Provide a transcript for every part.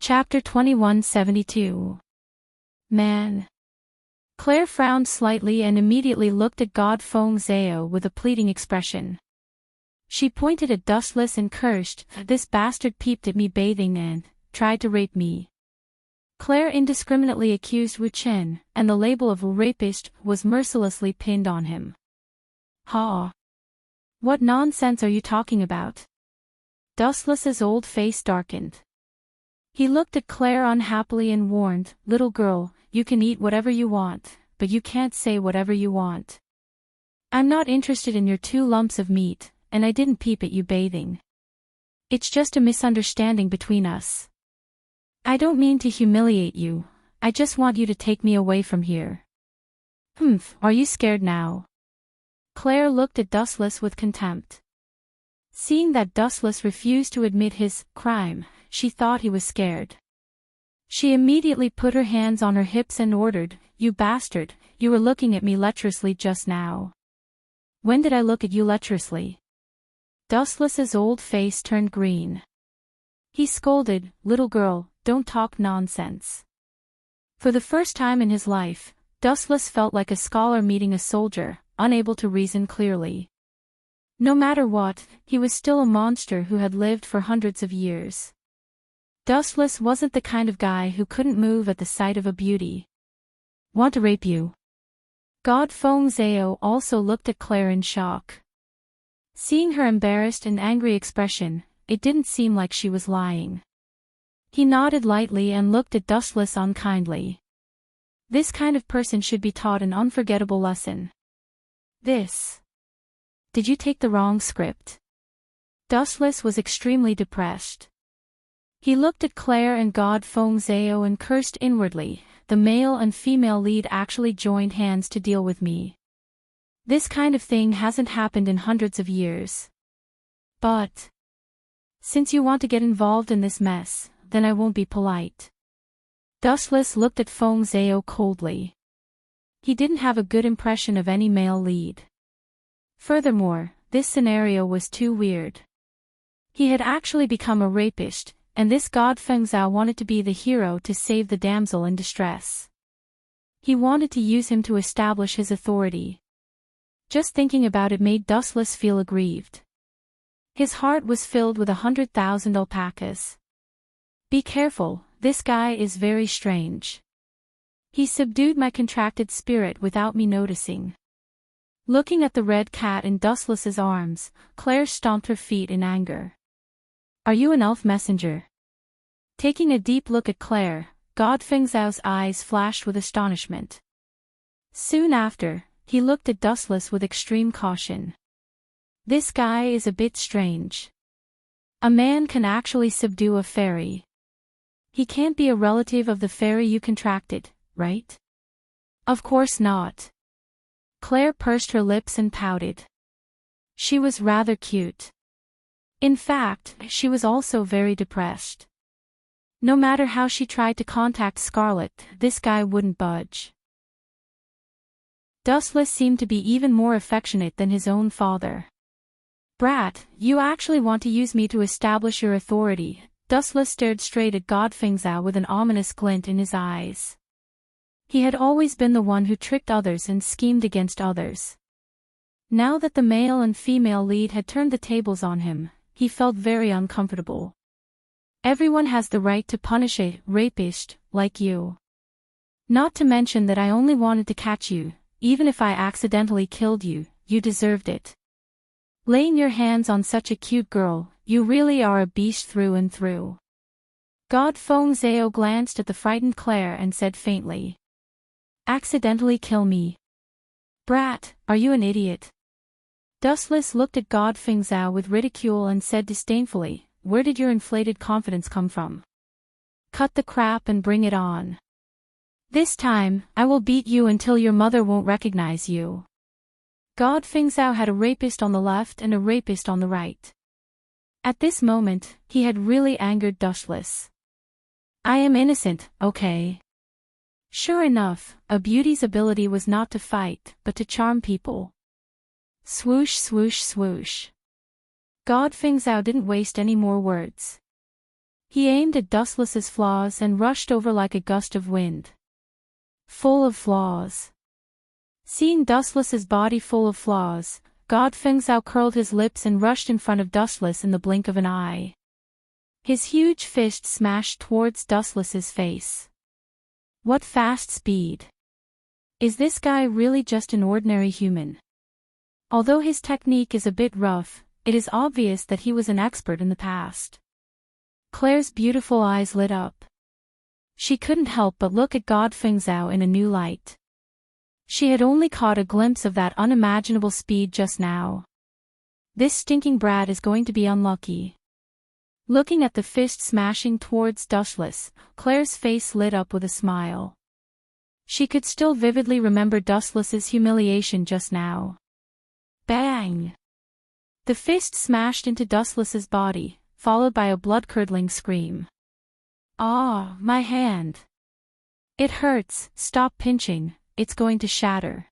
Chapter 2172. Man. Claire frowned slightly and immediately looked at God Feng Zhao with a pleading expression. She pointed at Dustless and cursed, "This bastard peeped at me bathing and tried to rape me." Claire indiscriminately accused Wu Chen, and the label of a rapist was mercilessly pinned on him. "Ha! What nonsense are you talking about?" Dustless's old face darkened. He looked at Claire unhappily and warned, "Little girl, you can eat whatever you want, but you can't say whatever you want. I'm not interested in your 2 lumps of meat, and I didn't peep at you bathing. It's just a misunderstanding between us. I don't mean to humiliate you, I just want you to take me away from here." Are you scared now?" Claire looked at Dustless with contempt. Seeing that Dustless refused to admit his crime, she thought he was scared. She immediately put her hands on her hips and ordered, "You bastard, you were looking at me lecherously just now." "When did I look at you lecherously?" Dustless's old face turned green. He scolded, "Little girl, don't talk nonsense." For the first time in his life, Dustless felt like a scholar meeting a soldier, unable to reason clearly. No matter what, he was still a monster who had lived for hundreds of years. Dustless wasn't the kind of guy who couldn't move at the sight of a beauty. "Want to rape you?" God Feng Zhao also looked at Claire in shock. Seeing her embarrassed and angry expression, it didn't seem like she was lying. He nodded lightly and looked at Dustless unkindly. This kind of person should be taught an unforgettable lesson. Did you take the wrong script?" Dustless was extremely depressed. He looked at Claire and God Feng Zhao and cursed inwardly, "The male and female lead actually joined hands to deal with me. This kind of thing hasn't happened in hundreds of years. But since you want to get involved in this mess, then I won't be polite." Dustless looked at Feng Zhao coldly. He didn't have a good impression of any male lead. Furthermore, this scenario was too weird. He had actually become a rapist, and this God Feng Zhao wanted to be the hero to save the damsel in distress. He wanted to use him to establish his authority. Just thinking about it made Dustless feel aggrieved. His heart was filled with 100,000 alpacas. "Be careful, this guy is very strange. He subdued my contracted spirit without me noticing." Looking at the red cat in Dustless's arms, Claire stomped her feet in anger. "Are you an elf messenger?" Taking a deep look at Claire, God Feng Zhao's eyes flashed with astonishment. Soon after, he looked at Dustless with extreme caution. "This guy is a bit strange. A man can actually subdue a fairy. He can't be a relative of the fairy you contracted, right?" "Of course not." Claire pursed her lips and pouted. She was rather cute. In fact, she was also very depressed. No matter how she tried to contact Scarlet, this guy wouldn't budge. Dustless seemed to be even more affectionate than his own father. "Brat, you actually want to use me to establish your authority?" Dustless stared straight at God Feng Zhao with an ominous glint in his eyes. He had always been the one who tricked others and schemed against others. Now that the male and female lead had turned the tables on him, he felt very uncomfortable. "Everyone has the right to punish a rapist like you. Not to mention that I only wanted to catch you, even if I accidentally killed you, you deserved it. Laying your hands on such a cute girl, you really are a beast through and through." God Feng Zhao glanced at the frightened Claire and said faintly, "Accidentally kill me? Brat, are you an idiot?" Dustless looked at God Feng Zhao with ridicule and said disdainfully, "Where did your inflated confidence come from? Cut the crap and bring it on. This time, I will beat you until your mother won't recognize you." God Feng Zhao had a rapist on the left and a rapist on the right. At this moment, he had really angered Dustless. "I am innocent, okay?" Sure enough, a beauty's ability was not to fight, but to charm people. Swoosh swoosh swoosh. God Feng Zhao didn't waste any more words. He aimed at Dustless's flaws and rushed over like a gust of wind. Full of flaws. Seeing Dustless's body full of flaws, God Fengzhou curled his lips and rushed in front of Dustless in the blink of an eye. His huge fist smashed towards Dustless's face. What fast speed! Is this guy really just an ordinary human? Although his technique is a bit rough, it is obvious that he was an expert in the past. Claire's beautiful eyes lit up. She couldn't help but look at God Fengzhou in a new light. She had only caught a glimpse of that unimaginable speed just now. This stinking brat is going to be unlucky. Looking at the fist smashing towards Dustless, Claire's face lit up with a smile. She could still vividly remember Dustless's humiliation just now. Bang! The fist smashed into Dustless's body, followed by a blood-curdling scream. Ah, my hand! It hurts, stop pinching, it's going to shatter.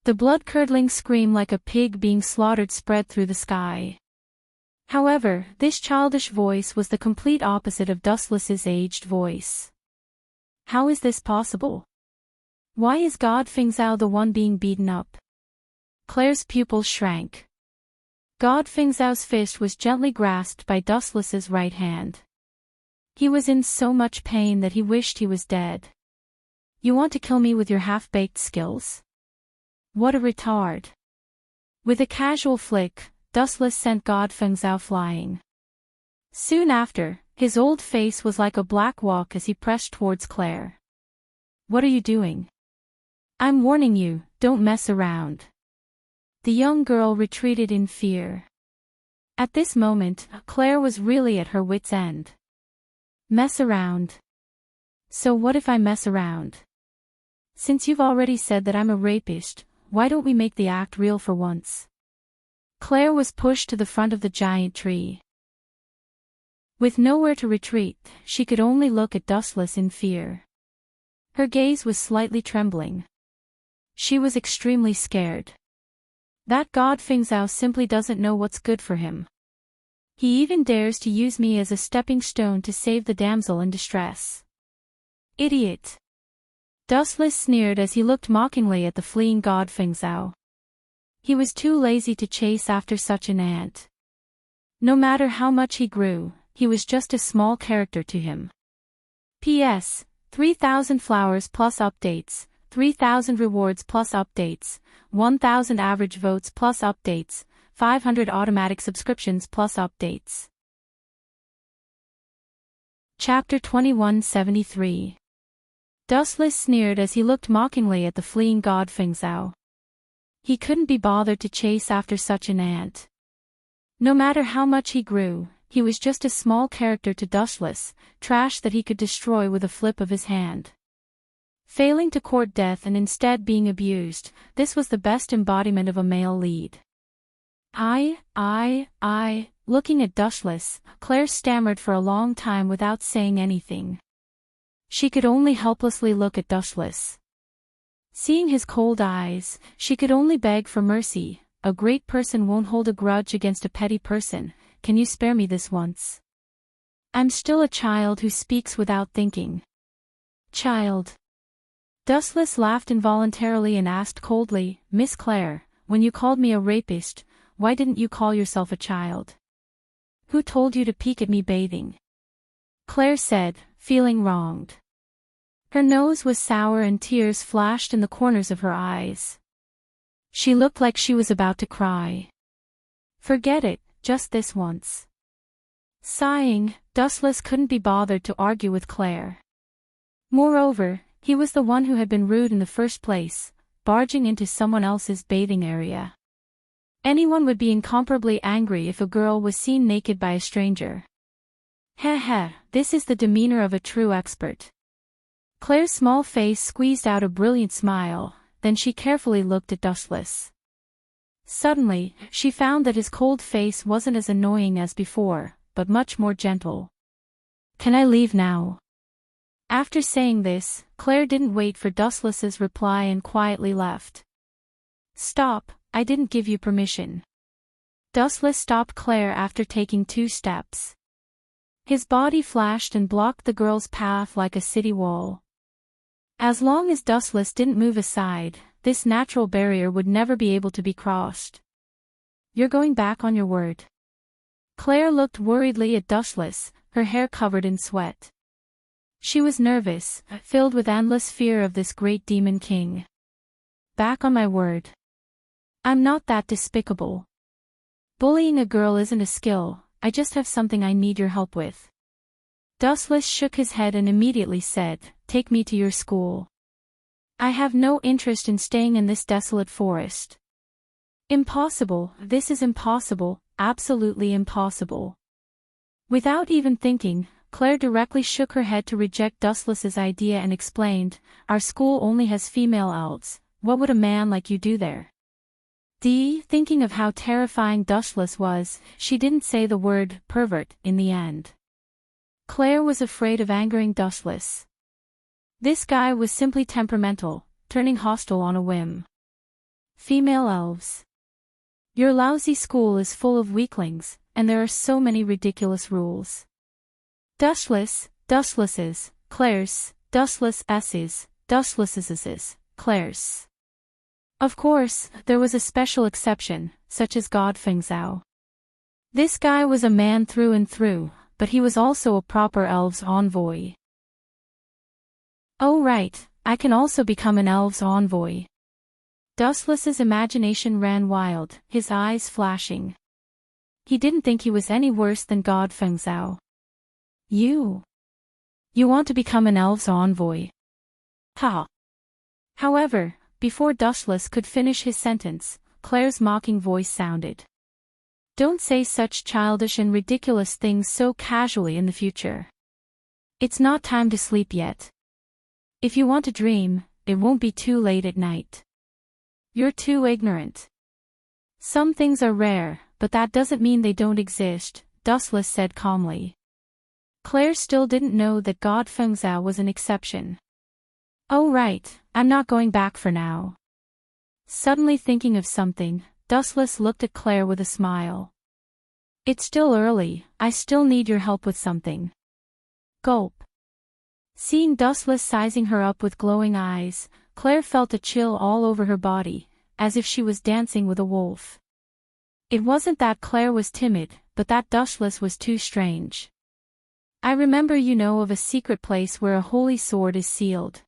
The blood-curdling scream like a pig being slaughtered spread through the sky. However, this childish voice was the complete opposite of Dustless's aged voice. How is this possible? Why is God Fengzhou the one being beaten up? Claire's pupils shrank. God Fengzhou's fist was gently grasped by Dustless's right hand. He was in so much pain that he wished he was dead. You want to kill me with your half-baked skills? What a retard. With a casual flick, Dustless sent God Fengzhou flying. Soon after, his old face was like a black wok as he pressed towards Claire. What are you doing? I'm warning you, don't mess around. The young girl retreated in fear. At this moment, Claire was really at her wit's end. Mess around. So what if I mess around? Since you've already said that I'm a rapist, why don't we make the act real for once? Claire was pushed to the front of the giant tree. With nowhere to retreat, she could only look at Dustless in fear. Her gaze was slightly trembling. She was extremely scared. That God Fengzhou simply doesn't know what's good for him. He even dares to use me as a stepping stone to save the damsel in distress. Idiot! Dustless sneered as he looked mockingly at the fleeing God Fengzhou. He was too lazy to chase after such an ant. No matter how much he grew, he was just a small character to him. P.S. 3,000 flowers plus updates, 3,000 rewards plus updates, 1,000 average votes plus updates, 500 automatic subscriptions plus updates. Chapter 2173. Dustless sneered as he looked mockingly at the fleeing God Fengzhou. He couldn't be bothered to chase after such an ant. No matter how much he grew, he was just a small character to Dustless, trash that he could destroy with a flip of his hand. Failing to court death and instead being abused, this was the best embodiment of a male lead. Looking at Dustless, Claire stammered for a long time without saying anything. She could only helplessly look at Dustless. Seeing his cold eyes, she could only beg for mercy. A great person won't hold a grudge against a petty person. Can you spare me this once? I'm still a child who speaks without thinking. Child. Dustless laughed involuntarily and asked coldly, Miss Claire, when you called me a rapist, why didn't you call yourself a child? Who told you to peek at me bathing? Claire said, feeling wronged. Her nose was sour and tears flashed in the corners of her eyes. She looked like she was about to cry. Forget it, just this once. Sighing, Dustless couldn't be bothered to argue with Claire. Moreover, he was the one who had been rude in the first place, barging into someone else's bathing area. Anyone would be incomparably angry if a girl was seen naked by a stranger. Heh, this is the demeanor of a true expert. Claire's small face squeezed out a brilliant smile, then she carefully looked at Dustless. Suddenly, she found that his cold face wasn't as annoying as before, but much more gentle. Can I leave now? After saying this, Claire didn't wait for Dustless's reply and quietly left. Stop, I didn't give you permission. Dustless stopped Claire after taking 2 steps. His body flashed and blocked the girl's path like a city wall. As long as Dustless didn't move aside, this natural barrier would never be able to be crossed. You're going back on your word. Claire looked worriedly at Dustless, her hair covered in sweat. She was nervous, filled with endless fear of this great demon king. Back on my word. I'm not that despicable. Bullying a girl isn't a skill, I just have something I need your help with. Dustless shook his head and immediately said, Take me to your school. I have no interest in staying in this desolate forest. Impossible, this is impossible, absolutely impossible. Without even thinking, Claire directly shook her head to reject Dustless's idea and explained, Our school only has female elves, what would a man like you do there? Thinking of how terrifying Dustless was, she didn't say the word pervert in the end. Claire was afraid of angering Dustless. This guy was simply temperamental, turning hostile on a whim. Female elves. Your lousy school is full of weaklings, and there are so many ridiculous rules. Dustless, Dustlesses, Claire's, Dustless's, Dustless's, Claire's. Of course, there was a special exception, such as God Fengzhao. This guy was a man through and through, but he was also a proper elf's envoy. Oh right, I can also become an elf's envoy. Dustless's imagination ran wild, his eyes flashing. He didn't think he was any worse than God Fengzhao. You want to become an elf's envoy? Ha! However, before Dustless could finish his sentence, Claire's mocking voice sounded. Don't say such childish and ridiculous things so casually in the future. It's not time to sleep yet. If you want to dream, it won't be too late at night. You're too ignorant. Some things are rare, but that doesn't mean they don't exist, Dustless said calmly. Claire still didn't know that God Fengzhao was an exception. Oh right, I'm not going back for now. Suddenly thinking of something, Dustless looked at Claire with a smile. It's still early, I still need your help with something. Gulp. Seeing Dustless sizing her up with glowing eyes, Claire felt a chill all over her body, as if she was dancing with a wolf. It wasn't that Claire was timid, but that Dustless was too strange. I remember you know of a secret place where a holy sword is sealed.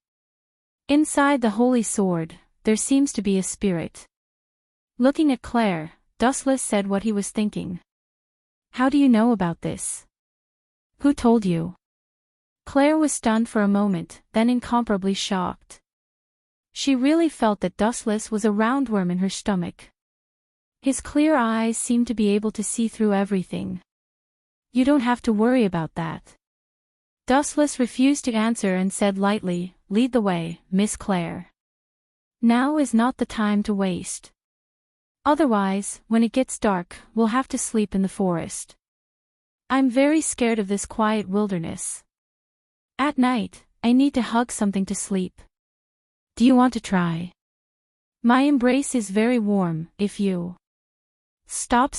Inside the holy sword, there seems to be a spirit. Looking at Claire, Dustless said what he was thinking. How do you know about this? Who told you? Claire was stunned for a moment, then incomparably shocked. She really felt that Dustless was a roundworm in her stomach. His clear eyes seemed to be able to see through everything. You don't have to worry about that. Dustless refused to answer and said lightly, Lead the way, Miss Claire. Now is not the time to waste. Otherwise, when it gets dark, we'll have to sleep in the forest. I'm very scared of this quiet wilderness. At night, I need to hug something to sleep. Do you want to try? My embrace is very warm, if you... Stop.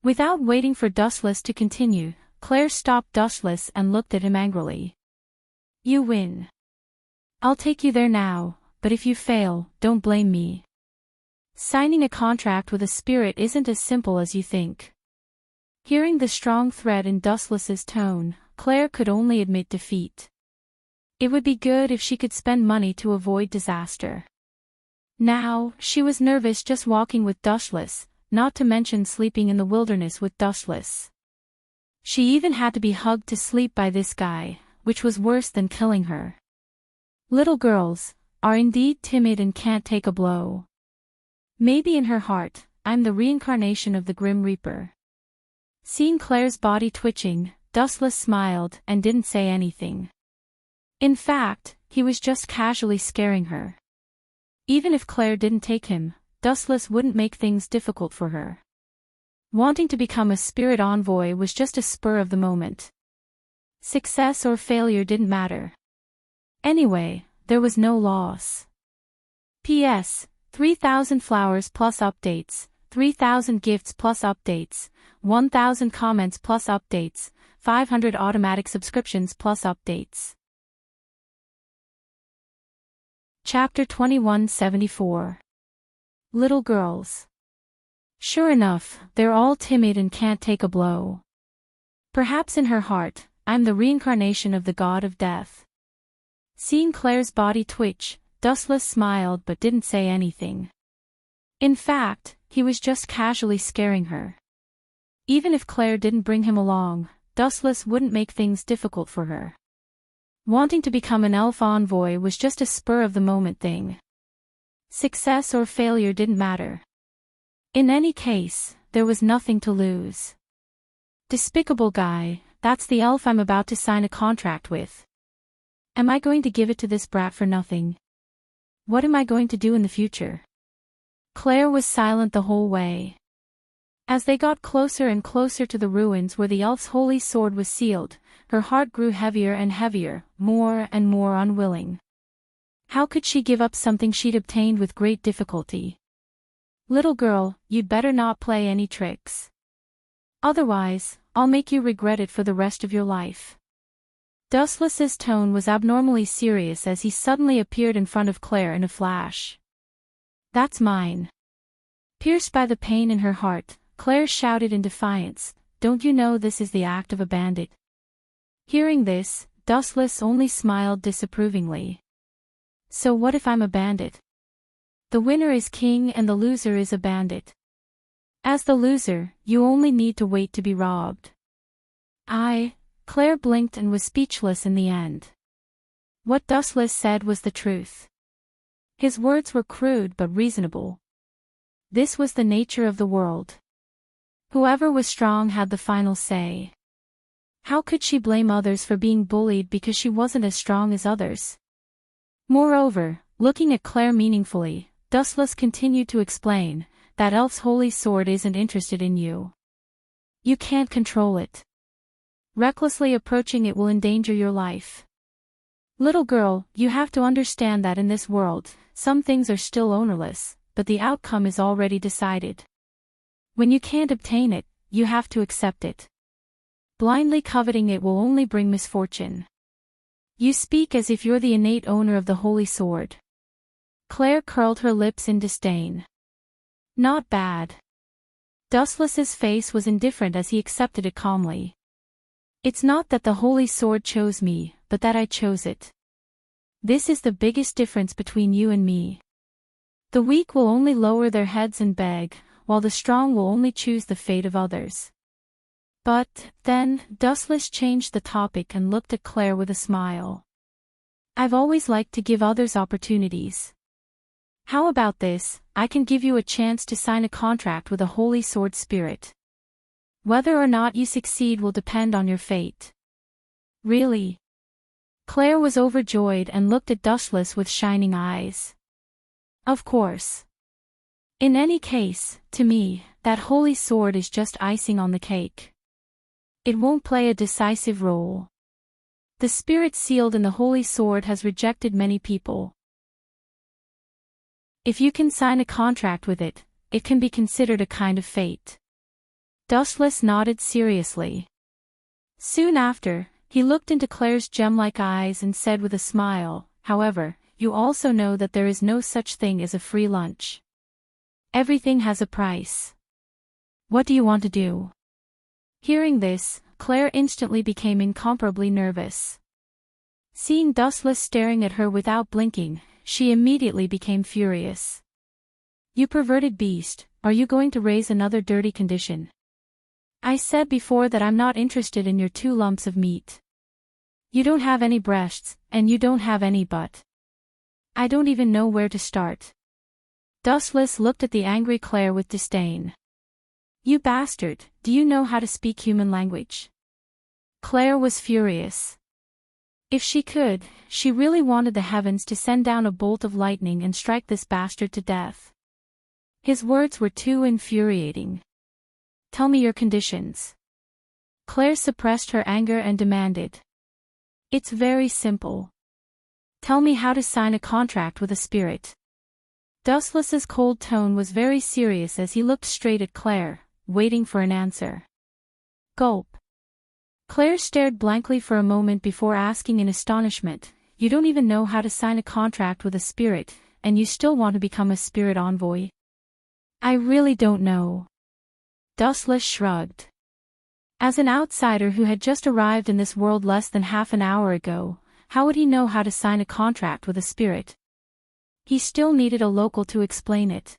Without waiting for Dustless to continue, Claire stopped Dustless and looked at him angrily. You win. I'll take you there now, but if you fail, don't blame me. Signing a contract with a spirit isn't as simple as you think. Hearing the strong threat in Dustless's tone, Claire could only admit defeat. It would be good if she could spend money to avoid disaster. Now, she was nervous just walking with Dustless, not to mention sleeping in the wilderness with Dustless. She even had to be hugged to sleep by this guy, which was worse than killing her. Little girls are indeed timid and can't take a blow. Maybe in her heart, I'm the reincarnation of the Grim Reaper. Seeing Claire's body twitching, Dustless smiled and didn't say anything. In fact, he was just casually scaring her. Even if Claire didn't take him, Dustless wouldn't make things difficult for her. Wanting to become a spirit envoy was just a spur of the moment. Success or failure didn't matter. Anyway, there was no loss. P.S. 3,000 flowers plus updates, 3,000 gifts plus updates, 1,000 comments plus updates, 500 automatic subscriptions plus updates. Chapter 2174. Little Girls. Sure enough, they're all timid and can't take a blow. Perhaps in her heart, I'm the reincarnation of the god of death. Seeing Claire's body twitch, Dustless smiled but didn't say anything. In fact, he was just casually scaring her. Even if Claire didn't bring him along, Dustless wouldn't make things difficult for her. Wanting to become an elf envoy was just a spur-of-the-moment thing. Success or failure didn't matter. In any case, there was nothing to lose. Despicable guy, that's the elf I'm about to sign a contract with. Am I going to give it to this brat for nothing? What am I going to do in the future? Claire was silent the whole way. As they got closer and closer to the ruins where the elf's holy sword was sealed, her heart grew heavier and heavier, more and more unwilling. How could she give up something she'd obtained with great difficulty? Little girl, you'd better not play any tricks. Otherwise, I'll make you regret it for the rest of your life. Dustless's tone was abnormally serious as he suddenly appeared in front of Claire in a flash. That's mine. Pierced by the pain in her heart, Claire shouted in defiance, don't you know this is the act of a bandit? Hearing this, Dustless only smiled disapprovingly. So what if I'm a bandit? The winner is king and the loser is a bandit. As the loser, you only need to wait to be robbed. Claire blinked and was speechless in the end. What Dustless said was the truth. His words were crude but reasonable. This was the nature of the world. Whoever was strong had the final say. How could she blame others for being bullied because she wasn't as strong as others? Moreover, looking at Claire meaningfully, Dustless continued to explain, that elf's holy sword isn't interested in you. You can't control it. Recklessly approaching it will endanger your life. Little girl, you have to understand that in this world, some things are still ownerless, but the outcome is already decided. When you can't obtain it, you have to accept it. Blindly coveting it will only bring misfortune. You speak as if you're the innate owner of the holy sword. Claire curled her lips in disdain. Not bad. Dustless's face was indifferent as he accepted it calmly. It's not that the holy sword chose me, but that I chose it. This is the biggest difference between you and me. The weak will only lower their heads and beg, while the strong will only choose the fate of others. But, then, Dustless changed the topic and looked at Claire with a smile. I've always liked to give others opportunities. How about this? I can give you a chance to sign a contract with a holy sword spirit. Whether or not you succeed will depend on your fate. Really? Claire was overjoyed and looked at Dustless with shining eyes. Of course. In any case, to me, that holy sword is just icing on the cake. It won't play a decisive role. The spirit sealed in the holy sword has rejected many people. If you can sign a contract with it, it can be considered a kind of fate. Dustless nodded seriously. Soon after, he looked into Claire's gem-like eyes and said with a smile, however, you also know that there is no such thing as a free lunch. Everything has a price. What do you want to do? Hearing this, Claire instantly became incomparably nervous. Seeing Dustless staring at her without blinking, she immediately became furious. You perverted beast, are you going to raise another dirty condition? I said before that I'm not interested in your 2 lumps of meat. You don't have any breasts, and you don't have any butt. I don't even know where to start. Dustless looked at the angry Claire with disdain. You bastard, do you know how to speak human language? Claire was furious. If she could, she really wanted the heavens to send down a bolt of lightning and strike this bastard to death. His words were too infuriating. Tell me your conditions. Claire suppressed her anger and demanded. It's very simple. Tell me how to sign a contract with a spirit. Dustless's cold tone was very serious as he looked straight at Claire, waiting for an answer. Gulp. Claire stared blankly for a moment before asking in astonishment, "You don't even know how to sign a contract with a spirit, and you still want to become a spirit envoy?" "I really don't know." Dustless shrugged. As an outsider who had just arrived in this world less than half an hour ago, how would he know how to sign a contract with a spirit? He still needed a local to explain it.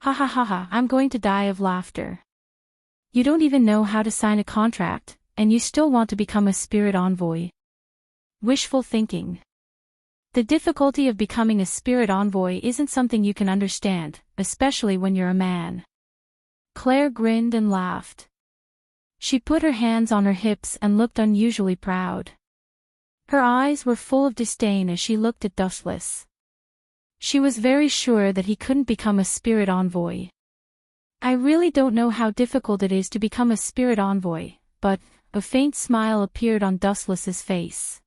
"Ha ha ha ha, I'm going to die of laughter. You don't even know how to sign a contract, and you still want to become a spirit envoy." Wishful thinking. The difficulty of becoming a spirit envoy isn't something you can understand, especially when you're a man. Claire grinned and laughed. She put her hands on her hips and looked unusually proud. Her eyes were full of disdain as she looked at Dustless. She was very sure that he couldn't become a spirit envoy. "I really don't know how difficult it is to become a spirit envoy, but..." A faint smile appeared on Dustless's face.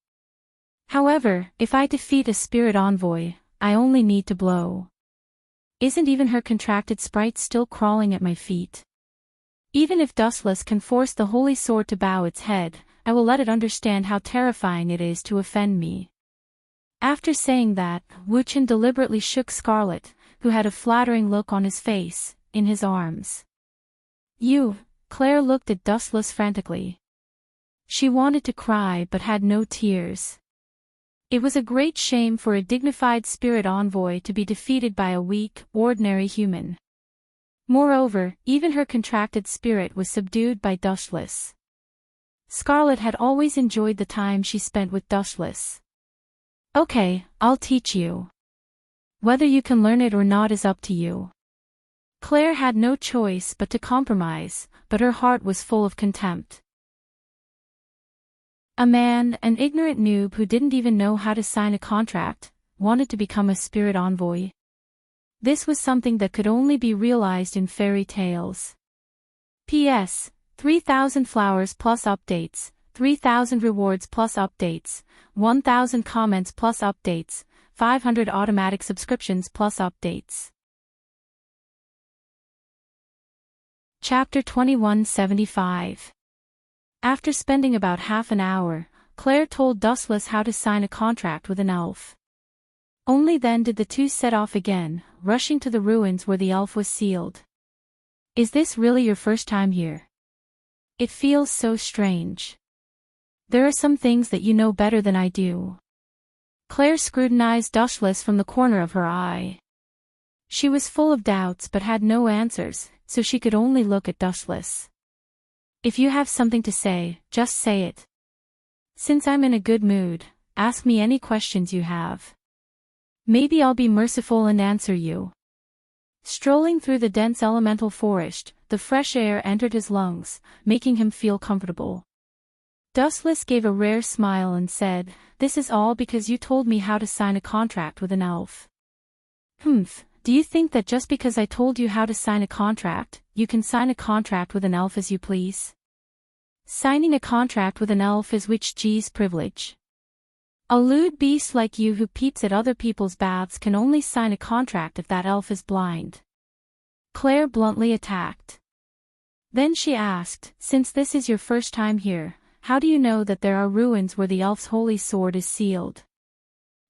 "However, if I defeat a spirit envoy, I only need to blow." Isn't even her contracted sprite still crawling at my feet? Even if Dustless can force the holy sword to bow its head, I will let it understand how terrifying it is to offend me. After saying that, Wuchen deliberately shook Scarlet, who had a flattering look on his face, in his arms. "You..." Claire looked at Dustless frantically. She wanted to cry but had no tears. It was a great shame for a dignified spirit envoy to be defeated by a weak, ordinary human. Moreover, even her contracted spirit was subdued by Dustless. Scarlet had always enjoyed the time she spent with Dustless. "Okay, I'll teach you. Whether you can learn it or not is up to you." Claire had no choice but to compromise, but her heart was full of contempt. A man, an ignorant noob who didn't even know how to sign a contract, wanted to become a spirit envoy. This was something that could only be realized in fairy tales. P.S. 3,000 flowers plus updates, 3,000 rewards plus updates, 1,000 comments plus updates, 500 automatic subscriptions plus updates. Chapter 2175. After spending about half an hour, Claire told Dustless how to sign a contract with an elf. Only then did the two set off again, rushing to the ruins where the elf was sealed. "Is this really your first time here? It feels so strange. There are some things that you know better than I do." Claire scrutinized Dustless from the corner of her eye. She was full of doubts but had no answers, so she could only look at Dustless. "If you have something to say, just say it. Since I'm in a good mood, ask me any questions you have. Maybe I'll be merciful and answer you." Strolling through the dense elemental forest, the fresh air entered his lungs, making him feel comfortable. Dustless gave a rare smile and said, "This is all because you told me how to sign a contract with an elf." "Humph, do you think that just because I told you how to sign a contract, you can sign a contract with an elf as you please? Signing a contract with an elf is which G's privilege. A lewd beast like you who peeps at other people's baths can only sign a contract if that elf is blind." Claire bluntly attacked. Then she asked, "Since this is your first time here, how do you know that there are ruins where the elf's holy sword is sealed?"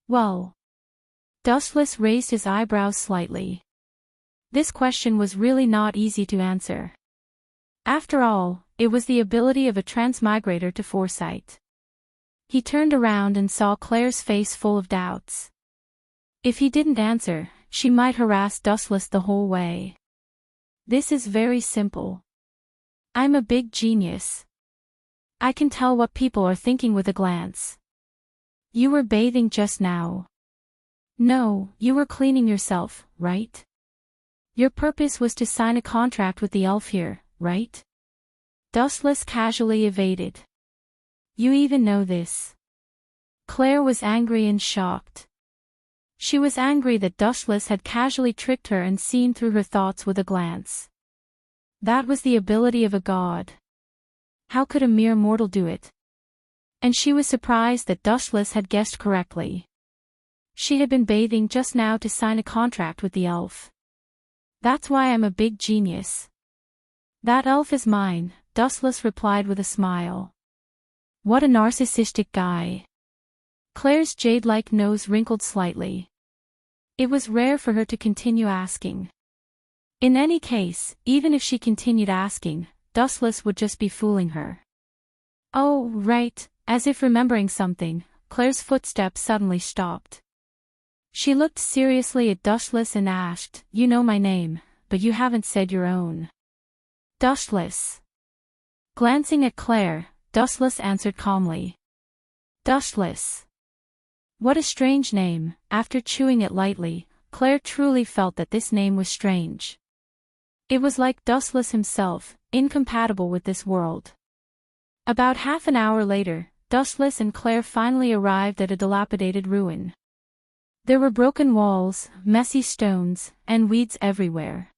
"Well..." Dustless raised his eyebrows slightly. This question was really not easy to answer. After all, it was the ability of a transmigrator to foresight. He turned around and saw Claire's face full of doubts. If he didn't answer, she might harass Dustless the whole way. "This is very simple. I'm a big genius. I can tell what people are thinking with a glance. You were bathing just now. No, you were cleaning yourself, right? Your purpose was to sign a contract with the elf here, right?" Dustless casually evaded. "You even know this." Claire was angry and shocked. She was angry that Dustless had casually tricked her and seen through her thoughts with a glance. That was the ability of a god. How could a mere mortal do it? And she was surprised that Dustless had guessed correctly. She had been bathing just now to sign a contract with the elf. "That's why I'm a big genius. That elf is mine, Dustless replied with a smile. What a narcissistic guy. Claire's jade-like nose wrinkled slightly. It was rare for her to continue asking. In any case, even if she continued asking, Dustless would just be fooling her. Oh, right, as if remembering something, Claire's footsteps suddenly stopped. She looked seriously at Dustless and asked, You know my name, but you haven't said your own. Dustless. Glancing at Claire, Dustless answered calmly. Dustless. What a strange name. After chewing it lightly, Claire truly felt that this name was strange. It was like Dustless himself, incompatible with this world. About half an hour later, Dustless and Claire finally arrived at a dilapidated ruin. There were broken walls, messy stones, and weeds everywhere.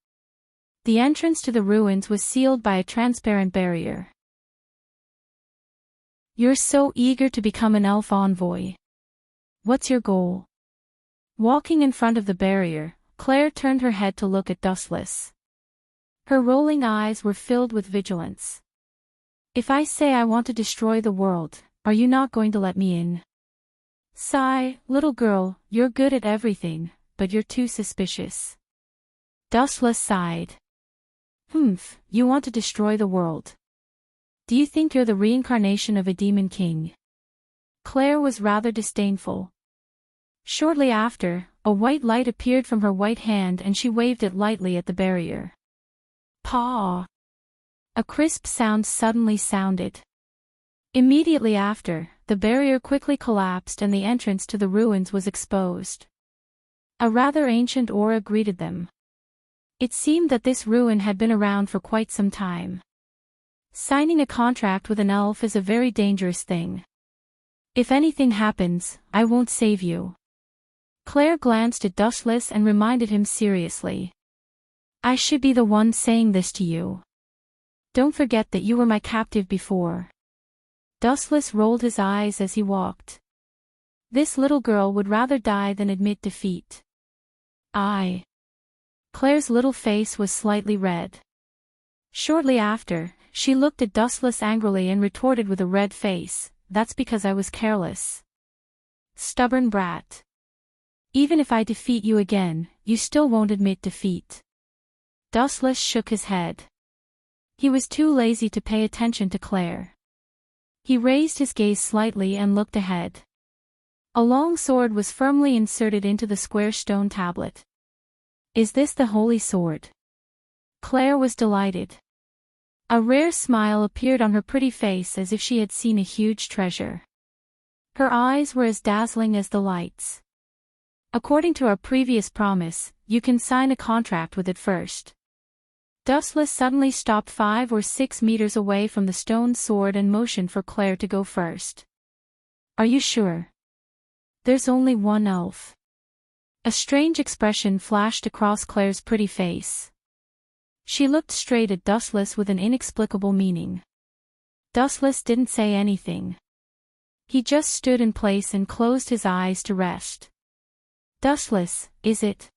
The entrance to the ruins was sealed by a transparent barrier. You're so eager to become an elf envoy. What's your goal? Walking in front of the barrier, Claire turned her head to look at Dustless. Her rolling eyes were filled with vigilance. If I say I want to destroy the world, are you not going to let me in? Sigh, little girl, you're good at everything, but you're too suspicious. Dustless sighed. You want to destroy the world. Do you think you're the reincarnation of a demon king? Claire was rather disdainful. Shortly after, a white light appeared from her white hand and she waved it lightly at the barrier. Paw! A crisp sound suddenly sounded. Immediately after, the barrier quickly collapsed and the entrance to the ruins was exposed. A rather ancient aura greeted them. It seemed that this ruin had been around for quite some time. Signing a contract with an elf is a very dangerous thing. If anything happens, I won't save you. Claire glanced at Dustless and reminded him seriously. I should be the one saying this to you. Don't forget that you were my captive before. Dustless rolled his eyes as he walked. This little girl would rather die than admit defeat. Claire's little face was slightly red. Shortly after, she looked at Dustless angrily and retorted with a red face, That's because I was careless. Stubborn brat. Even if I defeat you again, you still won't admit defeat. Dustless shook his head. He was too lazy to pay attention to Claire. He raised his gaze slightly and looked ahead. A long sword was firmly inserted into the square stone tablet. Is this the holy sword? Claire was delighted. A rare smile appeared on her pretty face as if she had seen a huge treasure. Her eyes were as dazzling as the lights. According to our previous promise, you can sign a contract with it first. Dustless suddenly stopped 5 or 6 meters away from the stone sword and motioned for Claire to go first. Are you sure? There's only one elf. A strange expression flashed across Claire's pretty face. She looked straight at Dustless with an inexplicable meaning. Dustless didn't say anything. He just stood in place and closed his eyes to rest. Dustless, is it?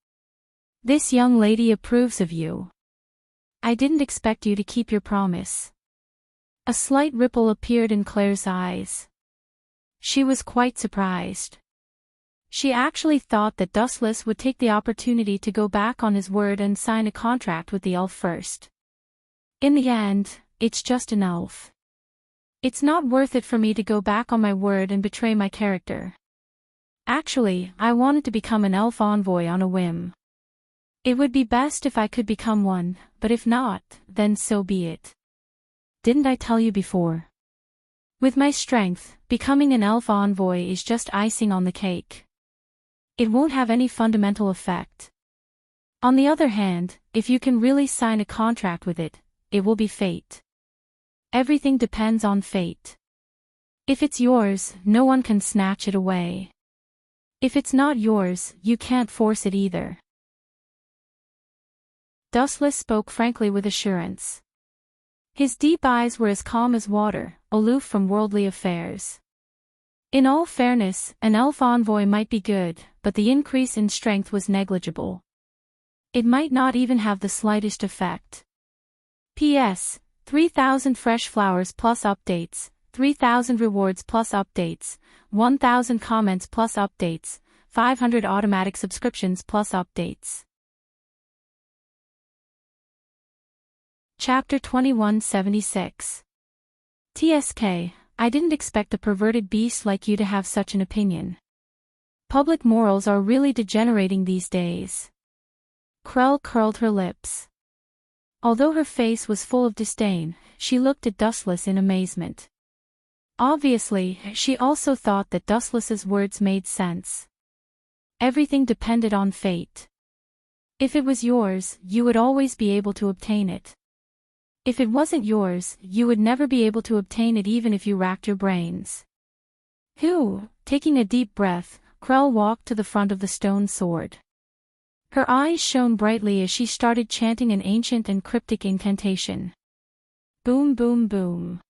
This young lady approves of you. I didn't expect you to keep your promise. A slight ripple appeared in Claire's eyes. She was quite surprised. She actually thought that Dustless would take the opportunity to go back on his word and sign a contract with the elf first. In the end, it's just an elf. It's not worth it for me to go back on my word and betray my character. Actually, I wanted to become an elf envoy on a whim. It would be best if I could become one, but if not, then so be it. Didn't I tell you before? With my strength, becoming an elf envoy is just icing on the cake. It won't have any fundamental effect. On the other hand, if you can really sign a contract with it, it will be fate. Everything depends on fate. If it's yours, no one can snatch it away. If it's not yours, you can't force it either. Dustless spoke frankly with assurance. His deep eyes were as calm as water, aloof from worldly affairs. In all fairness, an elf envoy might be good, but the increase in strength was negligible. It might not even have the slightest effect. P.S. 3,000 fresh flowers plus updates, 3,000 rewards plus updates, 1,000 comments plus updates, 500 automatic subscriptions plus updates. Chapter 2176. TSK, I didn't expect a perverted beast like you to have such an opinion. Public morals are really degenerating these days. Krell curled her lips. Although her face was full of disdain, she looked at Dustless in amazement. Obviously, she also thought that Dustless's words made sense. Everything depended on fate. If it was yours, you would always be able to obtain it. If it wasn't yours, you would never be able to obtain it even if you racked your brains. Taking a deep breath, Krell walked to the front of the stone sword. Her eyes shone brightly as she started chanting an ancient and cryptic incantation. Boom boom boom.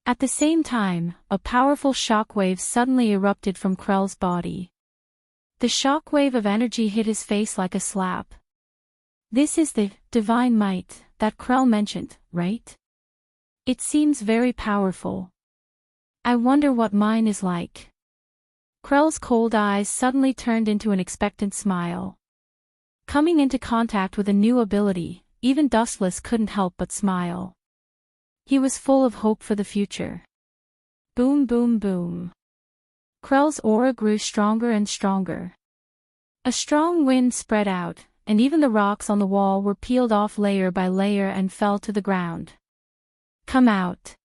At the same time, a powerful shockwave suddenly erupted from Krell's body. The shockwave of energy hit his face like a slap. This is the divine might that Krell mentioned, right? It seems very powerful. I wonder what mine is like. Krell's cold eyes suddenly turned into an expectant smile. Coming into contact with a new ability, even Dustless couldn't help but smile. He was full of hope for the future. Boom boom boom. Krell's aura grew stronger and stronger. A strong wind spread out, and even the rocks on the wall were peeled off layer by layer and fell to the ground. Come out.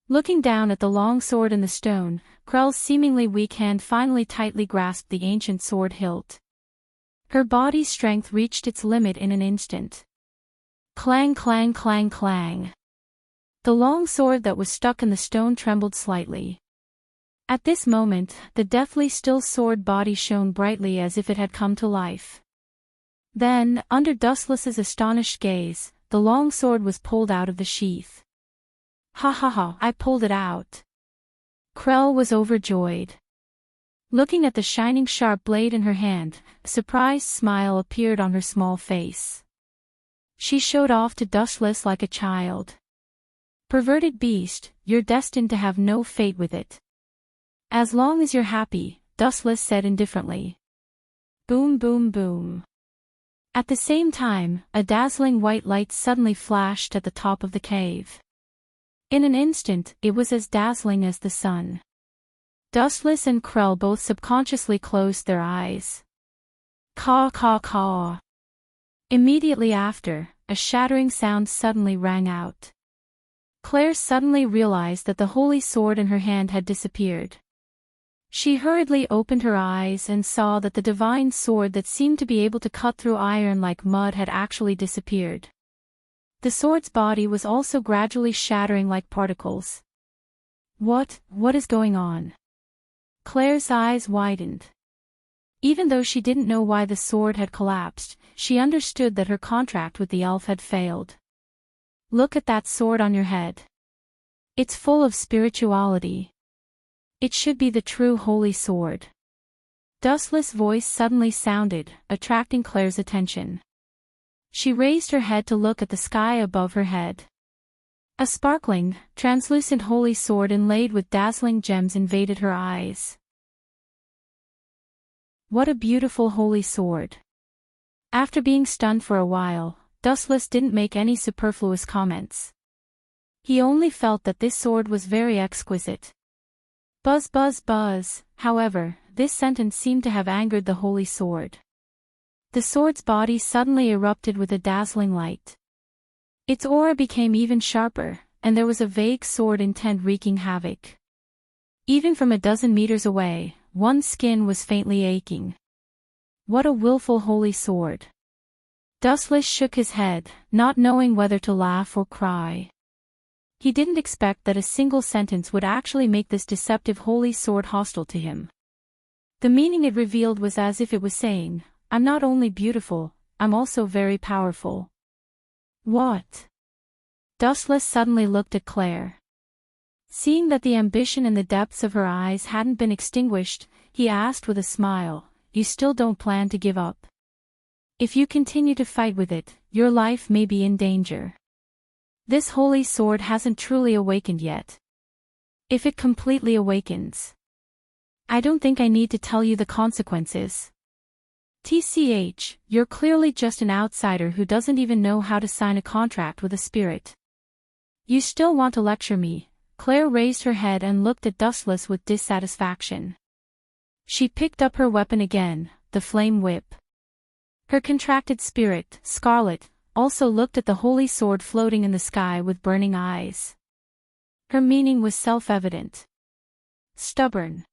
Looking down at the long sword in the stone, Krell's seemingly weak hand finally tightly grasped the ancient sword hilt. Her body's strength reached its limit in an instant. Clang clang clang clang. The long sword that was stuck in the stone trembled slightly. At this moment, the deathly still sword body shone brightly as if it had come to life. Then, under Dustless's astonished gaze, the long sword was pulled out of the sheath. Ha ha ha, I pulled it out. Krell was overjoyed. Looking at the shining sharp blade in her hand, a surprised smile appeared on her small face. She showed off to Dustless like a child. Perverted beast, you're destined to have no fate with it. As long as you're happy, Dustless said indifferently. Boom boom boom. At the same time, a dazzling white light suddenly flashed at the top of the cave. In an instant, it was as dazzling as the sun. Dustless and Krell both subconsciously closed their eyes. Caw caw caw. Immediately after, a shattering sound suddenly rang out. Claire suddenly realized that the holy sword in her hand had disappeared. She hurriedly opened her eyes and saw that the divine sword that seemed to be able to cut through iron like mud had actually disappeared. The sword's body was also gradually shattering like particles. What is going on? Claire's eyes widened. Even though she didn't know why the sword had collapsed, she understood that her contract with the elf had failed. Look at that sword on your head. It's full of spirituality. It should be the true holy sword. Dustless' voice suddenly sounded, attracting Claire's attention. She raised her head to look at the sky above her head. A sparkling, translucent holy sword inlaid with dazzling gems invaded her eyes. What a beautiful holy sword. After being stunned for a while, Dustless didn't make any superfluous comments. He only felt that this sword was very exquisite. Buzz buzz buzz, however, this sentence seemed to have angered the holy sword. The sword's body suddenly erupted with a dazzling light. Its aura became even sharper, and there was a vague sword intent wreaking havoc. Even from a dozen meters away, one's skin was faintly aching. What a willful holy sword. Dustless shook his head, not knowing whether to laugh or cry. He didn't expect that a single sentence would actually make this deceptive holy sword hostile to him. The meaning it revealed was as if it was saying, I'm not only beautiful, I'm also very powerful. What? Dustless suddenly looked at Claire. Seeing that the ambition in the depths of her eyes hadn't been extinguished, he asked with a smile, You still don't plan to give up? If you continue to fight with it, your life may be in danger. This holy sword hasn't truly awakened yet. If it completely awakens, I don't think I need to tell you the consequences. TCH, you're clearly just an outsider who doesn't even know how to sign a contract with a spirit. You still want to lecture me? Claire raised her head and looked at Dustless with dissatisfaction. She picked up her weapon again, the flame whip. Her contracted spirit, Scarlet, also looked at the holy sword floating in the sky with burning eyes. Her meaning was self-evident. Stubborn.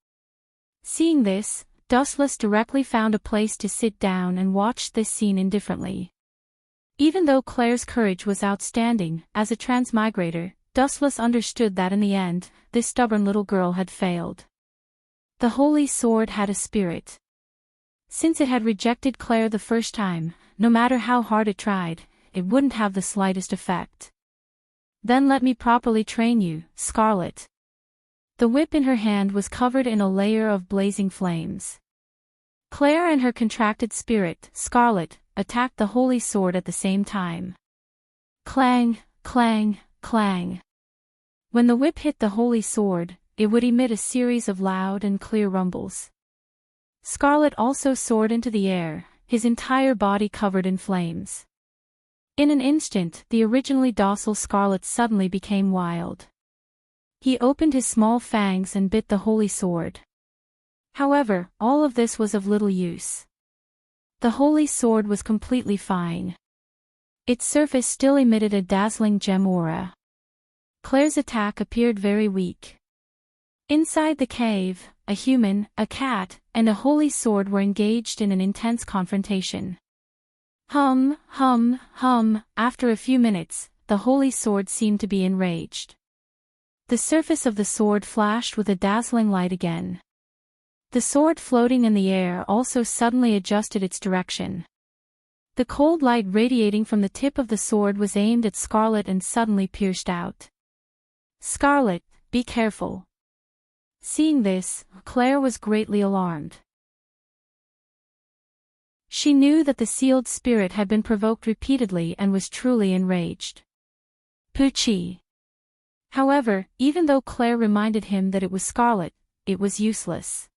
Seeing this, Dustless directly found a place to sit down and watched this scene indifferently. Even though Claire's courage was outstanding, as a transmigrator, Dustless understood that in the end, this stubborn little girl had failed. The holy sword had a spirit. Since it had rejected Claire the first time, no matter how hard it tried, it wouldn't have the slightest effect. Then let me properly train you, Scarlet. The whip in her hand was covered in a layer of blazing flames. Claire and her contracted spirit, Scarlet, attacked the holy sword at the same time. Clang, clang, clang. When the whip hit the holy sword, it would emit a series of loud and clear rumbles. Scarlet also soared into the air, his entire body covered in flames. In an instant, the originally docile Scarlet suddenly became wild. He opened his small fangs and bit the holy sword. However, all of this was of little use. The holy sword was completely fine. Its surface still emitted a dazzling gem aura. Claire's attack appeared very weak. Inside the cave, a human, a cat, and a holy sword were engaged in an intense confrontation. Hum, hum, hum, after a few minutes, the holy sword seemed to be enraged. The surface of the sword flashed with a dazzling light again. The sword floating in the air also suddenly adjusted its direction. The cold light radiating from the tip of the sword was aimed at Scarlet and suddenly pierced out. Scarlet, be careful. Seeing this, Claire was greatly alarmed. She knew that the sealed spirit had been provoked repeatedly and was truly enraged. Poochie. However, even though Claire reminded him that it was Scarlet, it was useless.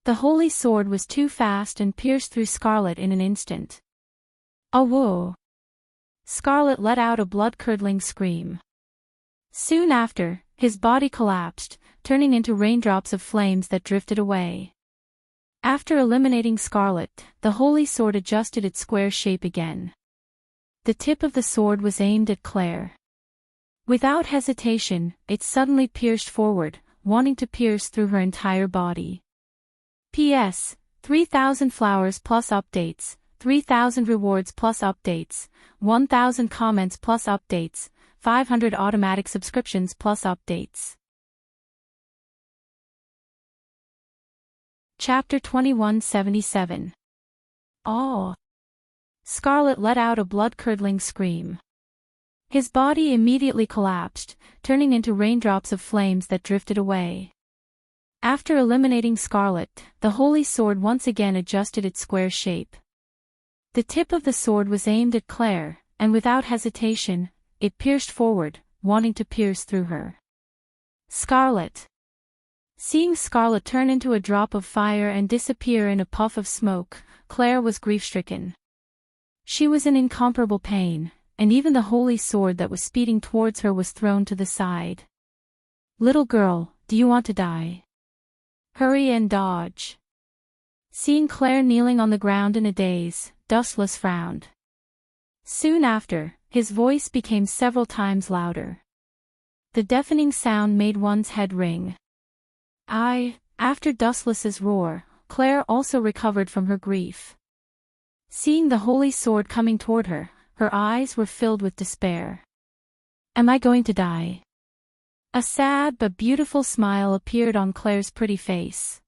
The holy sword was too fast and pierced through Scarlet in an instant. Awoo! Scarlet let out a blood-curdling scream. Soon after, his body collapsed, turning into raindrops of flames that drifted away. After eliminating Scarlet, the holy sword adjusted its square shape again. The tip of the sword was aimed at Claire. Without hesitation, it suddenly pierced forward, wanting to pierce through her entire body. P.S. 3,000 flowers plus updates, 3,000 rewards plus updates, 1,000 comments plus updates, 500 automatic subscriptions plus updates. Chapter 2177. Oh! Scarlet let out a blood-curdling scream. His body immediately collapsed, turning into raindrops of flames that drifted away. After eliminating Scarlet, the holy sword once again adjusted its square shape. The tip of the sword was aimed at Claire, and without hesitation, it pierced forward, wanting to pierce through her. Scarlet. Seeing Scarlet turn into a drop of fire and disappear in a puff of smoke, Claire was grief-stricken. She was in incomparable pain, and even the holy sword that was speeding towards her was thrown to the side. Little girl, do you want to die? Hurry and dodge. Seeing Claire kneeling on the ground in a daze, Dustless frowned. Soon after, his voice became several times louder. The deafening sound made one's head ring. After Dustless's roar, Claire also recovered from her grief. Seeing the holy sword coming toward her, her eyes were filled with despair. Am I going to die? A sad but beautiful smile appeared on Claire's pretty face.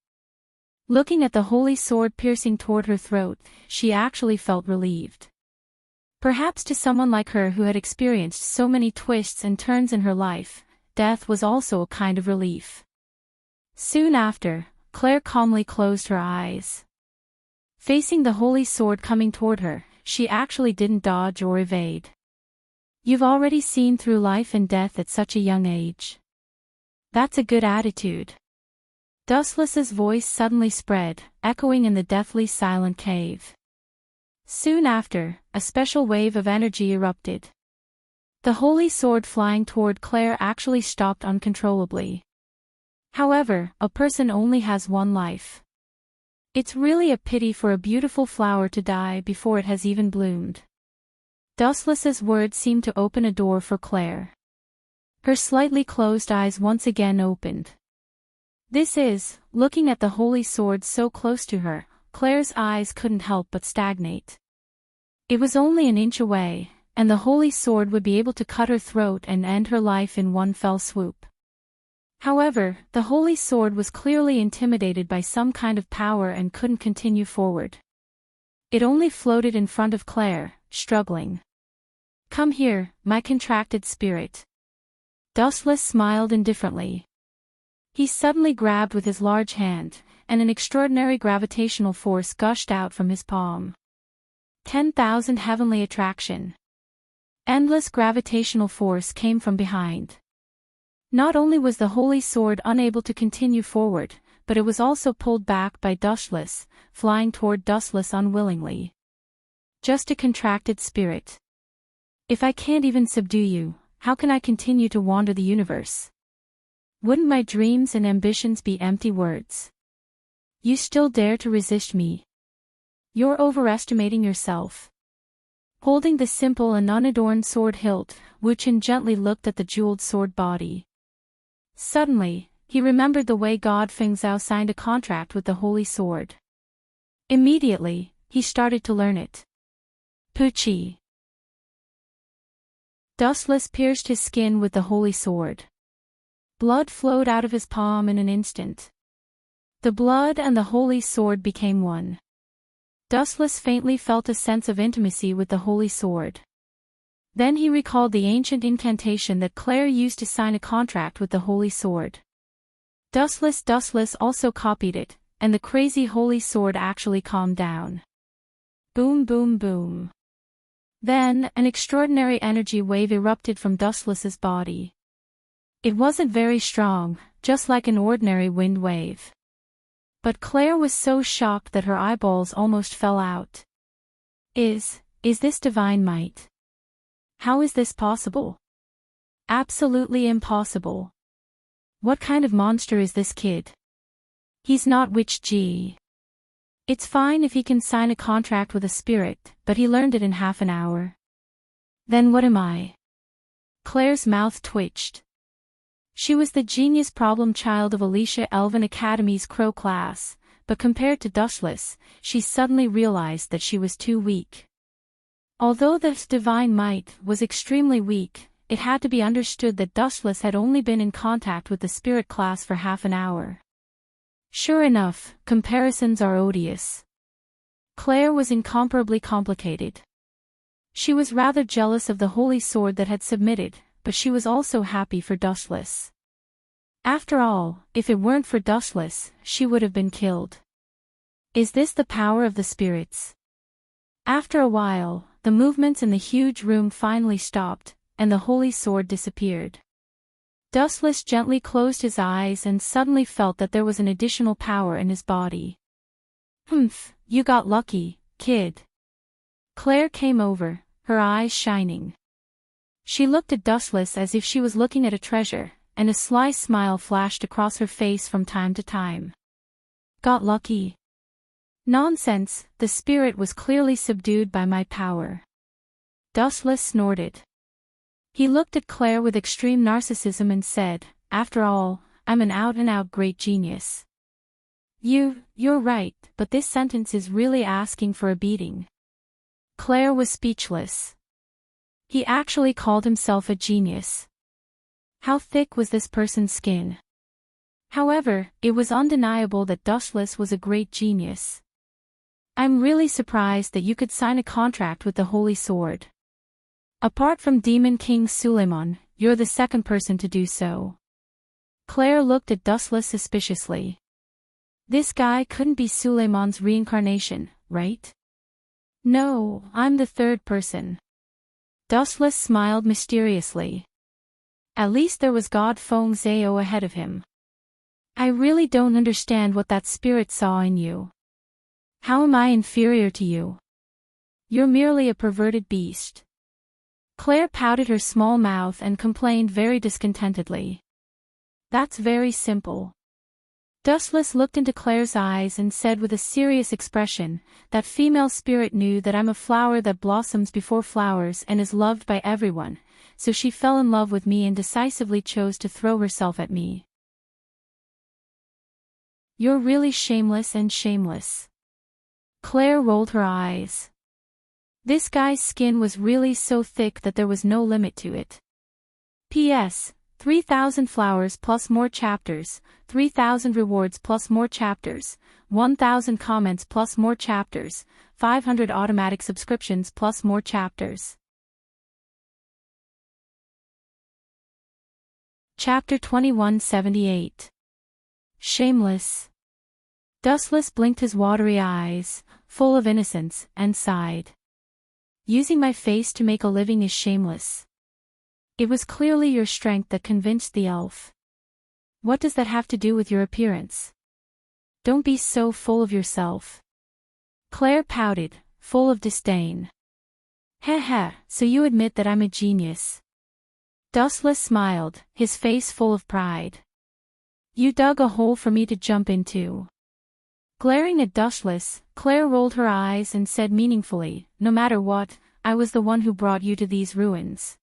Looking at the holy sword piercing toward her throat, she actually felt relieved. Perhaps to someone like her who had experienced so many twists and turns in her life, death was also a kind of relief. Soon after, Claire calmly closed her eyes. Facing the holy sword coming toward her, she actually didn't dodge or evade. You've already seen through life and death at such a young age. That's a good attitude. Dustless's voice suddenly spread, echoing in the deathly silent cave. Soon after, a special wave of energy erupted. The holy sword flying toward Claire actually stopped uncontrollably. However, a person only has one life. It's really a pity for a beautiful flower to die before it has even bloomed. Dustless's words seemed to open a door for Claire. Her slightly closed eyes once again opened. Looking at the holy sword so close to her, Claire's eyes couldn't help but stagnate. It was only an inch away, and the holy sword would be able to cut her throat and end her life in one fell swoop. However, the holy sword was clearly intimidated by some kind of power and couldn't continue forward. It only floated in front of Claire, struggling. "Come here, my contracted spirit." Dustless smiled indifferently. He suddenly grabbed with his large hand, and an extraordinary gravitational force gushed out from his palm. 10,000 heavenly attraction. Endless gravitational force came from behind. Not only was the holy sword unable to continue forward, but it was also pulled back by Dustless, flying toward Dustless unwillingly. Just a contracted spirit. If I can't even subdue you, how can I continue to wander the universe? Wouldn't my dreams and ambitions be empty words? You still dare to resist me? You're overestimating yourself. Holding the simple and unadorned sword hilt, Wu Chen gently looked at the jeweled sword body. Suddenly, he remembered the way God Feng Zhao signed a contract with the holy sword. Immediately, he started to learn it. Puchi. Dustless pierced his skin with the holy sword. Blood flowed out of his palm in an instant. The blood and the holy sword became one. Dustless faintly felt a sense of intimacy with the holy sword. Then he recalled the ancient incantation that Claire used to sign a contract with the holy sword. Dustless also copied it, and the crazy holy sword actually calmed down. Boom boom boom. Then, an extraordinary energy wave erupted from Dustless's body. It wasn't very strong, just like an ordinary wind wave. But Claire was so shocked that her eyeballs almost fell out. Is this divine might? How is this possible? Absolutely impossible. What kind of monster is this kid? He's not Witch G. It's fine if he can sign a contract with a spirit, but he learned it in half an hour. Then what am I? Claire's mouth twitched. She was the genius problem child of Alicia Elven Academy's Crow class, but compared to Dustless, she suddenly realized that she was too weak. Although this divine might was extremely weak, it had to be understood that Dustless had only been in contact with the spirit class for half an hour. Sure enough, comparisons are odious. Claire was incomparably complicated. She was rather jealous of the holy sword that had submitted, but she was also happy for Dustless. After all, if it weren't for Dustless, she would have been killed. Is this the power of the spirits? After a while, the movements in the huge room finally stopped, and the holy sword disappeared. Dustless gently closed his eyes and suddenly felt that there was an additional power in his body. "Humph, you got lucky, kid." Claire came over, her eyes shining. She looked at Dustless as if she was looking at a treasure, and a sly smile flashed across her face from time to time. "Got lucky?" "Nonsense, the spirit was clearly subdued by my power." Dustless snorted. He looked at Claire with extreme narcissism and said, "After all, I'm an out-and-out great genius." You're right, but this sentence is really asking for a beating." Claire was speechless. He actually called himself a genius. How thick was this person's skin? However, it was undeniable that Dustless was a great genius. "I'm really surprised that you could sign a contract with the Holy Sword. Apart from Demon King Suleiman, you're the second person to do so." Claire looked at Dustless suspiciously. This guy couldn't be Suleiman's reincarnation, right? "No, I'm the third person." Dustless smiled mysteriously. At least there was God Feng Zhao ahead of him. I really don't understand what that spirit saw in you. How am I inferior to you? You're merely a perverted beast. Claire pouted her small mouth and complained very discontentedly. That's very simple. Dustless looked into Claire's eyes and said with a serious expression, that female spirit knew that I'm a flower that blossoms before flowers and is loved by everyone, so she fell in love with me and decisively chose to throw herself at me. You're really shameless and shameless. Claire rolled her eyes. This guy's skin was really so thick that there was no limit to it. P.S. 3,000 flowers plus more chapters, 3,000 rewards plus more chapters, 1,000 comments plus more chapters, 500 automatic subscriptions plus more chapters. Chapter 2178. Shameless. Dustless blinked his watery eyes, full of innocence, and sighed. Using my face to make a living is shameless. It was clearly your strength that convinced the elf. What does that have to do with your appearance? Don't be so full of yourself. Claire pouted, full of disdain. Heh, so you admit that I'm a genius. Dustless smiled, his face full of pride. You dug a hole for me to jump into. Glaring at Dustless, Claire rolled her eyes and said meaningfully, no matter what, I was the one who brought you to these ruins.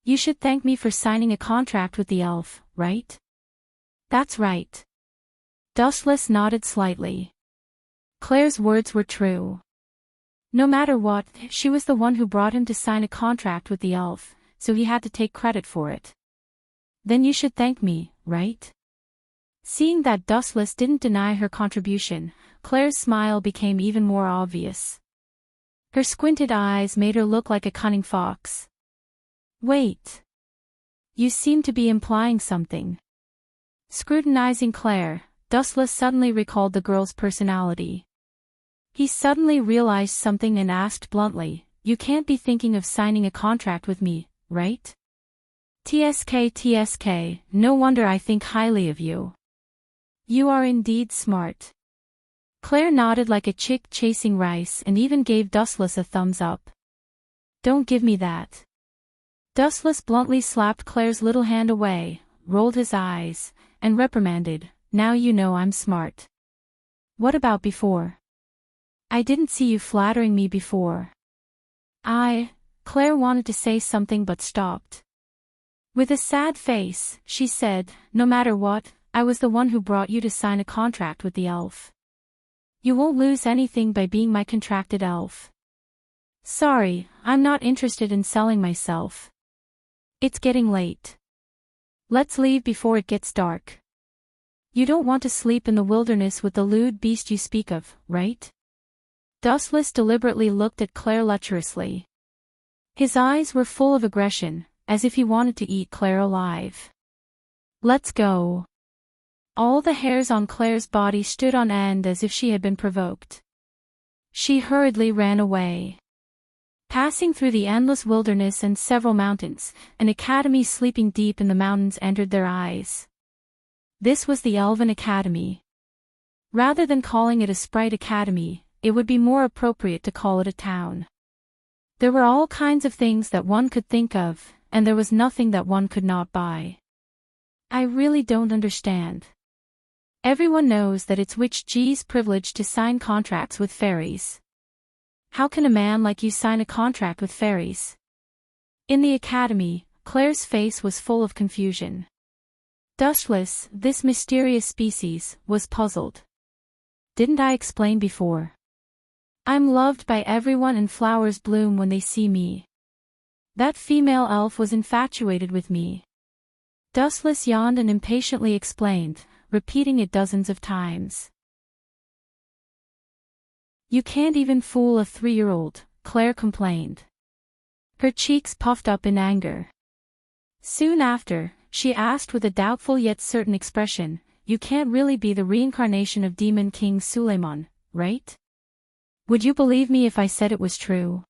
You should thank me for signing a contract with the elf, right? That's right. Dustless nodded slightly. Claire's words were true. No matter what, she was the one who brought him to sign a contract with the elf, so he had to take credit for it. Then you should thank me, right? Seeing that Dustless didn't deny her contribution, Claire's smile became even more obvious. Her squinted eyes made her look like a cunning fox. Wait. You seem to be implying something. Scrutinizing Claire, Dustless suddenly recalled the girl's personality. He suddenly realized something and asked bluntly, you can't be thinking of signing a contract with me, right? TSK, no wonder I think highly of you. You are indeed smart. Claire nodded like a chick chasing rice and even gave Dustless a thumbs up. Don't give me that. Dustless bluntly slapped Claire's little hand away, rolled his eyes, and reprimanded, now you know I'm smart. What about before? I didn't see you flattering me before. Claire wanted to say something but stopped. With a sad face, she said, no matter what, I was the one who brought you to sign a contract with the elf. You won't lose anything by being my contracted elf. Sorry, I'm not interested in selling myself. It's getting late. Let's leave before it gets dark. You don't want to sleep in the wilderness with the lewd beast you speak of, right? Dustless deliberately looked at Claire lecherously. His eyes were full of aggression, as if he wanted to eat Claire alive. Let's go. All the hairs on Claire's body stood on end as if she had been provoked. She hurriedly ran away. Passing through the endless wilderness and several mountains, an academy sleeping deep in the mountains entered their eyes. This was the Elven Academy. Rather than calling it a sprite academy, it would be more appropriate to call it a town. There were all kinds of things that one could think of, and there was nothing that one could not buy. I really don't understand. Everyone knows that it's Witch G's privilege to sign contracts with fairies. How can a man like you sign a contract with fairies? In the academy, Claire's face was full of confusion. Dustless, this mysterious species, was puzzled. Didn't I explain before? I'm loved by everyone and flowers bloom when they see me. That female elf was infatuated with me. Dustless yawned and impatiently explained, repeating it dozens of times. You can't even fool a 3-year-old, Claire complained. Her cheeks puffed up in anger. Soon after, she asked with a doubtful yet certain expression, you can't really be the reincarnation of Demon King Suleiman, right? Would you believe me if I said it was true?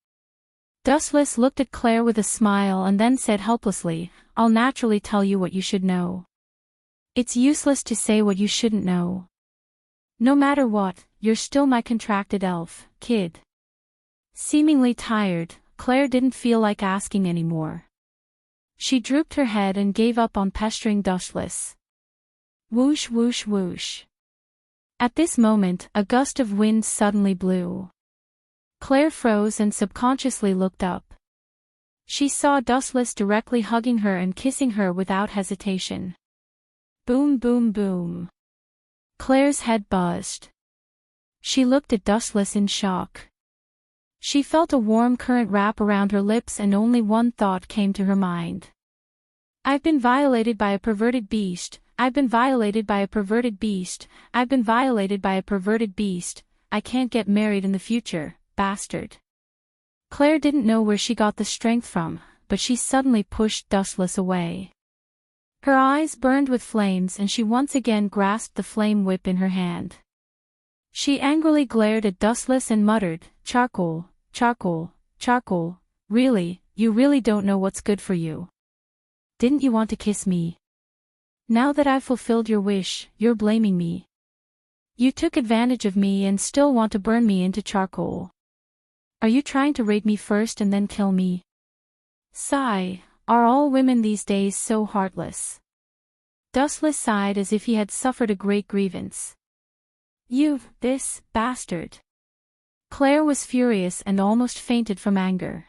Dustless looked at Claire with a smile and then said helplessly, "I'll naturally tell you what you should know. It's useless to say what you shouldn't know. No matter what, you're still my contracted elf, kid." Seemingly tired, Claire didn't feel like asking anymore. She drooped her head and gave up on pestering Dustless. Whoosh whoosh whoosh. At this moment, a gust of wind suddenly blew. Claire froze and subconsciously looked up. She saw Dustless directly hugging her and kissing her without hesitation. Boom boom boom. Claire's head buzzed. She looked at Dustless in shock. She felt a warm current wrap around her lips and only one thought came to her mind. "I've been violated by a perverted beast, I've been violated by a perverted beast, I've been violated by a perverted beast, I can't get married in the future, bastard." Claire didn't know where she got the strength from, but she suddenly pushed Dustless away. Her eyes burned with flames and she once again grasped the flame whip in her hand. She angrily glared at Dustless and muttered, "Charcoal, charcoal, charcoal, really, you really don't know what's good for you. Didn't you want to kiss me? Now that I've fulfilled your wish, you're blaming me. You took advantage of me and still want to burn me into charcoal. Are you trying to rape me first and then kill me? Sigh, are all women these days so heartless?" Dustless sighed as if he had suffered a great grievance. "You, this bastard." Claire was furious and almost fainted from anger.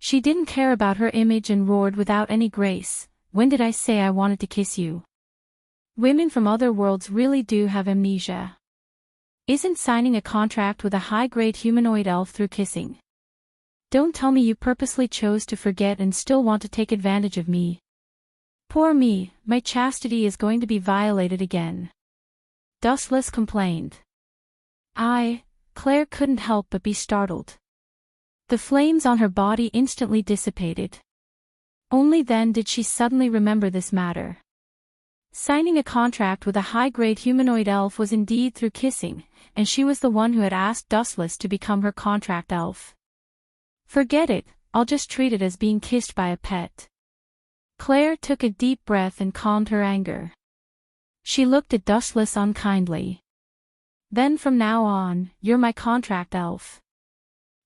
She didn't care about her image and roared without any grace, "When did I say I wanted to kiss you? Women from other worlds really do have amnesia. Isn't signing a contract with a high-grade humanoid elf through kissing? Don't tell me you purposely chose to forget and still want to take advantage of me. Poor me, my chastity is going to be violated again." Dustless complained. Claire couldn't help but be startled. The flames on her body instantly dissipated. Only then did she suddenly remember this matter. Signing a contract with a high-grade humanoid elf was indeed through kissing, and she was the one who had asked Dustless to become her contract elf. Forget it, I'll just treat it as being kissed by a pet. Claire took a deep breath and calmed her anger. She looked at Dustless unkindly. "Then from now on, you're my contract elf."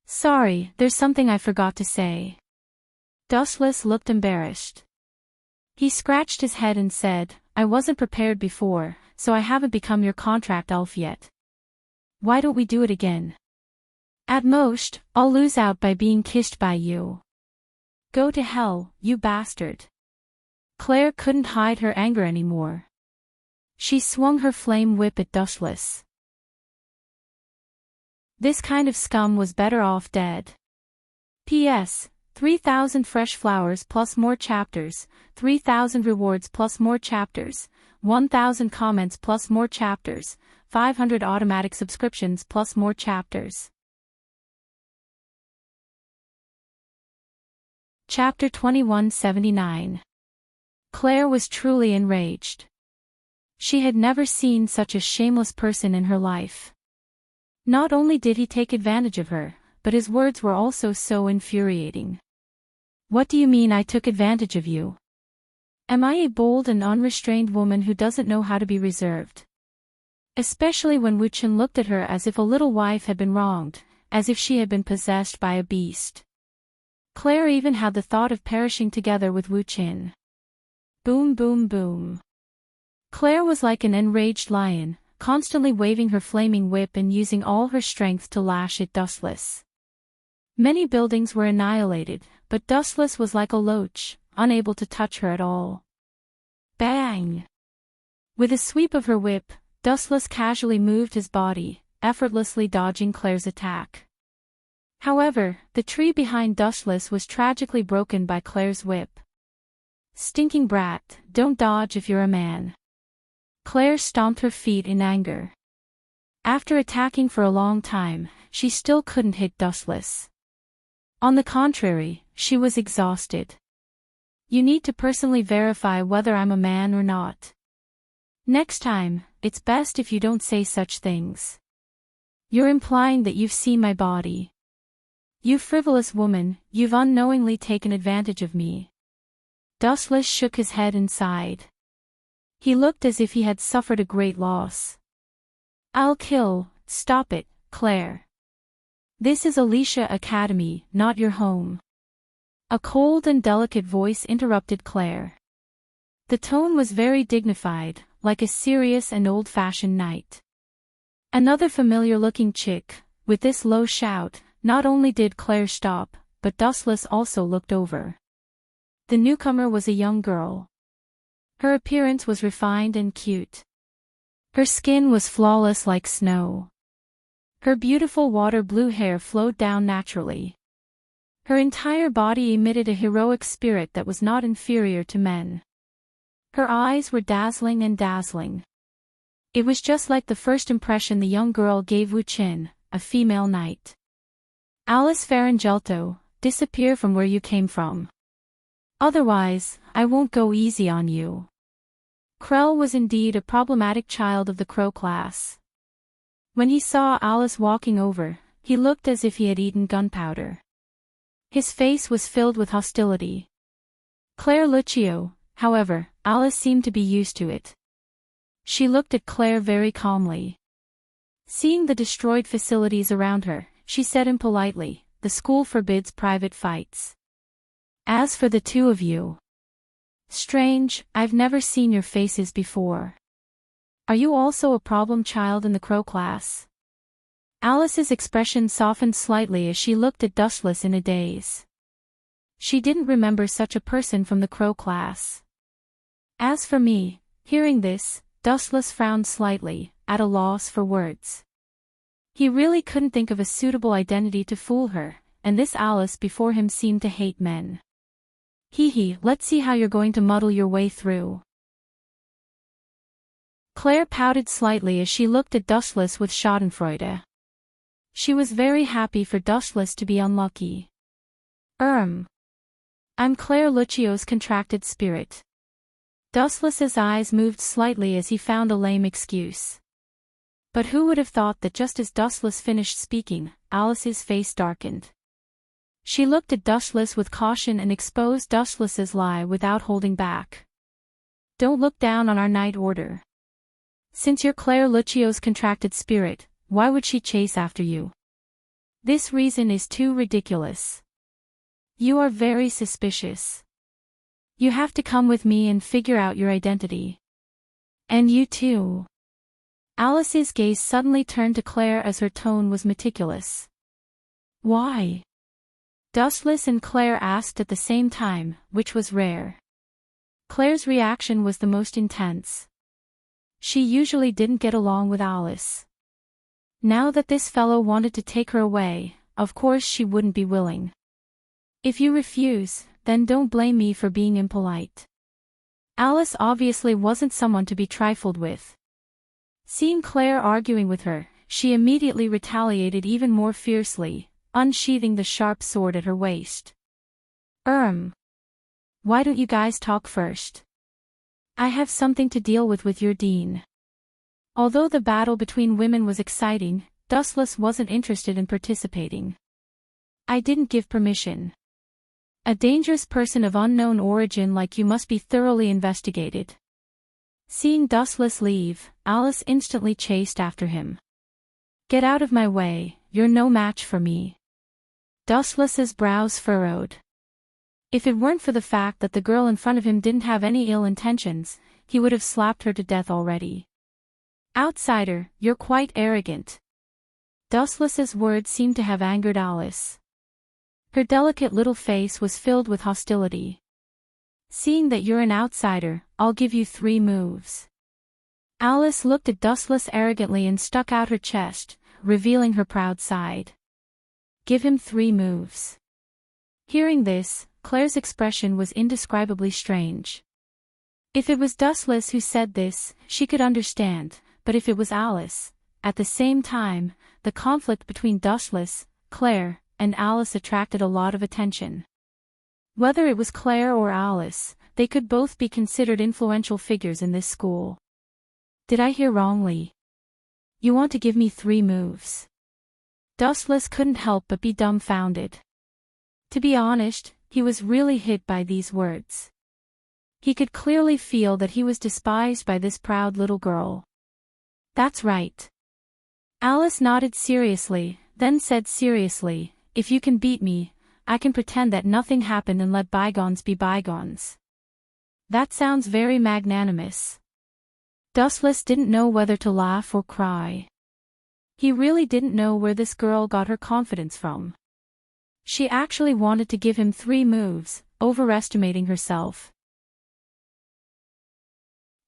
"Sorry, there's something I forgot to say." Dustless looked embarrassed. He scratched his head and said, "I wasn't prepared before, so I haven't become your contract elf yet. Why don't we do it again? At most, I'll lose out by being kissed by you. Go to hell, you bastard." Claire couldn't hide her anger anymore. She swung her flame whip at Dustless. This kind of scum was better off dead. P.S. 3,000 fresh flowers plus more chapters, 3,000 rewards plus more chapters, 1,000 comments plus more chapters, 500 automatic subscriptions plus more chapters. Chapter 2179. Claire was truly enraged. She had never seen such a shameless person in her life. Not only did he take advantage of her, but his words were also so infuriating. "What do you mean I took advantage of you? Am I a bold and unrestrained woman who doesn't know how to be reserved?" Especially when Wu Chen looked at her as if a little wife had been wronged, as if she had been possessed by a beast. Claire even had the thought of perishing together with Wu Chen. Boom boom boom. Claire was like an enraged lion, constantly waving her flaming whip and using all her strength to lash at Dustless. Many buildings were annihilated, but Dustless was like a loach, unable to touch her at all. Bang! With a sweep of her whip, Dustless casually moved his body, effortlessly dodging Claire's attack. However, the tree behind Dustless was tragically broken by Claire's whip. "Stinking brat, don't dodge if you're a man." Claire stomped her feet in anger. After attacking for a long time, she still couldn't hit Dustless. On the contrary, she was exhausted. "You need to personally verify whether I'm a man or not. Next time, it's best if you don't say such things. You're implying that you've seen my body. You frivolous woman, you've unknowingly taken advantage of me. Dustless shook his head and sighed. He looked as if he had suffered a great loss. Stop it, Claire. This is Alicia Academy, not your home. A cold and delicate voice interrupted Claire. The tone was very dignified, like a serious and old-fashioned knight. Another familiar-looking chick. With this low shout, not only did Claire stop, but Dustless also looked over. The newcomer was a young girl. Her appearance was refined and cute. Her skin was flawless like snow. Her beautiful water-blue hair flowed down naturally. Her entire body emitted a heroic spirit that was not inferior to men. Her eyes were dazzling and dazzling. It was just like the first impression the young girl gave Wu Qin, a female knight. Alice Farangelto, disappear from where you came from. Otherwise, I won't go easy on you. Krell was indeed a problematic child of the crow class. When he saw Alice walking over, he looked as if he had eaten gunpowder. His face was filled with hostility. Claire Lucio, however, Alice seemed to be used to it. She looked at Claire very calmly. Seeing the destroyed facilities around her, she said impolitely, the school forbids private fights. As for the two of you. Strange, I've never seen your faces before. Are you also a problem child in the crow class? Alice's expression softened slightly as she looked at Dustless in a daze. She didn't remember such a person from the crow class. As for me, hearing this, Dustless frowned slightly, at a loss for words. He really couldn't think of a suitable identity to fool her, and this Alice before him seemed to hate men. Let's see how you're going to muddle your way through. Claire pouted slightly as she looked at Dustless with schadenfreude. She was very happy for Dustless to be unlucky. I'm Claire Lucio's contracted spirit. Dustless's eyes moved slightly as he found a lame excuse. But who would have thought that just as Dustless finished speaking, Alice's face darkened. She looked at Dustless with caution and exposed Dustless's lie without holding back. Don't look down on our night order. Since you're Claire Lucio's contracted spirit, why would she chase after you? This reason is too ridiculous. You are very suspicious. You have to come with me and figure out your identity. And you too. Alice's gaze suddenly turned to Claire as her tone was meticulous. Why? Dustless and Claire asked at the same time, which was rare. Claire's reaction was the most intense. She usually didn't get along with Alice. Now that this fellow wanted to take her away, of course she wouldn't be willing. If you refuse, then don't blame me for being impolite. Alice obviously wasn't someone to be trifled with. Seeing Claire arguing with her, she immediately retaliated even more fiercely, unsheathing the sharp sword at her waist. Why don't you guys talk first? I have something to deal with your dean. Although the battle between women was exciting, Dustless wasn't interested in participating. I didn't give permission. A dangerous person of unknown origin like you must be thoroughly investigated. Seeing Dustless leave, Alice instantly chased after him. Get out of my way, you're no match for me. Dustless's brows furrowed. If it weren't for the fact that the girl in front of him didn't have any ill intentions, he would have slapped her to death already. Outsider, you're quite arrogant. Dustless's words seemed to have angered Alice. Her delicate little face was filled with hostility. Seeing that you're an outsider, I'll give you 3 moves. Alice looked at Dustless arrogantly and stuck out her chest, revealing her proud side. Give him 3 moves. Hearing this, Claire's expression was indescribably strange. If it was Dustless who said this, she could understand, but if it was Alice, at the same time, the conflict between Dustless, Claire, and Alice attracted a lot of attention. Whether it was Claire or Alice, they could both be considered influential figures in this school. Did I hear wrongly? You want to give me 3 moves? Dustless couldn't help but be dumbfounded. To be honest, he was really hit by these words. He could clearly feel that he was despised by this proud little girl. That's right. Alice nodded seriously, then said seriously, if you can beat me, I can pretend that nothing happened and let bygones be bygones. That sounds very magnanimous. Dustless didn't know whether to laugh or cry. He really didn't know where this girl got her confidence from. She actually wanted to give him 3 moves, overestimating herself.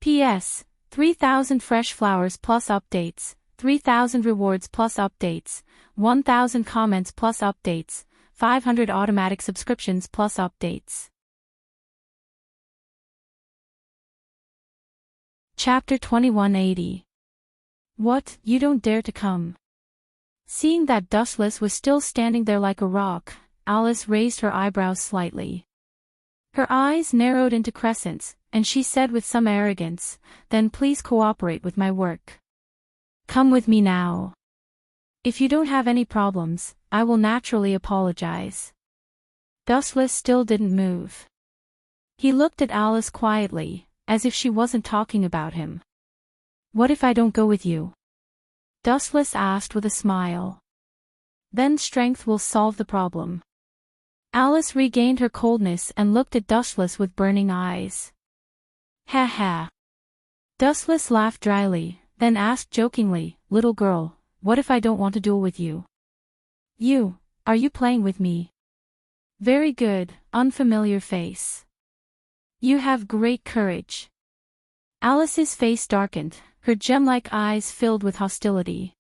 P.S. 3,000 fresh flowers plus updates, 3,000 rewards plus updates, 1,000 comments plus updates, 500 automatic subscriptions plus updates. Chapter 2180. What, you don't dare to come? Seeing that Dustless was still standing there like a rock, Alice raised her eyebrows slightly. Her eyes narrowed into crescents, and she said with some arrogance, then please cooperate with my work. Come with me now. If you don't have any problems, I will naturally apologize. Dustless still didn't move. He looked at Alice quietly, as if she wasn't talking about him. What if I don't go with you? Dustless asked with a smile. Then strength will solve the problem. Alice regained her coldness and looked at Dustless with burning eyes. Ha ha. Dustless laughed dryly, then asked jokingly, little girl, what if I don't want to duel with you? Are you playing with me? Very good, unfamiliar face. You have great courage. Alice's face darkened, her gem-like eyes filled with hostility.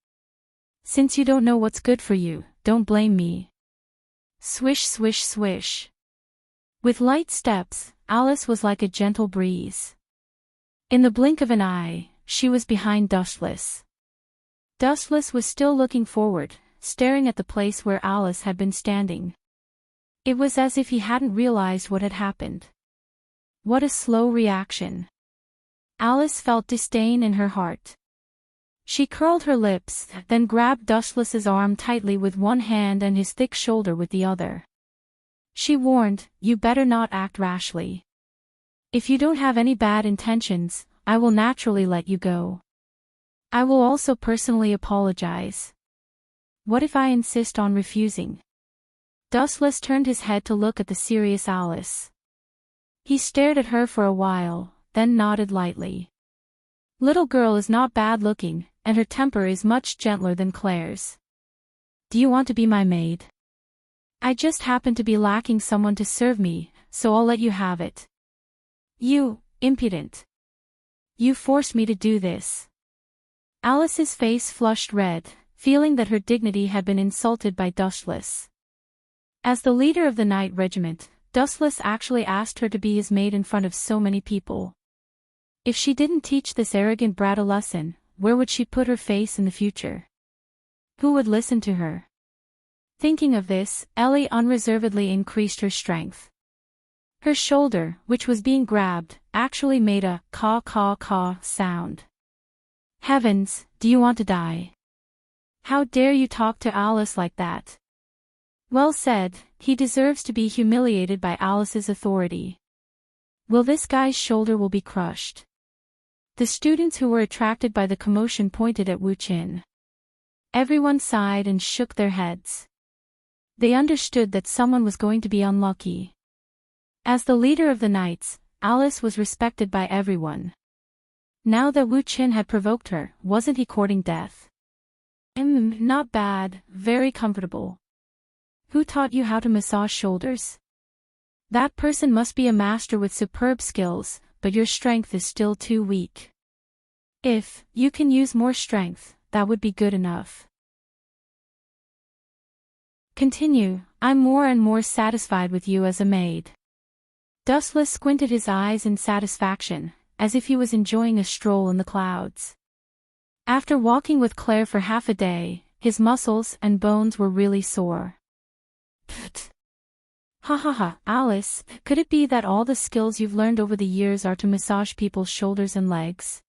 Since you don't know what's good for you, don't blame me. Swish swish swish. With light steps, Alice was like a gentle breeze. In the blink of an eye, she was behind Dustless. Dustless was still looking forward, staring at the place where Alice had been standing. It was as if he hadn't realized what had happened. What a slow reaction. Alice felt disdain in her heart. She curled her lips, then grabbed Dustless's arm tightly with one hand and his thick shoulder with the other. She warned, you better not act rashly. If you don't have any bad intentions, I will naturally let you go. I will also personally apologize. What if I insist on refusing? Dustless turned his head to look at the serious Alice. He stared at her for a while, then nodded lightly. Little girl is not bad looking, and her temper is much gentler than Claire's. Do you want to be my maid? I just happen to be lacking someone to serve me, so I'll let you have it. You, impudent. You forced me to do this. Alice's face flushed red, feeling that her dignity had been insulted by Dustless. As the leader of the night regiment, Dustless actually asked her to be his maid in front of so many people. If she didn't teach this arrogant brat a lesson, where would she put her face in the future? Who would listen to her? Thinking of this, Ellie unreservedly increased her strength. Her shoulder, which was being grabbed, actually made a caw-caw-caw sound. Heavens, do you want to die? How dare you talk to Alice like that? Well said, he deserves to be humiliated by Alice's authority. Will this guy's shoulder will be crushed? The students who were attracted by the commotion pointed at Wu Qin. Everyone sighed and shook their heads. They understood that someone was going to be unlucky. As the leader of the knights, Alice was respected by everyone. Now that Wu Qin had provoked her, wasn't he courting death? Not bad, very comfortable. Who taught you how to massage shoulders? That person must be a master with superb skills, but your strength is still too weak. If you can use more strength, that would be good enough. Continue, I'm more and more satisfied with you as a maid. Dustless squinted his eyes in satisfaction, as if he was enjoying a stroll in the clouds. After walking with Claire for half a day, his muscles and bones were really sore. Pfft. Ha ha ha, Alice, could it be that all the skills you've learned over the years are to massage people's shoulders and legs?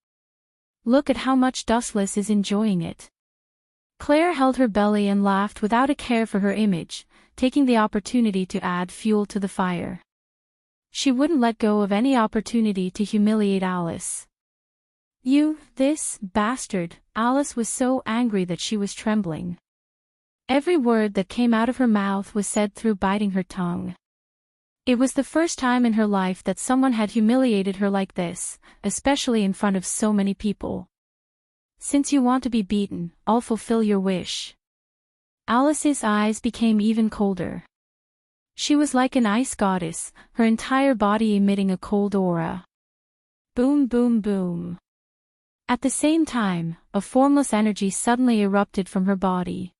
Look at how much Dustless is enjoying it. Claire held her belly and laughed without a care for her image, taking the opportunity to add fuel to the fire. She wouldn't let go of any opportunity to humiliate Alice. "You, this bastard!" Alice was so angry that she was trembling. Every word that came out of her mouth was said through biting her tongue. It was the first time in her life that someone had humiliated her like this, especially in front of so many people. "Since you want to be beaten, I'll fulfill your wish." Alice's eyes became even colder. She was like an ice goddess, her entire body emitting a cold aura. Boom, boom, boom. At the same time, a formless energy suddenly erupted from her body.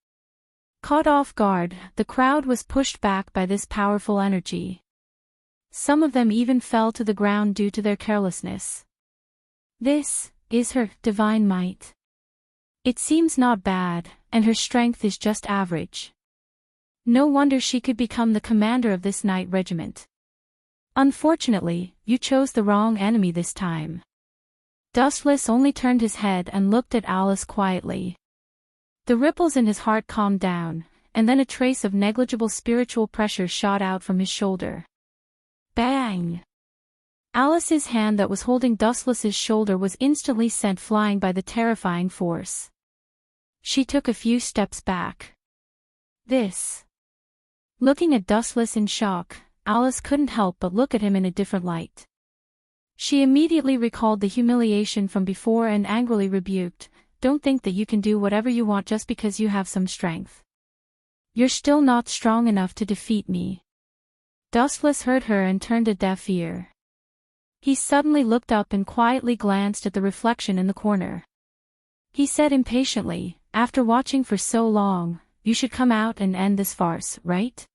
Caught off guard, the crowd was pushed back by this powerful energy. Some of them even fell to the ground due to their carelessness. This is her divine might. It seems not bad, and her strength is just average. No wonder she could become the commander of this knight regiment. Unfortunately, you chose the wrong enemy this time. Dustless only turned his head and looked at Alice quietly. The ripples in his heart calmed down, and then a trace of negligible spiritual pressure shot out from his shoulder. Bang! Alice's hand that was holding Dustless's shoulder was instantly sent flying by the terrifying force. She took a few steps back. This. Looking at Dustless in shock, Alice couldn't help but look at him in a different light. She immediately recalled the humiliation from before and angrily rebuked, "Don't think that you can do whatever you want just because you have some strength. You're still not strong enough to defeat me." Dustless heard her and turned a deaf ear. He suddenly looked up and quietly glanced at the reflection in the corner. He said impatiently, "After watching for so long, you should come out and end this farce, right?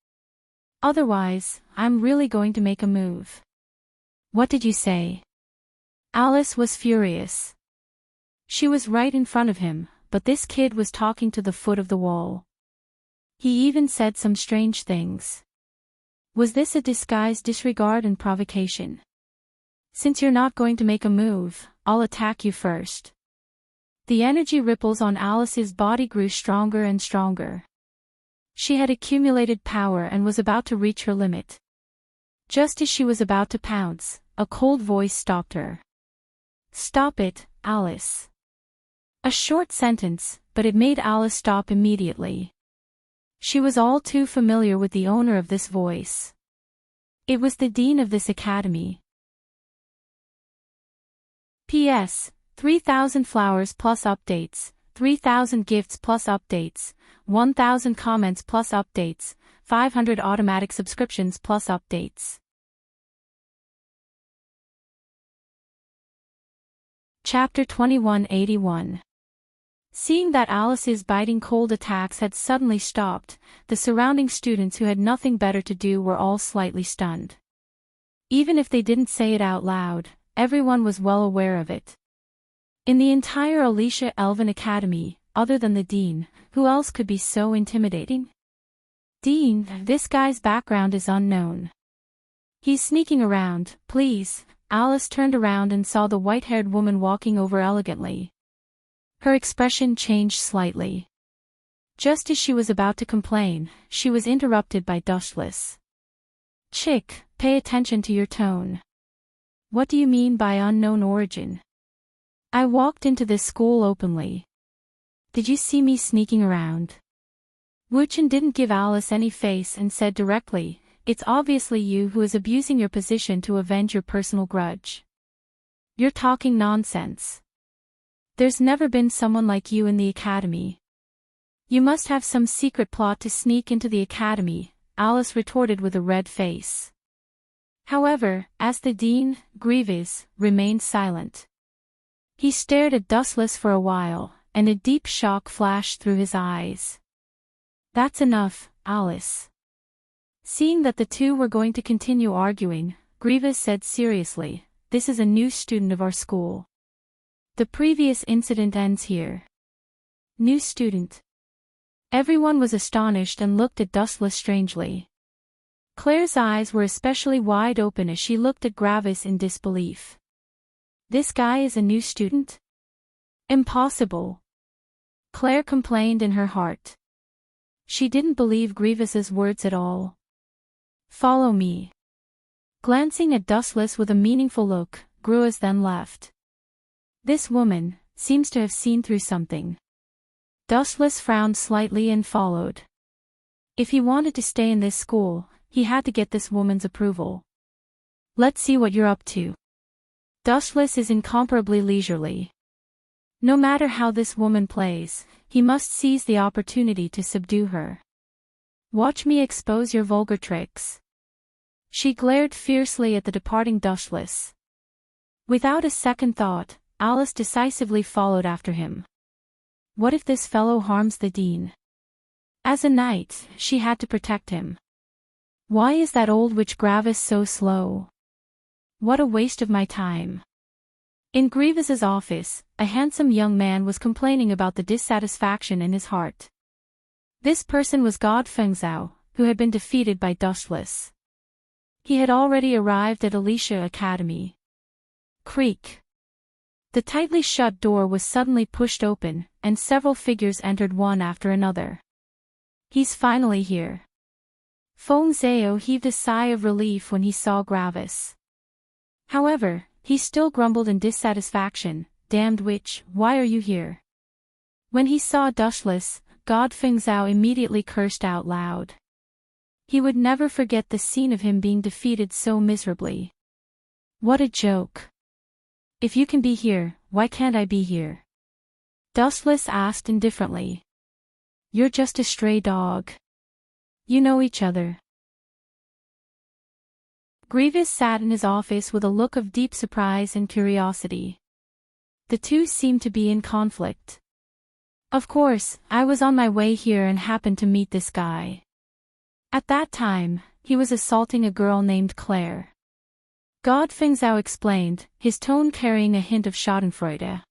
Otherwise, I'm really going to make a move." "What did you say?" Alice was furious. She was right in front of him, but this kid was talking to the foot of the wall. He even said some strange things. Was this a disguised disregard and provocation? "Since you're not going to make a move, I'll attack you first." The energy ripples on Alice's body grew stronger and stronger. She had accumulated power and was about to reach her limit. Just as she was about to pounce, a cold voice stopped her. "Stop it, Alice." A short sentence, but it made Alice stop immediately. She was all too familiar with the owner of this voice. It was the dean of this academy. P.S. 3,000 flowers plus updates, 3,000 gifts plus updates, 1,000 comments plus updates, 500 automatic subscriptions plus updates. Chapter 2181. Seeing that Alice's biting cold attacks had suddenly stopped, the surrounding students who had nothing better to do were all slightly stunned. Even if they didn't say it out loud, everyone was well aware of it. In the entire Alicia Elven Academy, other than the dean, who else could be so intimidating? "Dean, this guy's background is unknown. He's sneaking around, please." Alice turned around and saw the white-haired woman walking over elegantly. Her expression changed slightly. Just as she was about to complain, she was interrupted by Dustless. "Chick, pay attention to your tone. What do you mean by unknown origin? I walked into this school openly. Did you see me sneaking around?" Wuchen didn't give Alice any face and said directly, "It's obviously you who is abusing your position to avenge your personal grudge. You're talking nonsense. There's never been someone like you in the academy. You must have some secret plot to sneak into the academy," Alice retorted with a red face. However, as the dean, Grievous, remained silent. He stared at Dustless for a while, and a deep shock flashed through his eyes. "That's enough, Alice." Seeing that the two were going to continue arguing, Grievous said seriously, "This is a new student of our school. The previous incident ends here." New student. Everyone was astonished and looked at Dustless strangely. Claire's eyes were especially wide open as she looked at Gravis in disbelief. "This guy is a new student? Impossible." Claire complained in her heart. She didn't believe Grievous's words at all. Follow me. Glancing at Dustless with a meaningful look, Grievous then left. This woman seems to have seen through something. Dustless frowned slightly and followed. If he wanted to stay in this school, he had to get this woman's approval. Let's see what you're up to. Dustless is incomparably leisurely. No matter how this woman plays, he must seize the opportunity to subdue her. Watch me expose your vulgar tricks. She glared fiercely at the departing Dustless. Without a second thought, Alice decisively followed after him. What if this fellow harms the dean? As a knight, she had to protect him. Why is that old witch Gravis so slow? What a waste of my time. In Grievous's office, a handsome young man was complaining about the dissatisfaction in his heart. This person was God Fengzhou, who had been defeated by Dustless. He had already arrived at Alicia Academy. Creak. The tightly shut door was suddenly pushed open, and several figures entered one after another. He's finally here. Fengzhou heaved a sigh of relief when he saw Gravis. However, he still grumbled in dissatisfaction. Damned witch, why are you here? When he saw Dustless, God Fengzhou immediately cursed out loud. He would never forget the scene of him being defeated so miserably. What a joke. If you can be here, why can't I be here? Dustless asked indifferently. You're just a stray dog. You know each other. Grievous sat in his office with a look of deep surprise and curiosity. The two seemed to be in conflict. Of course, I was on my way here and happened to meet this guy. At that time, he was assaulting a girl named Claire. God Fengzhou explained, his tone carrying a hint of schadenfreude.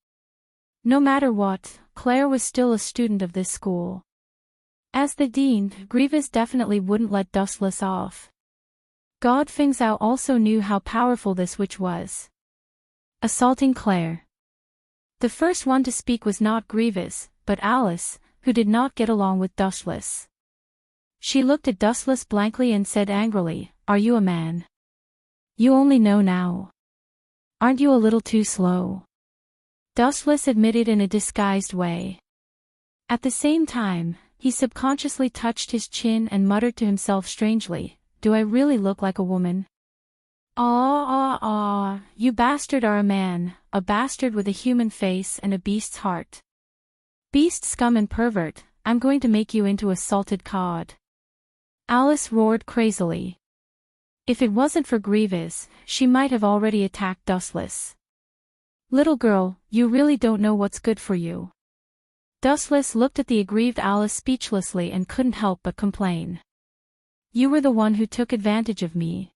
No matter what, Claire was still a student of this school. As the dean, Grievous definitely wouldn't let Dustless off. God Fengzhou also knew how powerful this witch was. Assaulting Claire. The first one to speak was not Grievous, but Alice, who did not get along with Dustless. She looked at Dustless blankly and said angrily, Are you a man? You only know now. Aren't you a little too slow? Dustless admitted in a disguised way. At the same time, he subconsciously touched his chin and muttered to himself strangely, Do I really look like a woman? You bastard are a man, a bastard with a human face and a beast's heart. Beast scum and pervert, I'm going to make you into a salted cod. Alice roared crazily. If it wasn't for Grievous, she might have already attacked Dustless. Little girl, you really don't know what's good for you. Dustless looked at the aggrieved Alice speechlessly and couldn't help but complain. You were the one who took advantage of me.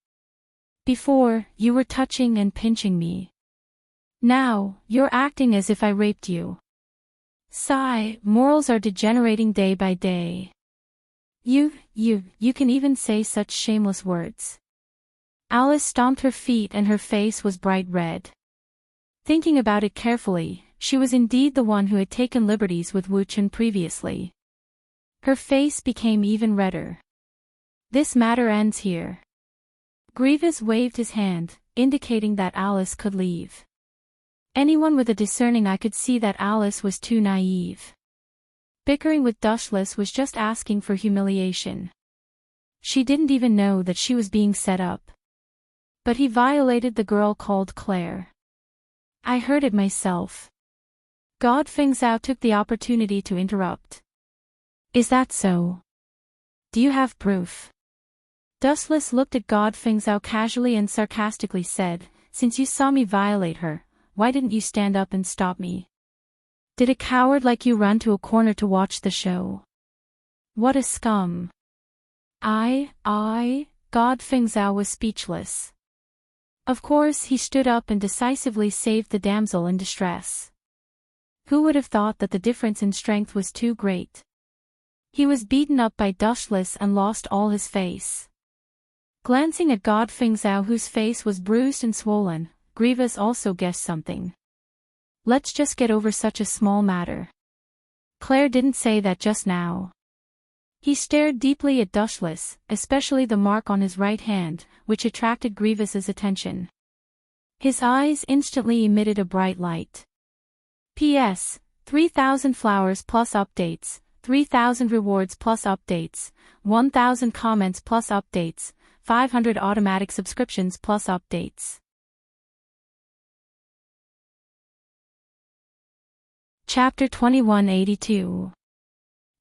Before, you were touching and pinching me. Now, you're acting as if I raped you. Sigh, morals are degenerating day by day. You can even say such shameless words. Alice stomped her feet and her face was bright red. Thinking about it carefully, she was indeed the one who had taken liberties with Wu Chen previously. Her face became even redder. This matter ends here. Grievous waved his hand, indicating that Alice could leave. Anyone with a discerning eye could see that Alice was too naive. Bickering with Dustless was just asking for humiliation. She didn't even know that she was being set up. But he violated the girl called Claire. I heard it myself. God Fengzhou took the opportunity to interrupt. Is that so? Do you have proof? Dustless looked at God Fengzhou casually and sarcastically said, Since you saw me violate her, why didn't you stand up and stop me? Did a coward like you run to a corner to watch the show? What a scum. God Fengzhou was speechless. Of course he stood up and decisively saved the damsel in distress. Who would have thought that the difference in strength was too great? He was beaten up by Dustless and lost all his face. Glancing at God Fengzhou whose face was bruised and swollen, Grievous also guessed something. Let's just get over such a small matter. Claire didn't say that just now. He stared deeply at Dustless, especially the mark on his right hand, which attracted Grievous's attention. His eyes instantly emitted a bright light. P.S. 3,000 flowers plus updates, 3,000 rewards plus updates, 1,000 comments plus updates, 500 automatic subscriptions plus updates. Chapter 2182.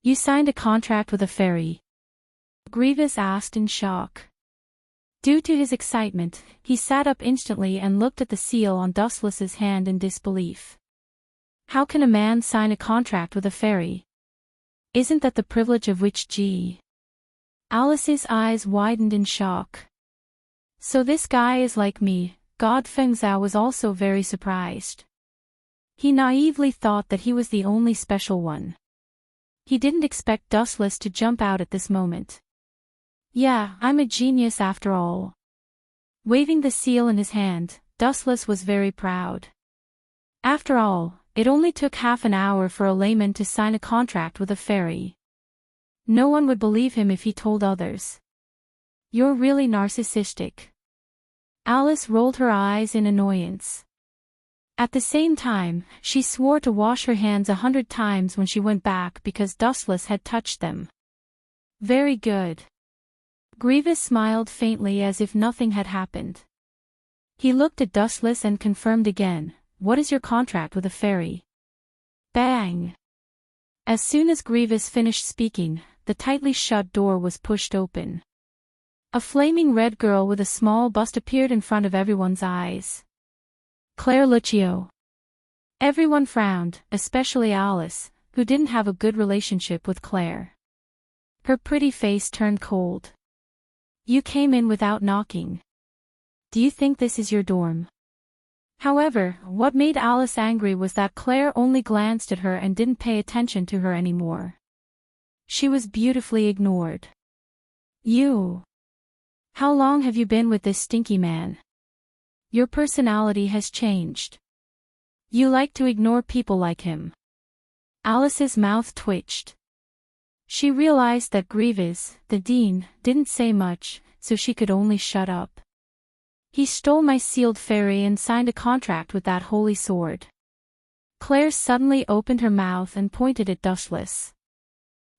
You signed a contract with a fairy? Grievous asked in shock. Due to his excitement, he sat up instantly and looked at the seal on Dustless's hand in disbelief. How can a man sign a contract with a fairy? Isn't that the privilege of which G? Alice's eyes widened in shock. So this guy is like me. God Feng Zhao was also very surprised. He naively thought that he was the only special one. He didn't expect Dustless to jump out at this moment. Yeah, I'm a genius after all. Waving the seal in his hand, Dustless was very proud. After all, it only took half an hour for a layman to sign a contract with a fairy. No one would believe him if he told others. You're really narcissistic. Alice rolled her eyes in annoyance. At the same time, she swore to wash her hands 100 times when she went back because Dustless had touched them. Very good. Grievous smiled faintly as if nothing had happened. He looked at Dustless and confirmed again, what is your contract with a fairy? Bang! As soon as Grievous finished speaking, the tightly shut door was pushed open. A flaming red girl with a small bust appeared in front of everyone's eyes. Claire Lucio. Everyone frowned, especially Alice, who didn't have a good relationship with Claire. Her pretty face turned cold. You came in without knocking. Do you think this is your dorm? However, what made Alice angry was that Claire only glanced at her and didn't pay attention to her anymore. She was beautifully ignored. You. How long have you been with this stinky man? Your personality has changed. You like to ignore people like him. Alice's mouth twitched. She realized that Grievous, the dean, didn't say much, so she could only shut up. He stole my sealed fairy and signed a contract with that holy sword. Claire suddenly opened her mouth and pointed at Dustless.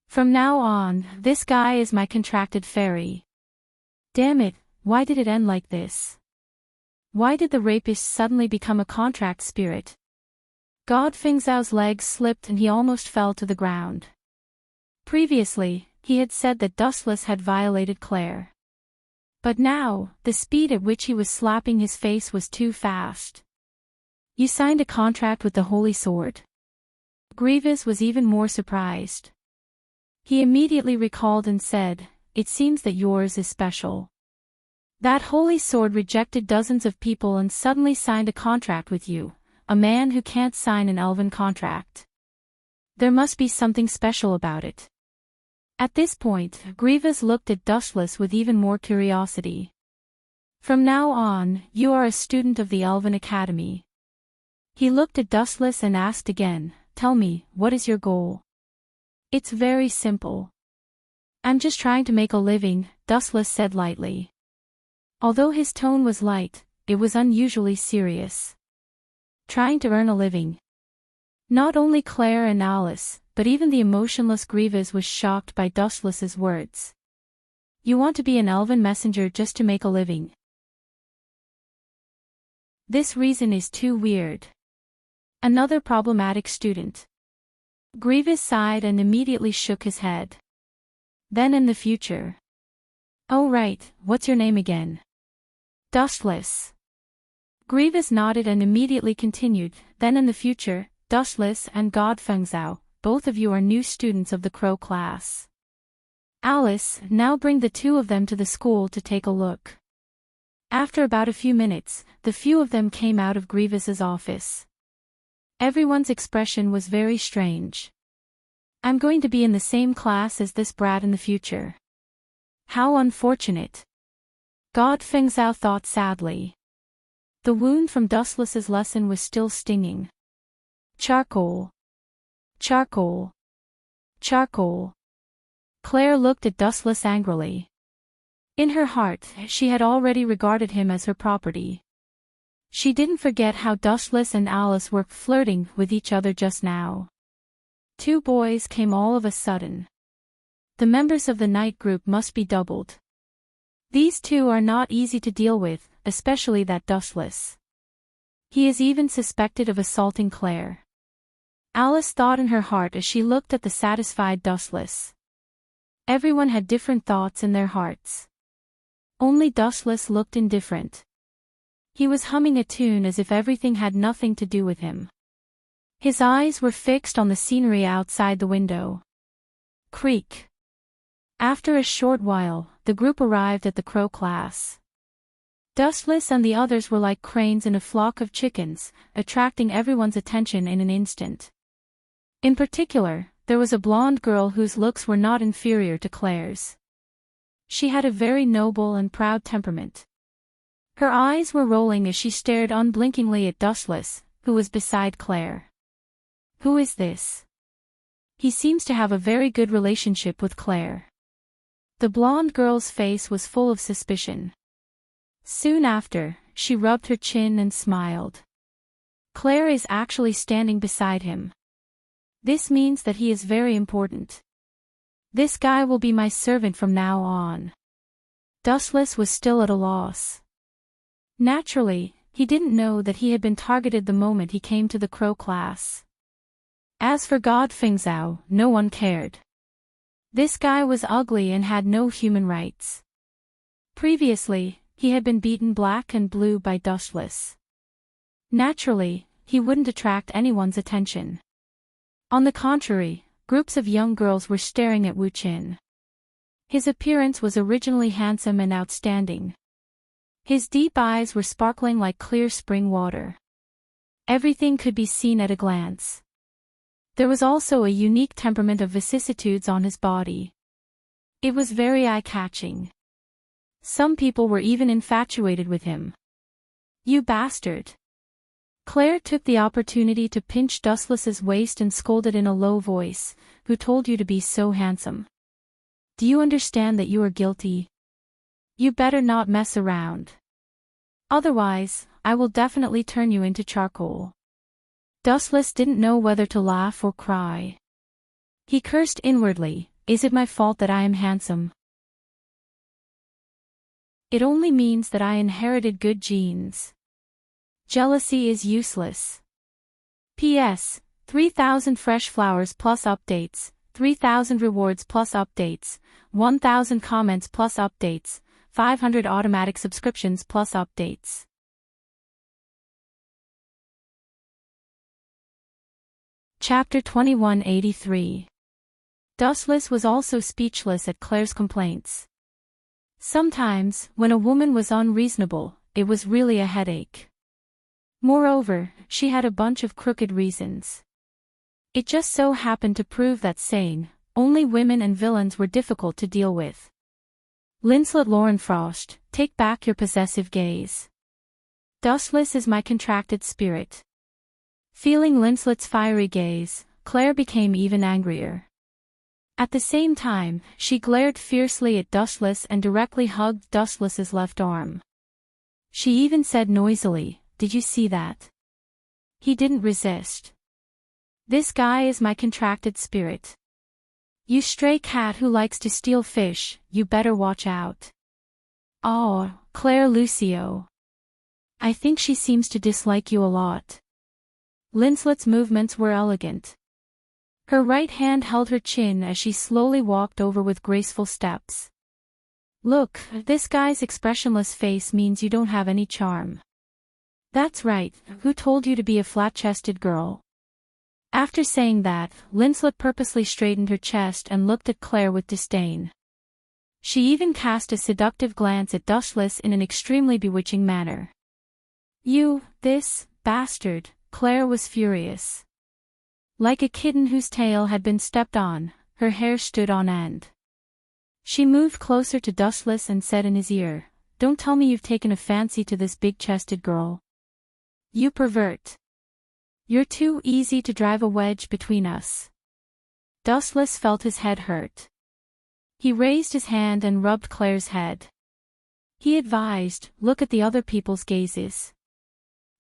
From now on, this guy is my contracted fairy. Damn it, why did it end like this? Why did the rapist suddenly become a contract spirit? God Feng Zhao's legs slipped and he almost fell to the ground. Previously, he had said that Dustless had violated Claire. But now, the speed at which he was slapping his face was too fast. You signed a contract with the Holy Sword? Grievous was even more surprised. He immediately recalled and said, it seems that yours is special. That Holy Sword rejected dozens of people and suddenly signed a contract with you, a man who can't sign an elven contract. There must be something special about it. At this point, Grievous looked at Dustless with even more curiosity. From now on, you are a student of the Elven Academy. He looked at Dustless and asked again, tell me, what is your goal? It's very simple. I'm just trying to make a living, Dustless said lightly. Although his tone was light, it was unusually serious. Trying to earn a living. Not only Claire and Alice, but even the emotionless Grievous was shocked by Dustless's words. You want to be an elven messenger just to make a living? This reason is too weird. Another problematic student. Grievous sighed and immediately shook his head. Then in the future. Oh right, what's your name again? Dustless. Grievous nodded and immediately continued, then in the future, Dustless and God Feng Zhao, both of you are new students of the Crow class. Alice, now bring the two of them to the school to take a look. After about a few minutes, the few of them came out of Grievous's office. Everyone's expression was very strange. I'm going to be in the same class as this brat in the future. How unfortunate. God Feng Zhao thought sadly. The wound from Dustless's lesson was still stinging. Charcoal. Charcoal. Charcoal. Claire looked at Dustless angrily. In her heart, she had already regarded him as her property. She didn't forget how Dustless and Alice were flirting with each other just now. Two boys came all of a sudden. The members of the night group must be doubled. These two are not easy to deal with, especially that Dustless. He is even suspected of assaulting Claire. Alice thought in her heart as she looked at the satisfied Dustless. Everyone had different thoughts in their hearts. Only Dustless looked indifferent. He was humming a tune as if everything had nothing to do with him. His eyes were fixed on the scenery outside the window. Creak. After a short while, the group arrived at the Crow class. Dustless and the others were like cranes in a flock of chickens, attracting everyone's attention in an instant. In particular, there was a blonde girl whose looks were not inferior to Claire's. She had a very noble and proud temperament. Her eyes were rolling as she stared unblinkingly at Dustless, who was beside Claire. Who is this? He seems to have a very good relationship with Claire. The blonde girl's face was full of suspicion. Soon after, she rubbed her chin and smiled. Claire is actually standing beside him. This means that he is very important. This guy will be my servant from now on. Dustless was still at a loss. Naturally, he didn't know that he had been targeted the moment he came to the Crow class. As for God Fingzhou, no one cared. This guy was ugly and had no human rights. Previously, he had been beaten black and blue by Dustless. Naturally, he wouldn't attract anyone's attention. On the contrary, groups of young girls were staring at Wu Qin. His appearance was originally handsome and outstanding. His deep eyes were sparkling like clear spring water. Everything could be seen at a glance. There was also a unique temperament of vicissitudes on his body. It was very eye-catching. Some people were even infatuated with him. You bastard! Claire took the opportunity to pinch Dustless's waist and scolded in a low voice, "Who told you to be so handsome? Do you understand that you are guilty? You better not mess around. Otherwise, I will definitely turn you into charcoal." Dustless didn't know whether to laugh or cry. He cursed inwardly, "Is it my fault that I am handsome? It only means that I inherited good genes. Jealousy is useless. P.S. 3,000 fresh flowers plus updates, 3,000 rewards plus updates, 1,000 comments plus updates, 500 automatic subscriptions plus updates." Chapter 2183. Dustless was also speechless at Claire's complaints. Sometimes, when a woman was unreasonable, it was really a headache. Moreover, she had a bunch of crooked reasons. It just so happened to prove that saying, "Only women and villains were difficult to deal with." Linslet Laurenfrost, take back your possessive gaze. Dustless is my contracted spirit. Feeling Linslet's fiery gaze, Claire became even angrier. At the same time, she glared fiercely at Dustless and directly hugged Dustless's left arm. She even said noisily, "Did you see that?" He didn't resist. "This guy is my contracted spirit. You stray cat who likes to steal fish, you better watch out." "Oh, Claire Lucio. I think she seems to dislike you a lot." Linslet's movements were elegant. Her right hand held her chin as she slowly walked over with graceful steps. "Look, this guy's expressionless face means you don't have any charm." "That's right, who told you to be a flat-chested girl?" After saying that, Linslet purposely straightened her chest and looked at Claire with disdain. She even cast a seductive glance at Dustless in an extremely bewitching manner. "You, this, bastard," Claire was furious. Like a kitten whose tail had been stepped on, her hair stood on end. She moved closer to Dustless and said in his ear, "Don't tell me you've taken a fancy to this big-chested girl. You pervert. You're too easy to drive a wedge between us." Dustless felt his head hurt. He raised his hand and rubbed Claire's head. He advised, look at the other people's gazes.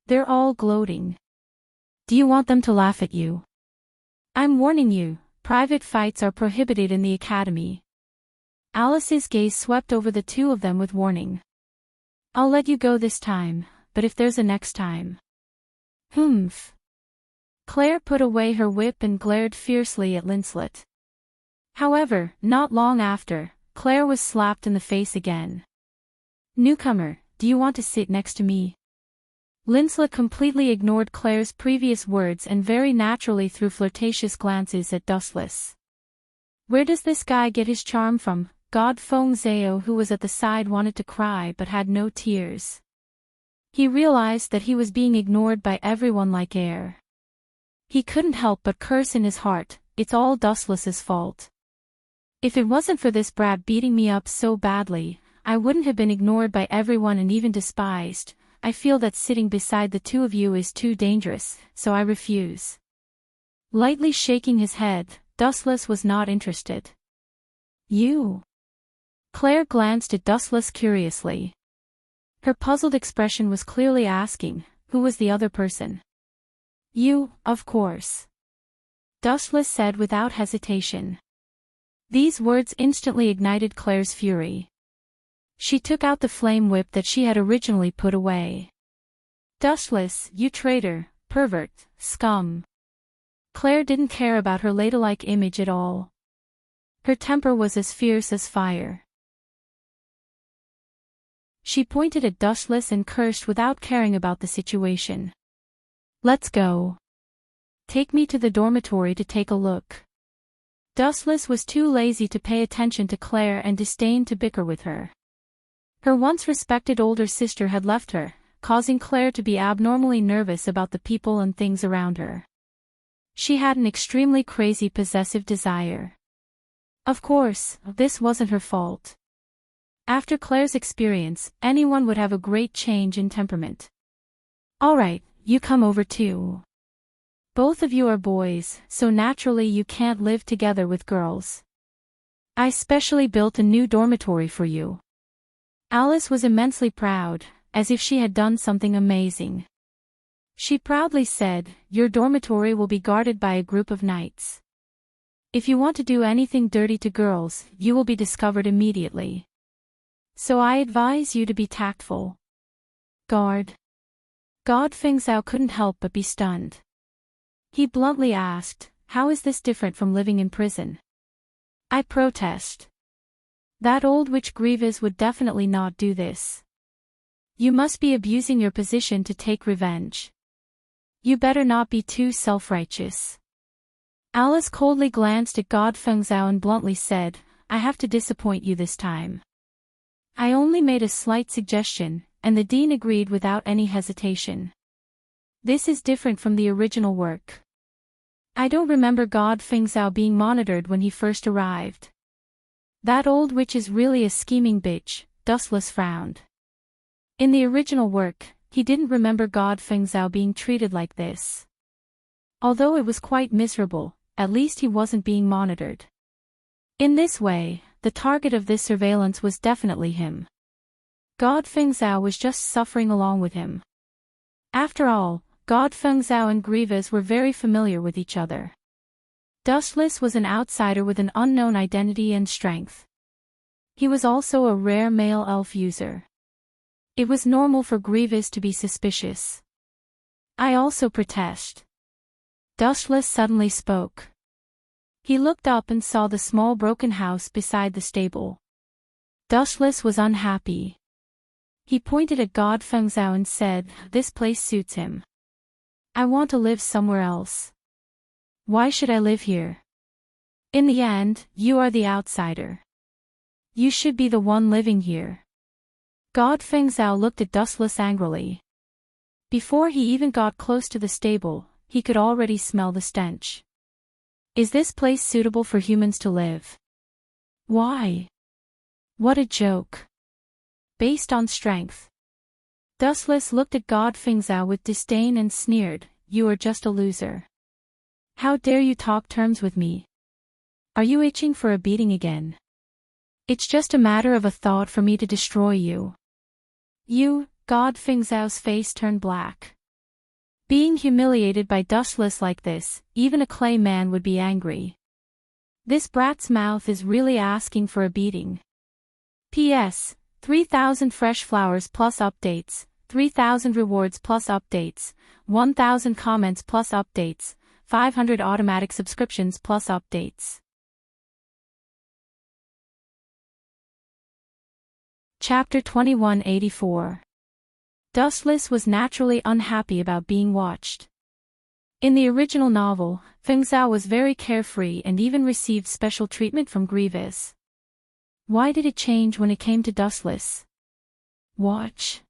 They're all gloating. Do you want them to laugh at you? I'm warning you, private fights are prohibited in the academy. Alice's gaze swept over the two of them with warning. I'll let you go this time, but if there's a next time. Humph. Claire put away her whip and glared fiercely at Linslet. However, not long after, Claire was slapped in the face again. Newcomer, do you want to sit next to me? Linslet completely ignored Claire's previous words and very naturally threw flirtatious glances at Dustless. Where does this guy get his charm from? God Feng Zhao, who was at the side, wanted to cry but had no tears. He realized that he was being ignored by everyone like air. He couldn't help but curse in his heart, it's all Dustless's fault. If it wasn't for this brat beating me up so badly, I wouldn't have been ignored by everyone and even despised. I feel that sitting beside the two of you is too dangerous, so I refuse. Lightly shaking his head, Dustless was not interested. You? Claire glanced at Dustless curiously. Her puzzled expression was clearly asking, who was the other person? You, of course. Dustless said without hesitation. These words instantly ignited Claire's fury. She took out the flame whip that she had originally put away. Dustless, you traitor, pervert, scum. Claire didn't care about her ladylike image at all. Her temper was as fierce as fire. She pointed at Dustless and cursed without caring about the situation. Let's go. Take me to the dormitory to take a look. Dustless was too lazy to pay attention to Claire and disdained to bicker with her. Her once respected older sister had left her, causing Claire to be abnormally nervous about the people and things around her. She had an extremely crazy possessive desire. Of course, this wasn't her fault. After Claire's experience, anyone would have a great change in temperament. Alright, you come over too. Both of you are boys, so naturally you can't live together with girls. I specially built a new dormitory for you. Alice was immensely proud, as if she had done something amazing. She proudly said, your dormitory will be guarded by a group of knights. If you want to do anything dirty to girls, you will be discovered immediately. So I advise you to be tactful. God Feng Zhao couldn't help but be stunned. He bluntly asked, how is this different from living in prison? I protest. That old witch Grievous would definitely not do this. You must be abusing your position to take revenge. You better not be too self-righteous. Alice coldly glanced at God Feng Zhao and bluntly said, I have to disappoint you this time. I only made a slight suggestion, and the dean agreed without any hesitation. This is different from the original work. I don't remember God Feng Zhao being monitored when he first arrived. That old witch is really a scheming bitch, Dustless frowned. In the original work, he didn't remember God Feng Zhao being treated like this. Although it was quite miserable, at least he wasn't being monitored. In this way, the target of this surveillance was definitely him. God Feng Zhao was just suffering along with him. After all, God Feng Zhao and Grievous were very familiar with each other. Dustless was an outsider with an unknown identity and strength. He was also a rare male elf user. It was normal for Grievous to be suspicious. I also protest. Dustless suddenly spoke. He looked up and saw the small broken house beside the stable. Dustless was unhappy. He pointed at God Feng Zhao and said, this place suits him. I want to live somewhere else. Why should I live here? In the end, you are the outsider. You should be the one living here. God Feng Zhao looked at Dustless angrily. Before he even got close to the stable, he could already smell the stench. Is this place suitable for humans to live? Why? What a joke. Based on strength. Dustless looked at God Feng Zhao with disdain and sneered, you are just a loser. How dare you talk terms with me? Are you itching for a beating again? It's just a matter of a thought for me to destroy you. You, God Fengxiao's face turned black. Being humiliated by Dustless like this, even a clay man would be angry. This brat's mouth is really asking for a beating. P.S. 3,000 fresh flowers plus updates, 3,000 rewards plus updates, 1,000 comments plus updates, 500 automatic subscriptions plus updates. Chapter 2184. Dustless was naturally unhappy about being watched. In the original novel, Fengxiao was very carefree and even received special treatment from Grievous. Why did it change when it came to Dustless? Watch.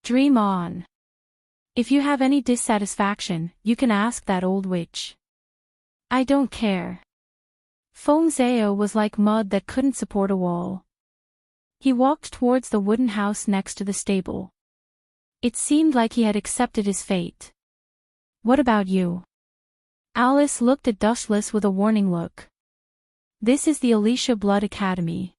Dream on. If you have any dissatisfaction, you can ask that old witch. I don't care. Fengxiao was like mud that couldn't support a wall. He walked towards the wooden house next to the stable. It seemed like he had accepted his fate. What about you? Alice looked at Dustless with a warning look. This is the Alicia Blood Academy.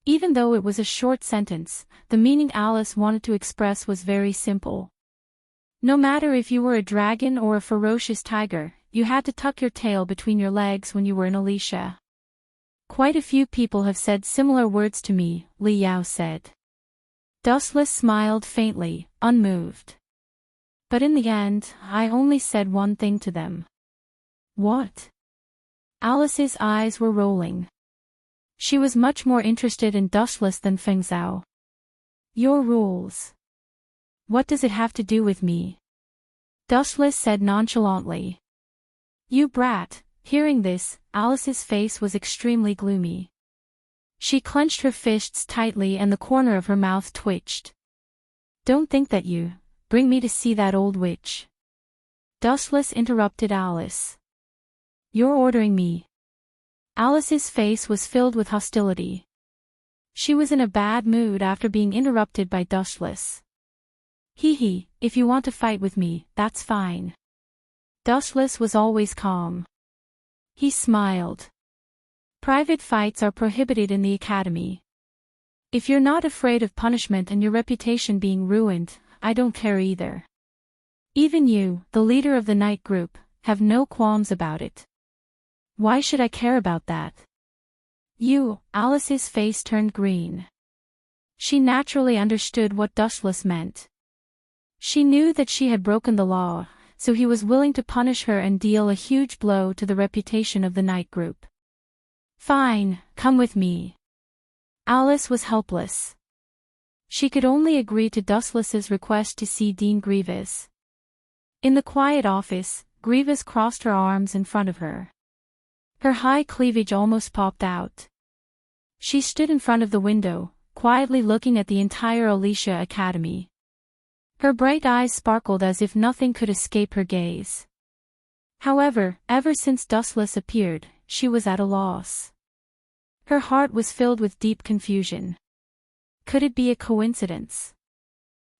Even though it was a short sentence, the meaning Alice wanted to express was very simple. No matter if you were a dragon or a ferocious tiger, you had to tuck your tail between your legs when you were in Alicia. Quite a few people have said similar words to me, Li Yao said. Dustless smiled faintly, unmoved. But in the end, I only said one thing to them. What? Alice's eyes were rolling. She was much more interested in Dustless than Fengxiao. Your rules. What does it have to do with me? Dustless said nonchalantly. You brat. Hearing this, Alice's face was extremely gloomy. She clenched her fists tightly and the corner of her mouth twitched. Don't think that you bring me to see that old witch. Dustless interrupted Alice. You're ordering me. Alice's face was filled with hostility. She was in a bad mood after being interrupted by Dustless. Hee, if you want to fight with me, that's fine. Dustless was always calm. He smiled. Private fights are prohibited in the academy. If you're not afraid of punishment and your reputation being ruined, I don't care either. Even you, the leader of the night group, have no qualms about it. Why should I care about that? You, Alice's face turned green. She naturally understood what Dustless meant. She knew that she had broken the law, so he was willing to punish her and deal a huge blow to the reputation of the night group. Fine, come with me. Alice was helpless. She could only agree to Dustless's request to see Dean Grievous. In the quiet office, Grievous crossed her arms in front of her. Her high cleavage almost popped out. She stood in front of the window, quietly looking at the entire Alicia Academy. Her bright eyes sparkled as if nothing could escape her gaze. However, ever since Dustless appeared, she was at a loss. Her heart was filled with deep confusion. Could it be a coincidence?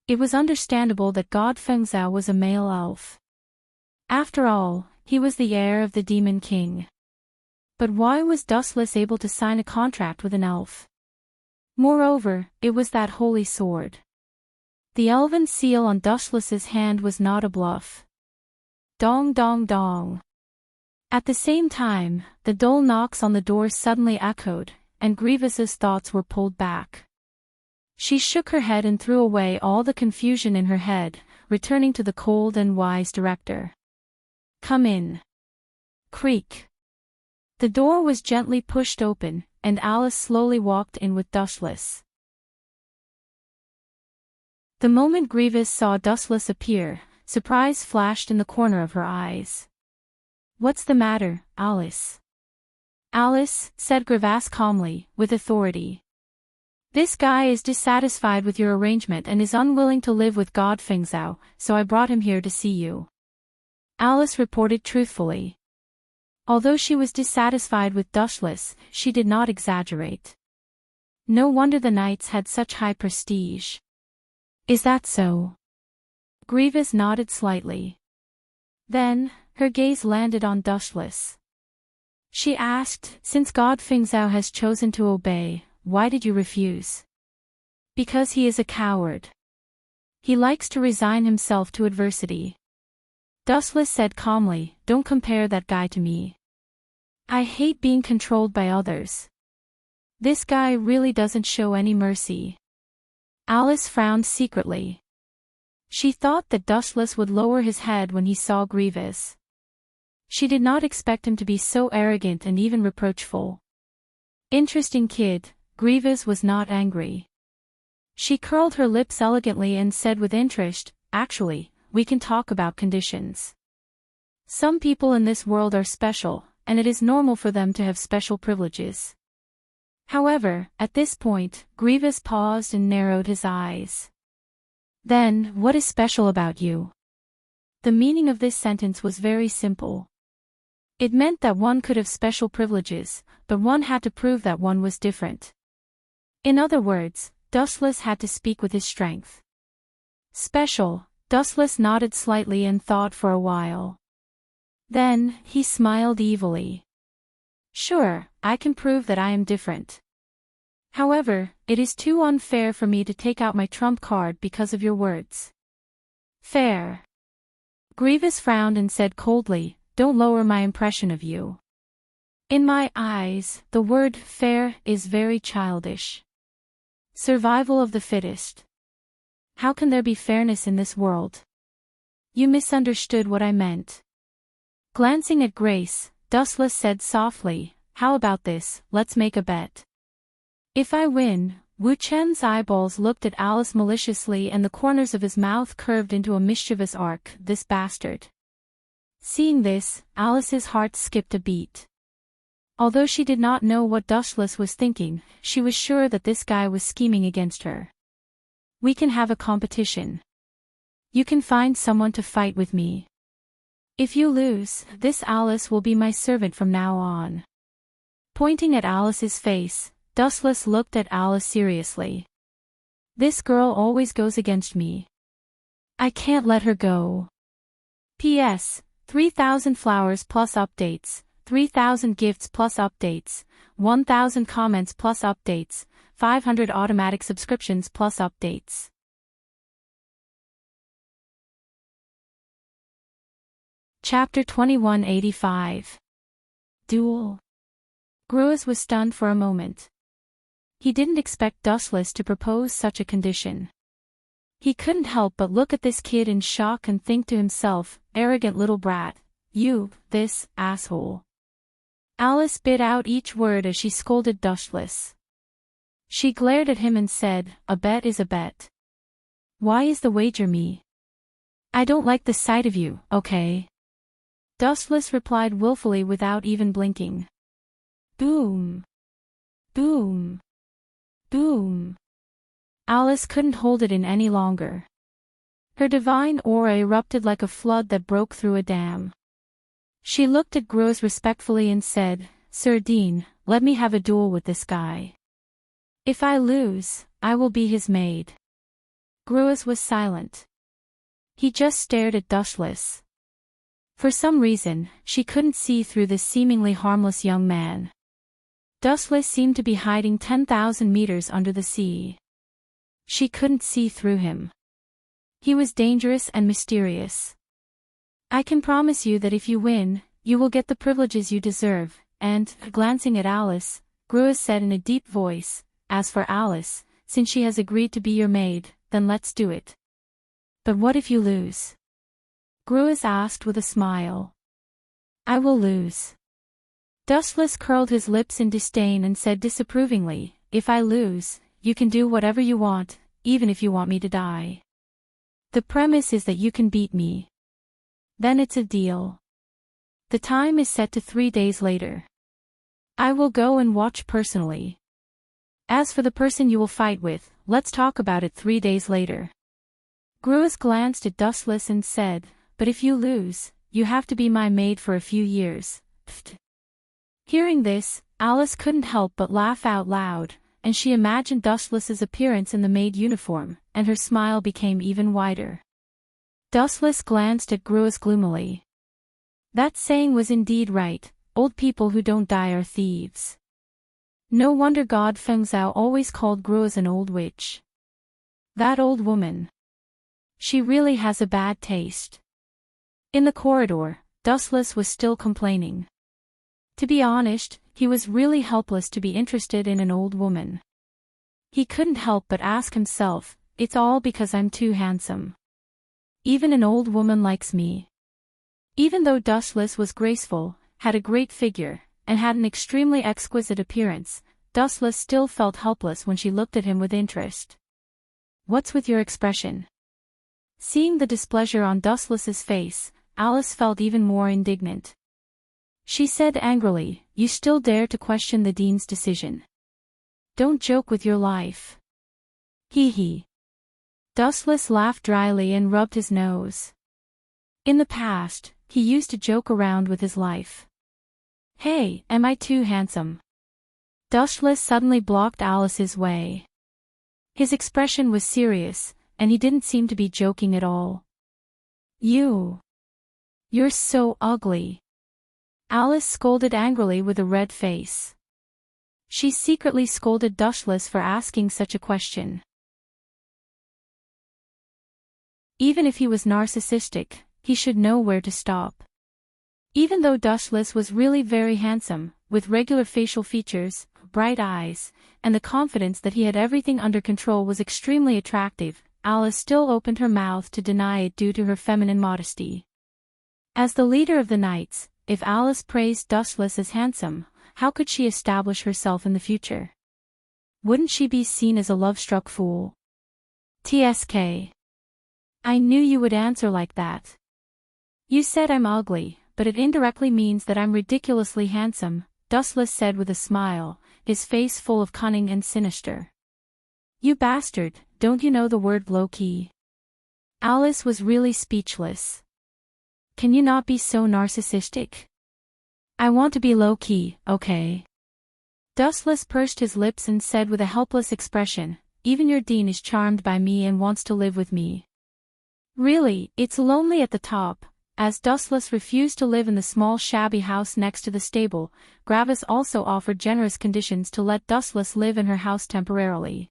It was understandable that God Fengxiao was a male elf. After all, he was the heir of the Demon King. But why was Dustless able to sign a contract with an elf? Moreover, it was that holy sword. The elven seal on Dustless's hand was not a bluff. Dong dong dong. At the same time, the dull knocks on the door suddenly echoed, and Grievous's thoughts were pulled back. She shook her head and threw away all the confusion in her head, returning to the cold and wise director. Come in. Creak. The door was gently pushed open, and Alice slowly walked in with Dustless. The moment Grievous saw Dustless appear, surprise flashed in the corner of her eyes. What's the matter, Alice? Alice, said Grievous calmly, with authority. This guy is dissatisfied with your arrangement and is unwilling to live with God Fengxiao, so I brought him here to see you. Alice reported truthfully. Although she was dissatisfied with Dustless, she did not exaggerate. No wonder the knights had such high prestige. Is that so? Grievous nodded slightly. Then, her gaze landed on Dustless. She asked, since God Fingzhou has chosen to obey, why did you refuse? Because he is a coward. He likes to resign himself to adversity. Dustless said calmly, don't compare that guy to me. I hate being controlled by others. This guy really doesn't show any mercy. Alice frowned secretly. She thought that Dustless would lower his head when he saw Grievous. She did not expect him to be so arrogant and even reproachful. Interesting kid, Grievous was not angry. She curled her lips elegantly and said with interest, actually, we can talk about conditions. Some people in this world are special, and it is normal for them to have special privileges. However, at this point, Grievous paused and narrowed his eyes. Then, what is special about you? The meaning of this sentence was very simple. It meant that one could have special privileges, but one had to prove that one was different. In other words, Dustless had to speak with his strength. Special, Dustless nodded slightly and thought for a while. Then, he smiled evilly. Sure, I can prove that I am different. However, it is too unfair for me to take out my trump card because of your words. Fair. Grievous frowned and said coldly, don't lower my impression of you. In my eyes, the word fair is very childish. Survival of the fittest. How can there be fairness in this world? You misunderstood what I meant. Glancing at Grace, Dustless said softly, how about this, let's make a bet. If I win, Wu Chen's eyeballs looked at Alice maliciously and the corners of his mouth curved into a mischievous arc, this bastard. Seeing this, Alice's heart skipped a beat. Although she did not know what Dustless was thinking, she was sure that this guy was scheming against her. We can have a competition. You can find someone to fight with me. If you lose, this Alice will be my servant from now on. Pointing at Alice's face, Dustless looked at Alice seriously. This girl always goes against me. I can't let her go. P.S. 3,000 flowers plus updates, 3,000 gifts plus updates, 1,000 comments plus updates, 500 automatic subscriptions plus updates. Chapter 2185. Duel. Gruis was stunned for a moment. He didn't expect Dustless to propose such a condition. He couldn't help but look at this kid in shock and think to himself, arrogant little brat, you, this, asshole. Alice bit out each word as she scolded Dustless. She glared at him and said, a bet is a bet. Why is the wager me? I don't like the sight of you, okay? Dustless replied willfully without even blinking. Boom. Boom. Boom. Alice couldn't hold it in any longer. Her divine aura erupted like a flood that broke through a dam. She looked at Gruis respectfully and said, Sir Dean, let me have a duel with this guy. If I lose, I will be his maid. Gruis was silent. He just stared at Dustless. For some reason, she couldn't see through this seemingly harmless young man. Dustless seemed to be hiding 10,000 meters under the sea. She couldn't see through him. He was dangerous and mysterious. I can promise you that if you win, you will get the privileges you deserve, and, glancing at Alice, Gruis said in a deep voice, as for Alice, since she has agreed to be your maid, then let's do it. But what if you lose? Gruis asked with a smile. I will lose. Dustless curled his lips in disdain and said disapprovingly, if I lose, you can do whatever you want, even if you want me to die. The premise is that you can beat me. Then it's a deal. The time is set to 3 days later. I will go and watch personally. As for the person you will fight with, let's talk about it 3 days later. Gruis glanced at Dustless and said, but if you lose, you have to be my maid for a few years. Pfft. Hearing this, Alice couldn't help but laugh out loud, and she imagined Dustless's appearance in the maid uniform, and her smile became even wider. Dustless glanced at Gruis gloomily. That saying was indeed right, old people who don't die are thieves. No wonder God Feng Zhao always called Gruo an old witch. That old woman. She really has a bad taste. In the corridor, Dustless was still complaining. To be honest, he was really helpless to be interested in an old woman. He couldn't help but ask himself, it's all because I'm too handsome. Even an old woman likes me. Even though Dustless was graceful, had a great figure, and had an extremely exquisite appearance, Dustless still felt helpless when she looked at him with interest. What's with your expression? Seeing the displeasure on Dustless's face, Alice felt even more indignant. She said angrily, you still dare to question the dean's decision. Don't joke with your life. Hee hee. Dustless laughed dryly and rubbed his nose. In the past, he used to joke around with his life. Hey, am I too handsome? Dustless suddenly blocked Alice's way. His expression was serious, and he didn't seem to be joking at all. You're so ugly. Alice scolded angrily with a red face. She secretly scolded Dustless for asking such a question. Even if he was narcissistic, he should know where to stop. Even though Dustless was really very handsome, with regular facial features, bright eyes, and the confidence that he had everything under control was extremely attractive, Alice still opened her mouth to deny it due to her feminine modesty. As the leader of the Knights, if Alice praised Dustless as handsome, how could she establish herself in the future? Wouldn't she be seen as a love-struck fool? TSK. I knew you would answer like that. You said I'm ugly, but it indirectly means that I'm ridiculously handsome, Dustless said with a smile, his face full of cunning and sinister. You bastard, don't you know the word low-key? Alice was really speechless. Can you not be so narcissistic? I want to be low-key, okay? Dustless pursed his lips and said with a helpless expression, even your dean is charmed by me and wants to live with me. Really, it's lonely at the top. As Dustless refused to live in the small shabby house next to the stable, Gravis also offered generous conditions to let Dustless live in her house temporarily.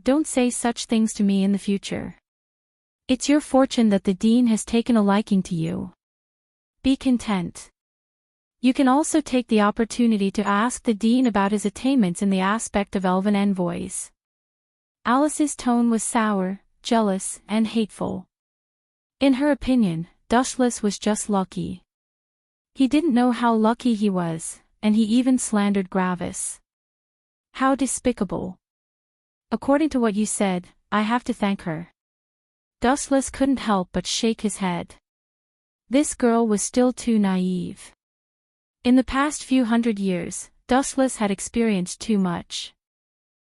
Don't say such things to me in the future. It's your fortune that the dean has taken a liking to you. Be content. You can also take the opportunity to ask the dean about his attainments in the aspect of elven envoys. Alice's tone was sour, jealous, and hateful. In her opinion, Dustless was just lucky. He didn't know how lucky he was, and he even slandered Gravis. How despicable. According to what you said, I have to thank her. Dustless couldn't help but shake his head. This girl was still too naive. In the past few hundred years, Dustless had experienced too much.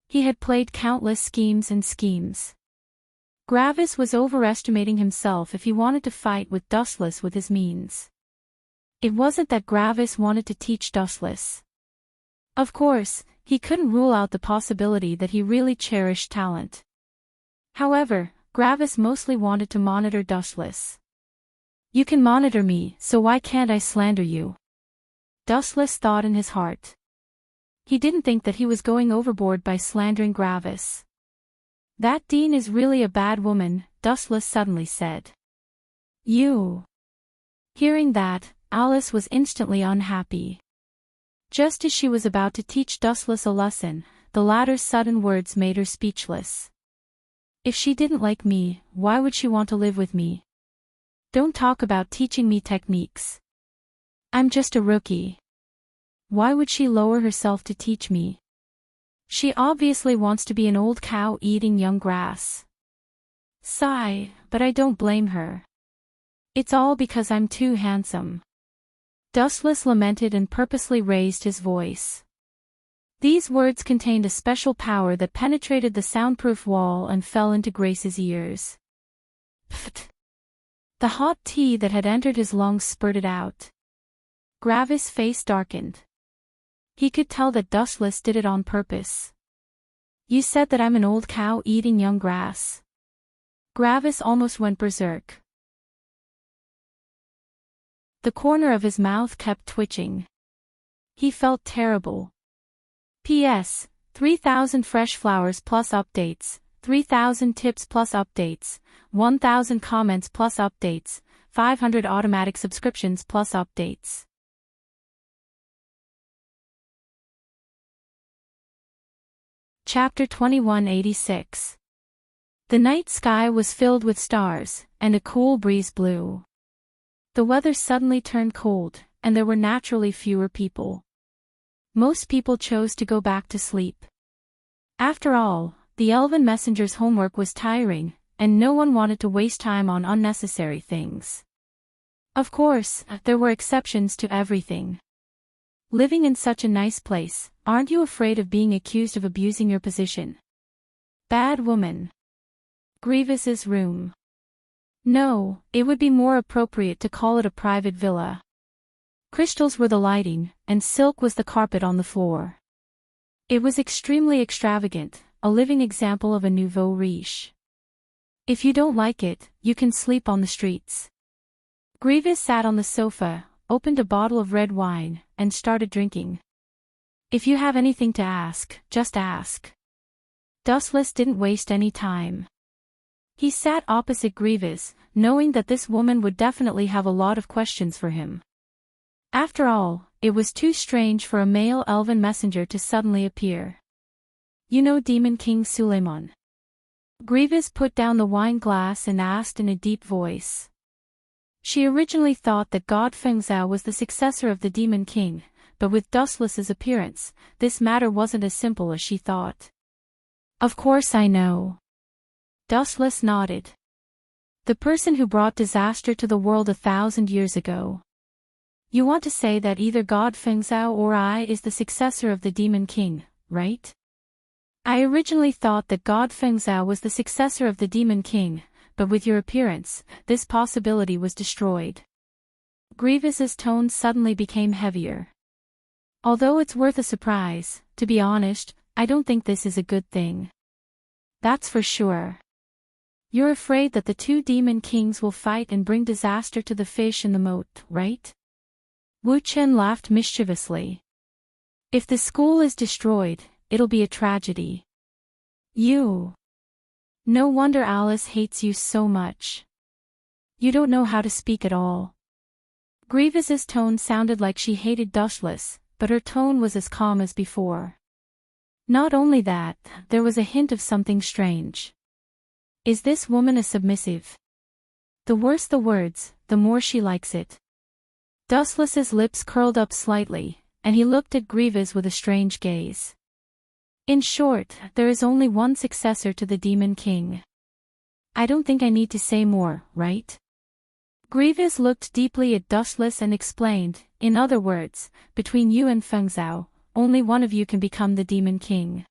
He had played countless schemes. Gravis was overestimating himself if he wanted to fight with Dustless with his means. It wasn't that Gravis wanted to teach Dustless. Of course, he couldn't rule out the possibility that he really cherished talent. However, Gravis mostly wanted to monitor Dustless. You can monitor me, so why can't I slander you? Dustless thought in his heart. He didn't think that he was going overboard by slandering Gravis. That dean is really a bad woman, Dustless suddenly said. You. Hearing that, Alice was instantly unhappy. Just as she was about to teach Dustless a lesson, the latter's sudden words made her speechless. If she didn't like me, why would she want to live with me? Don't talk about teaching me techniques. I'm just a rookie. Why would she lower herself to teach me? She obviously wants to be an old cow eating young grass. Sigh, but I don't blame her. It's all because I'm too handsome. Dustless lamented and purposely raised his voice. These words contained a special power that penetrated the soundproof wall and fell into Grace's ears. Pfft! The hot tea that had entered his lungs spurted out. Gravis' face darkened. He could tell that Dustless did it on purpose. You said that I'm an old cow eating young grass. Gravis almost went berserk. The corner of his mouth kept twitching. He felt terrible. P.S. 3,000 fresh flowers plus updates, 3,000 tips plus updates, 1,000 comments plus updates, 500 automatic subscriptions plus updates. Chapter 2186. The night sky was filled with stars, and a cool breeze blew. The weather suddenly turned cold, and there were naturally fewer people. Most people chose to go back to sleep. After all, the elven messenger's homework was tiring, and no one wanted to waste time on unnecessary things. Of course, there were exceptions to everything. Living in such a nice place, aren't you afraid of being accused of abusing your position? Bad woman. Grievous's room. No, it would be more appropriate to call it a private villa. Crystals were the lighting, and silk was the carpet on the floor. It was extremely extravagant, a living example of a nouveau riche. If you don't like it, you can sleep on the streets. Grievous sat on the sofa, opened a bottle of red wine, and started drinking. If you have anything to ask, just ask. Dustless didn't waste any time. He sat opposite Grievous, knowing that this woman would definitely have a lot of questions for him. After all, it was too strange for a male elven messenger to suddenly appear. You know Demon King Suleiman? Grievous put down the wine glass and asked in a deep voice. She originally thought that God Fengzhou was the successor of the Demon King, but with Dustless's appearance, this matter wasn't as simple as she thought. Of course I know. Dustless nodded. The person who brought disaster to the world 1,000 years ago. You want to say that either God Fengzhou or I is the successor of the Demon King, right? I originally thought that God Fengzhou was the successor of the Demon King, but with your appearance, this possibility was destroyed. Grievous's tone suddenly became heavier. Although it's worth a surprise, to be honest, I don't think this is a good thing. That's for sure. You're afraid that the two Demon Kings will fight and bring disaster to the fish in the moat, right? Wu Chen laughed mischievously. If the school is destroyed, it'll be a tragedy. You. No wonder Alice hates you so much. You don't know how to speak at all. Grievous's tone sounded like she hated Dustless, but her tone was as calm as before. Not only that, there was a hint of something strange. Is this woman a submissive? The worse the words, the more she likes it. Dustless's lips curled up slightly, and he looked at Grievous with a strange gaze. In short, there is only one successor to the Demon King. I don't think I need to say more, right? Grievous looked deeply at Dustless and explained, in other words, between you and Fengzhou, only one of you can become the Demon King.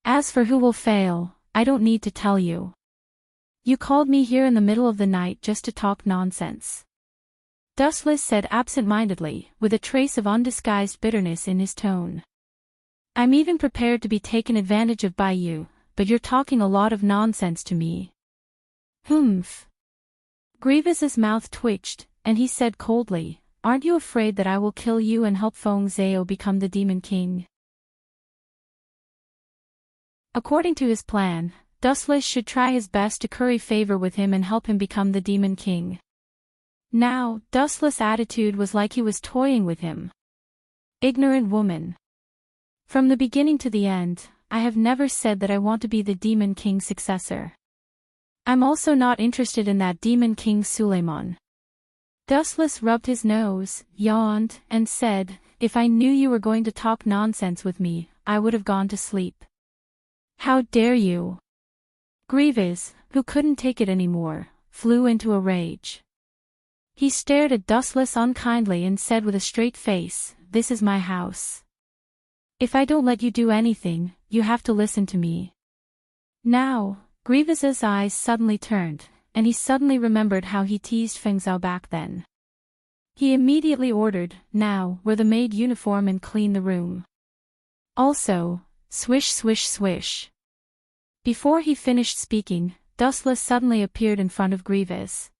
As for who will fail, I don't need to tell you. You called me here in the middle of the night just to talk nonsense. Dustless said absent-mindedly, with a trace of undisguised bitterness in his tone. I'm even prepared to be taken advantage of by you, but you're talking a lot of nonsense to me. Humph. Grievous's mouth twitched, and he said coldly, aren't you afraid that I will kill you and help Feng Zhao become the Demon King? According to his plan, Dustless should try his best to curry favor with him and help him become the Demon King. Now, Dustless' attitude was like he was toying with him. Ignorant woman. From the beginning to the end, I have never said that I want to be the Demon King's successor. I'm also not interested in that Demon King Suleiman. Dustless rubbed his nose, yawned, and said, if I knew you were going to talk nonsense with me, I would have gone to sleep. How dare you? Grievous, who couldn't take it anymore, flew into a rage. He stared at Dustless unkindly and said with a straight face, this is my house. If I don't let you do anything, you have to listen to me. Now, Grievous's eyes suddenly turned, and he suddenly remembered how he teased Fengzhou back then. He immediately ordered, now, wear the maid uniform and clean the room. Also, swish swish swish. Before he finished speaking, Dustless suddenly appeared in front of Grievous.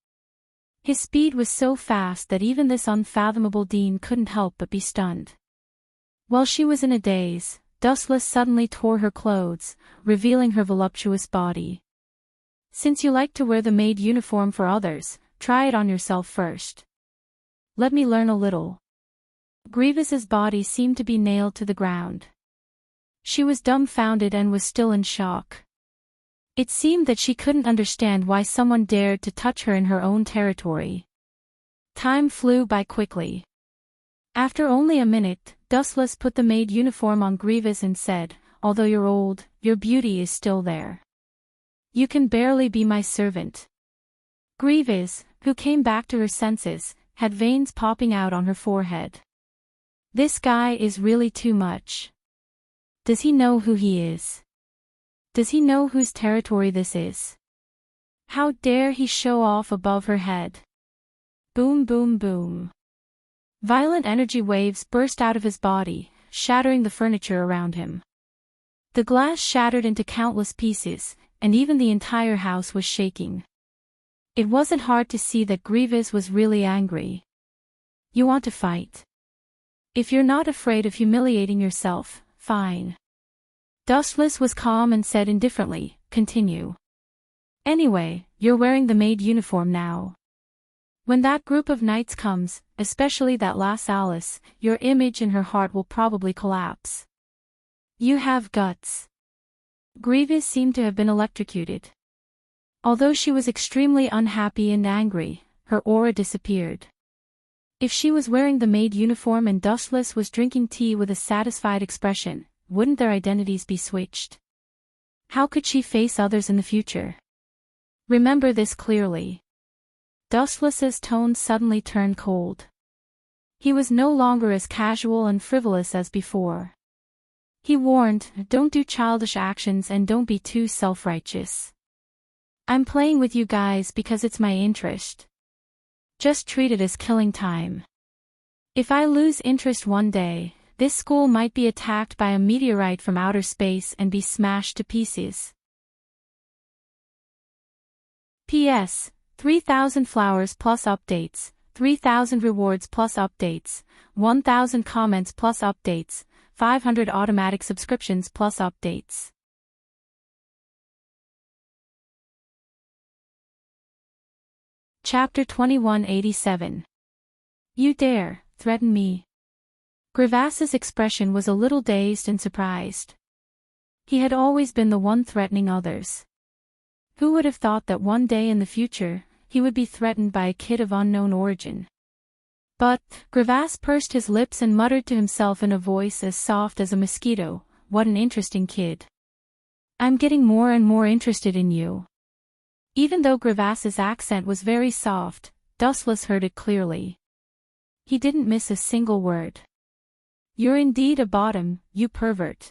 His speed was so fast that even this unfathomable Dean couldn't help but be stunned. While she was in a daze, Dustless suddenly tore her clothes, revealing her voluptuous body. "Since you like to wear the maid uniform for others, try it on yourself first. Let me learn a little." Grievous's body seemed to be nailed to the ground. She was dumbfounded and was still in shock. It seemed that she couldn't understand why someone dared to touch her in her own territory. Time flew by quickly. After only a minute, Dustless put the maid uniform on Grievous and said, "Although you're old, your beauty is still there. You can barely be my servant." Grievous, who came back to her senses, had veins popping out on her forehead. This guy is really too much. Does he know who he is? Does he know whose territory this is? How dare he show off above her head? Boom, boom, boom. Violent energy waves burst out of his body, shattering the furniture around him. The glass shattered into countless pieces, and even the entire house was shaking. It wasn't hard to see that Grievous was really angry. "You want to fight? If you're not afraid of humiliating yourself, fine." Dustless was calm and said indifferently, "Continue. Anyway, you're wearing the maid uniform now. When that group of knights comes, especially that lass Alice, your image in her heart will probably collapse. You have guts." Grievous seemed to have been electrocuted. Although she was extremely unhappy and angry, her aura disappeared. If she was wearing the maid uniform and Dustless was drinking tea with a satisfied expression, wouldn't their identities be switched? How could she face others in the future? Remember this clearly. Dustless's tone suddenly turned cold. He was no longer as casual and frivolous as before. He warned, "Don't do childish actions and don't be too self-righteous. I'm playing with you guys because it's my interest. Just treat it as killing time. If I lose interest one day, this school might be attacked by a meteorite from outer space and be smashed to pieces. P.S. 3,000 flowers plus updates, 3,000 rewards plus updates, 1,000 comments plus updates, 500 automatic subscriptions plus updates." Chapter 2187. "You dare threaten me?" Grievous' expression was a little dazed and surprised. He had always been the one threatening others. Who would have thought that one day in the future, he would be threatened by a kid of unknown origin? But, Grievous pursed his lips and muttered to himself in a voice as soft as a mosquito, "What an interesting kid. I'm getting more and more interested in you." Even though Grievous' accent was very soft, Dustless heard it clearly. He didn't miss a single word. "You're indeed a bottom, you pervert."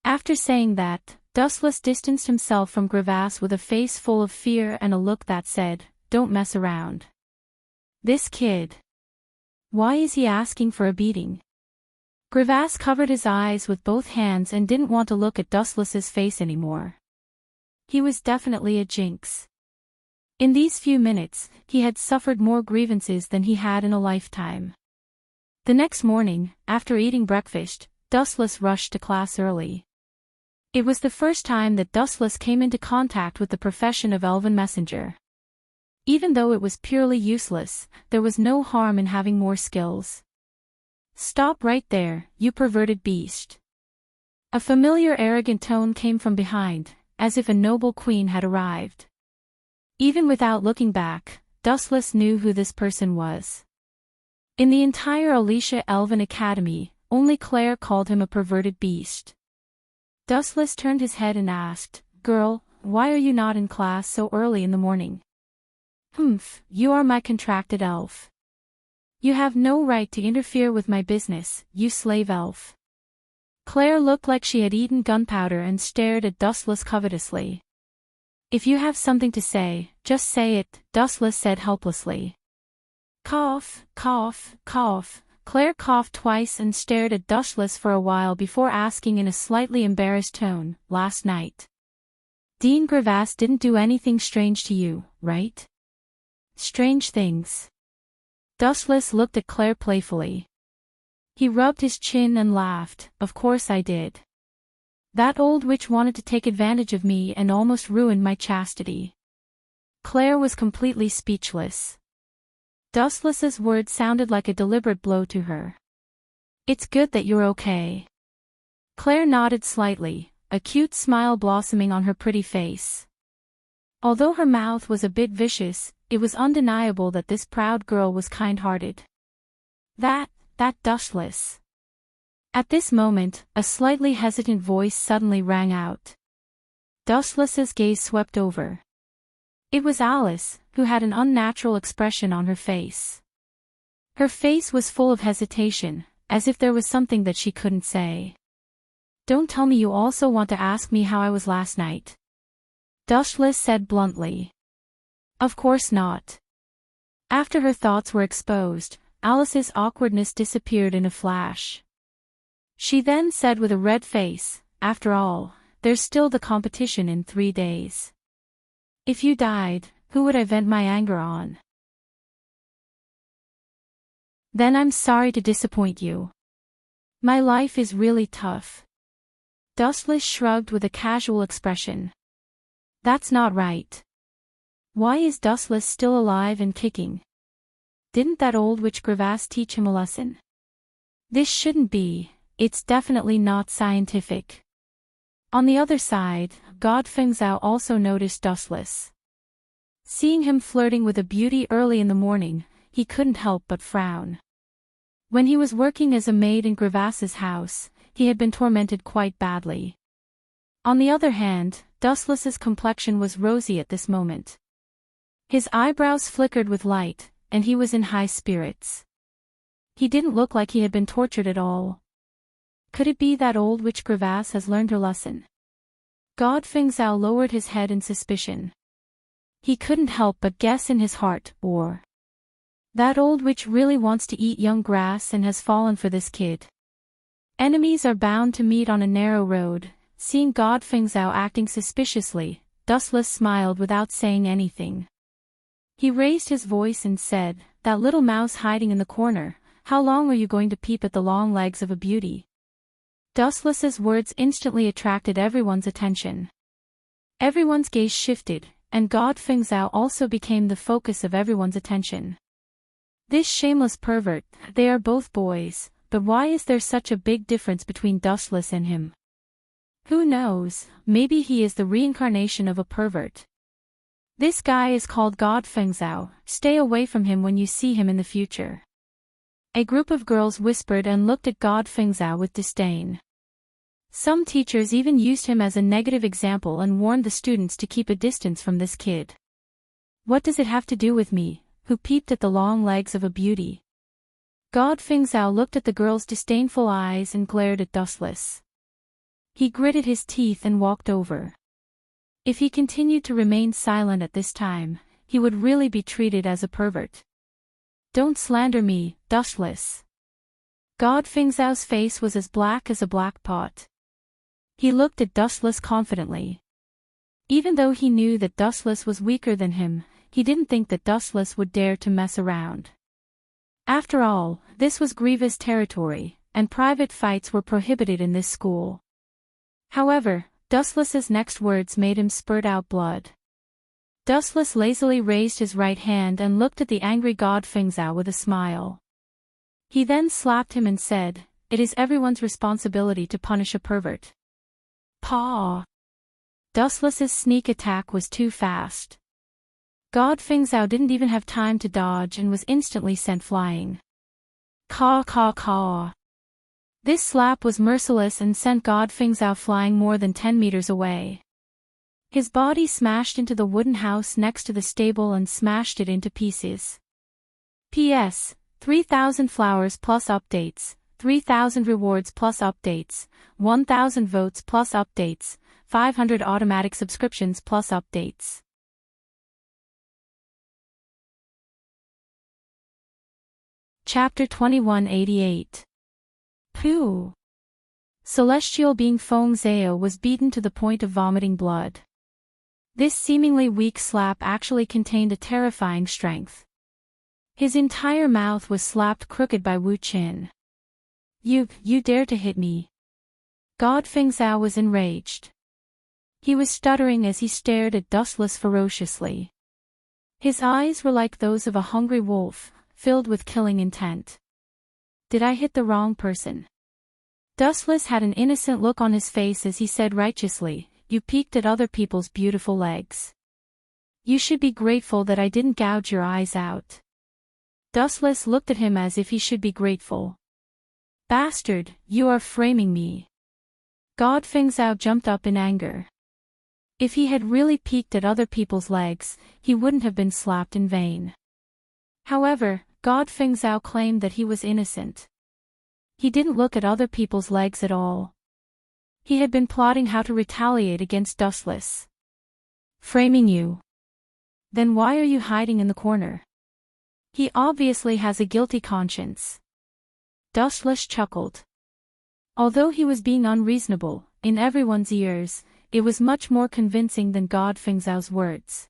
After saying that, Dustless distanced himself from Grievous with a face full of fear and a look that said, "Don't mess around. This kid. Why is he asking for a beating?" Grievous covered his eyes with both hands and didn't want to look at Dustless's face anymore. He was definitely a jinx. In these few minutes, he had suffered more grievances than he had in a lifetime. The next morning, after eating breakfast, Dustless rushed to class early. It was the first time that Dustless came into contact with the profession of elven messenger. Even though it was purely useless, there was no harm in having more skills. "Stop right there, you perverted beast." A familiar arrogant tone came from behind, as if a noble queen had arrived. Even without looking back, Dustless knew who this person was. In the entire Alicia Elven Academy, only Claire called him a perverted beast. Dustless turned his head and asked, "Girl, why are you not in class so early in the morning?" "Humph, you are my contracted elf. You have no right to interfere with my business, you slave elf." Claire looked like she had eaten gunpowder and stared at Dustless covetously. "If you have something to say, just say it," Dustless said helplessly. Cough, cough, cough. Claire coughed twice and stared at Dustless for a while before asking in a slightly embarrassed tone, "Last night, Dean Grievous didn't do anything strange to you, right?" Strange things. Dustless looked at Claire playfully. He rubbed his chin and laughed. Of course I did. That old witch wanted to take advantage of me and almost ruined my chastity. Claire was completely speechless. Dustless's words sounded like a deliberate blow to her. It's good that you're okay. Claire nodded slightly, a cute smile blossoming on her pretty face. Although her mouth was a bit vicious, it was undeniable that this proud girl was kind-hearted. That Dustless. At this moment, a slightly hesitant voice suddenly rang out. Dustless's gaze swept over. It was Alice, who had an unnatural expression on her face. Her face was full of hesitation, as if there was something that she couldn't say. Don't tell me you also want to ask me how I was last night. Dustless said bluntly. Of course not. After her thoughts were exposed, Alice's awkwardness disappeared in a flash. She then said with a red face, after all, there's still the competition in 3 days. If you died, who would I vent my anger on? Then I'm sorry to disappoint you. My life is really tough. Dustless shrugged with a casual expression. That's not right. Why is Dustless still alive and kicking? Didn't that old witch Crevasse teach him a lesson? This shouldn't be, it's definitely not scientific. On the other side, God Fengzhou also noticed Dustless. Seeing him flirting with a beauty early in the morning, he couldn't help but frown. When he was working as a maid in Crevasse's house, he had been tormented quite badly. On the other hand, Dustless's complexion was rosy at this moment. His eyebrows flickered with light, and he was in high spirits. He didn't look like he had been tortured at all. Could it be that old witch Crevasse has learned her lesson? God Fengzhou lowered his head in suspicion. He couldn't help but guess in his heart, or that old witch really wants to eat young grass and has fallen for this kid. Enemies are bound to meet on a narrow road. Seeing God Fengzhou acting suspiciously, Dustless smiled without saying anything. He raised his voice and said, that little mouse hiding in the corner, how long are you going to peep at the long legs of a beauty? Dustless's words instantly attracted everyone's attention. Everyone's gaze shifted, and God Fengzhou also became the focus of everyone's attention. This shameless pervert, they are both boys, but why is there such a big difference between Dustless and him? Who knows, maybe he is the reincarnation of a pervert. This guy is called God Fengzhou, stay away from him when you see him in the future. A group of girls whispered and looked at God Fengzhou with disdain. Some teachers even used him as a negative example and warned the students to keep a distance from this kid. What does it have to do with me, who peeped at the long legs of a beauty? God Fengzhou looked at the girl's disdainful eyes and glared at Dustless. He gritted his teeth and walked over. If he continued to remain silent at this time, he would really be treated as a pervert. Don't slander me, Dustless. God Fengzhou's face was as black as a black pot. He looked at Dustless confidently. Even though he knew that Dustless was weaker than him, he didn't think that Dustless would dare to mess around. After all, this was Grievous territory, and private fights were prohibited in this school. However, Dustless's next words made him spurt out blood. Dustless lazily raised his right hand and looked at the angry God Fengzhou with a smile. He then slapped him and said, "It is everyone's responsibility to punish a pervert." Paw! Dustless's sneak attack was too fast. God Fengzhou didn't even have time to dodge and was instantly sent flying. Caw caw caw. This slap was merciless and sent God Fengzhou flying more than 10 meters away. His body smashed into the wooden house next to the stable and smashed it into pieces. P.S. 3,000 flowers plus updates, 3,000 rewards plus updates, 1,000 votes plus updates, 500 automatic subscriptions plus updates. Chapter 2188. Pooh! Celestial being Feng Zhao was beaten to the point of vomiting blood. This seemingly weak slap actually contained a terrifying strength. His entire mouth was slapped crooked by Wu Qin. You dare to hit me? God Feng Zhao was enraged. He was stuttering as he stared at Dustless ferociously. His eyes were like those of a hungry wolf, filled with killing intent. Did I hit the wrong person? Dustless had an innocent look on his face as he said righteously, you peeked at other people's beautiful legs. You should be grateful that I didn't gouge your eyes out. Dustless looked at him as if he should be grateful. Bastard, you are framing me. God Feng Zhao jumped up in anger. If he had really peeked at other people's legs, he wouldn't have been slapped in vain. However, God Feng Zhao claimed that he was innocent. He didn't look at other people's legs at all. He had been plotting how to retaliate against Dustless. Framing you? Then why are you hiding in the corner? He obviously has a guilty conscience. Dustless chuckled. Although he was being unreasonable, in everyone's ears, it was much more convincing than God Feng Zhao's words.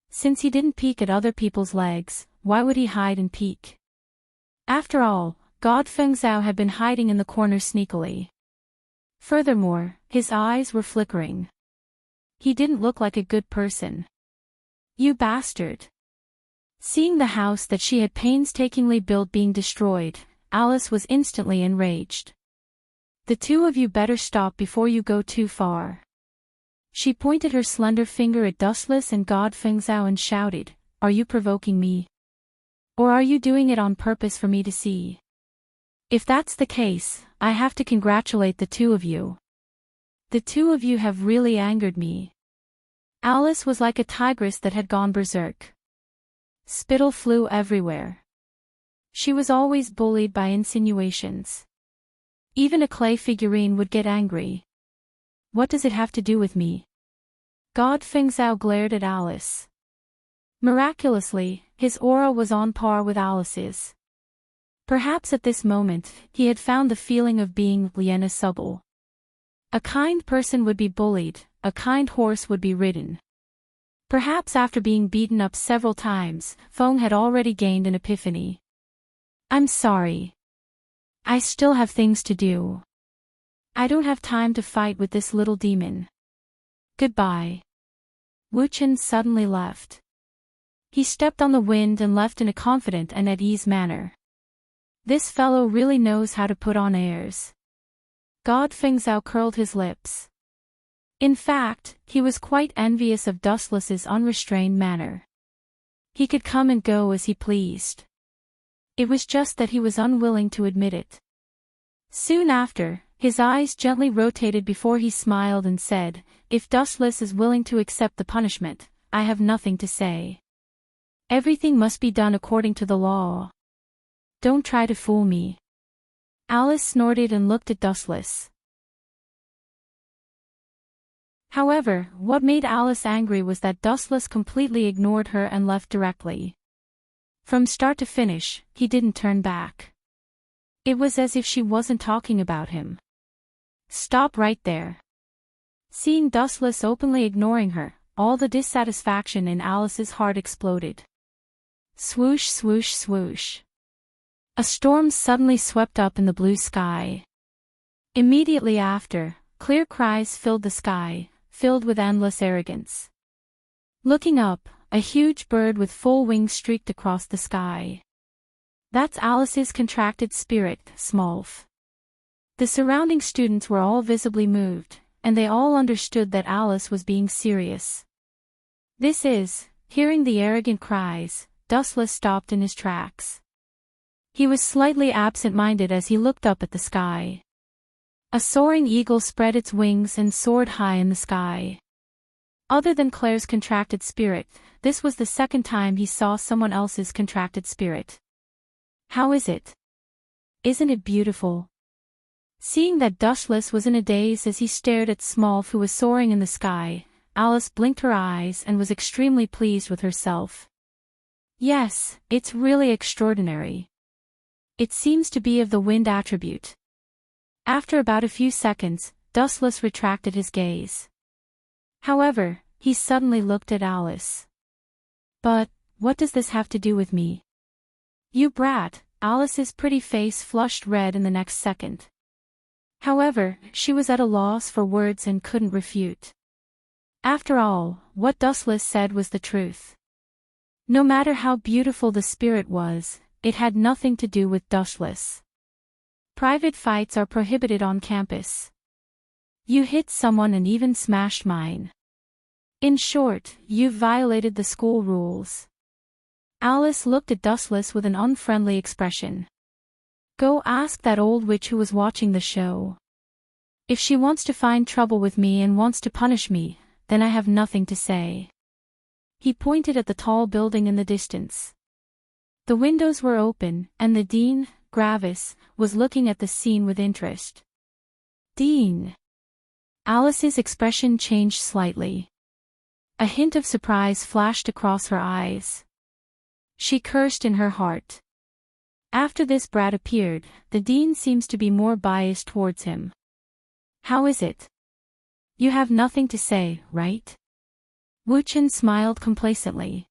Since he didn't peek at other people's legs, why would he hide and peek? After all, God Feng Zhao had been hiding in the corner sneakily. Furthermore, his eyes were flickering. He didn't look like a good person. You bastard! Seeing the house that she had painstakingly built being destroyed, Alice was instantly enraged. The two of you better stop before you go too far. She pointed her slender finger at Dustless and God Feng Zhao and shouted, are you provoking me? Or are you doing it on purpose for me to see? If that's the case, I have to congratulate the two of you. The two of you have really angered me. Alice was like a tigress that had gone berserk. Spittle flew everywhere. She was always bullied by insinuations. Even a clay figurine would get angry. What does it have to do with me? God Feng Zhao glared at Alice. Miraculously, his aura was on par with Alice's. Perhaps at this moment, he had found the feeling of being Liena Subtle. A kind person would be bullied, a kind horse would be ridden. Perhaps after being beaten up several times, Feng had already gained an epiphany. I'm sorry. I still have things to do. I don't have time to fight with this little demon. Goodbye. Wu Chen suddenly left. He stepped on the wind and left in a confident and at ease manner. This fellow really knows how to put on airs. God Feng Zhao curled his lips. In fact, he was quite envious of Dustless's unrestrained manner. He could come and go as he pleased. It was just that he was unwilling to admit it. Soon after, his eyes gently rotated before he smiled and said, if Dustless is willing to accept the punishment, I have nothing to say. Everything must be done according to the law. Don't try to fool me. Alice snorted and looked at Dustless. However, what made Alice angry was that Dustless completely ignored her and left directly. From start to finish, he didn't turn back. It was as if she wasn't talking about him. Stop right there. Seeing Dustless openly ignoring her, all the dissatisfaction in Alice's heart exploded. Swoosh, swoosh, swoosh. A storm suddenly swept up in the blue sky. Immediately after, clear cries filled the sky, filled with endless arrogance. Looking up, a huge bird with full wings streaked across the sky. That's Alice's contracted spirit, Smolf. The surrounding students were all visibly moved, and they all understood that Alice was being serious. Hearing the arrogant cries, Dustless stopped in his tracks. He was slightly absent-minded as he looked up at the sky. A soaring eagle spread its wings and soared high in the sky. Other than Claire's contracted spirit, this was the second time he saw someone else's contracted spirit. How is it? Isn't it beautiful? Seeing that Dustless was in a daze as he stared at Smolf who was soaring in the sky, Alice blinked her eyes and was extremely pleased with herself. Yes, it's really extraordinary. It seems to be of the wind attribute. After about a few seconds, Dustless retracted his gaze. However, he suddenly looked at Alice. But, what does this have to do with me? You brat, Alice's pretty face flushed red in the next second. However, she was at a loss for words and couldn't refute. After all, what Dustless said was the truth. No matter how beautiful the spirit was, it had nothing to do with Dustless. Private fights are prohibited on campus. You hit someone and even smashed mine. In short, you've violated the school rules. Alice looked at Dustless with an unfriendly expression. Go ask that old witch who was watching the show. If she wants to find trouble with me and wants to punish me, then I have nothing to say. He pointed at the tall building in the distance. The windows were open, and the dean, Gravis, was looking at the scene with interest. Dean. Alice's expression changed slightly. A hint of surprise flashed across her eyes. She cursed in her heart. After this brat appeared, the dean seems to be more biased towards him. How is it? You have nothing to say, right? Wu Chen smiled complacently.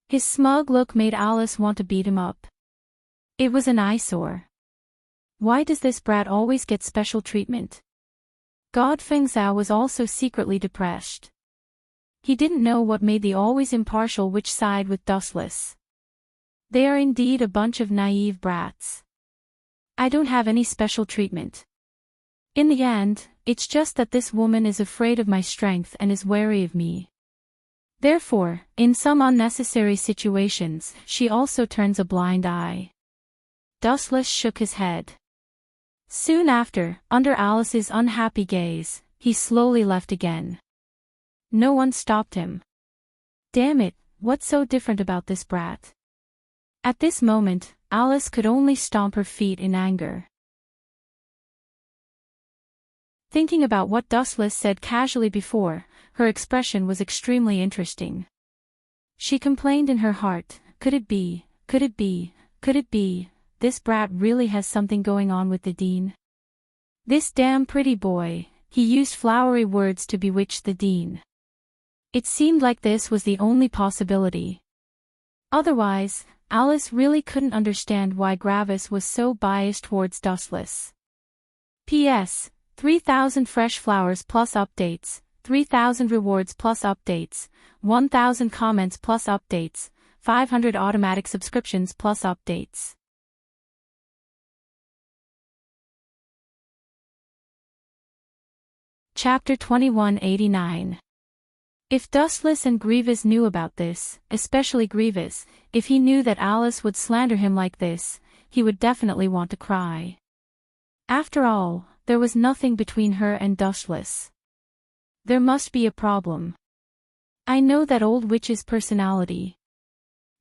His smug look made Alice want to beat him up. It was an eyesore. Why does this brat always get special treatment? God Feng Zhao was also secretly depressed. He didn't know what made the always impartial witch side with Dustless. They are indeed a bunch of naive brats. I don't have any special treatment. In the end, it's just that this woman is afraid of my strength and is wary of me. Therefore, in some unnecessary situations, she also turns a blind eye. Dustless shook his head. Soon after, under Alice's unhappy gaze, he slowly left again. No one stopped him. Damn it, what's so different about this brat? At this moment, Alice could only stomp her feet in anger. Thinking about what Dustless said casually before, her expression was extremely interesting. She complained in her heart, could it be, this brat really has something going on with the dean? This damn pretty boy, he used flowery words to bewitch the dean. It seemed like this was the only possibility. Otherwise, Alice really couldn't understand why Gravis was so biased towards Dustless. P.S. 3,000 fresh flowers plus updates, 3,000 rewards plus updates, 1,000 comments plus updates, 500 automatic subscriptions plus updates. Chapter 2189. If Dustless and Grievous knew about this, especially Grievous, if he knew that Alice would slander him like this, he would definitely want to cry. After all, there was nothing between her and Dustless. There must be a problem. I know that old witch's personality.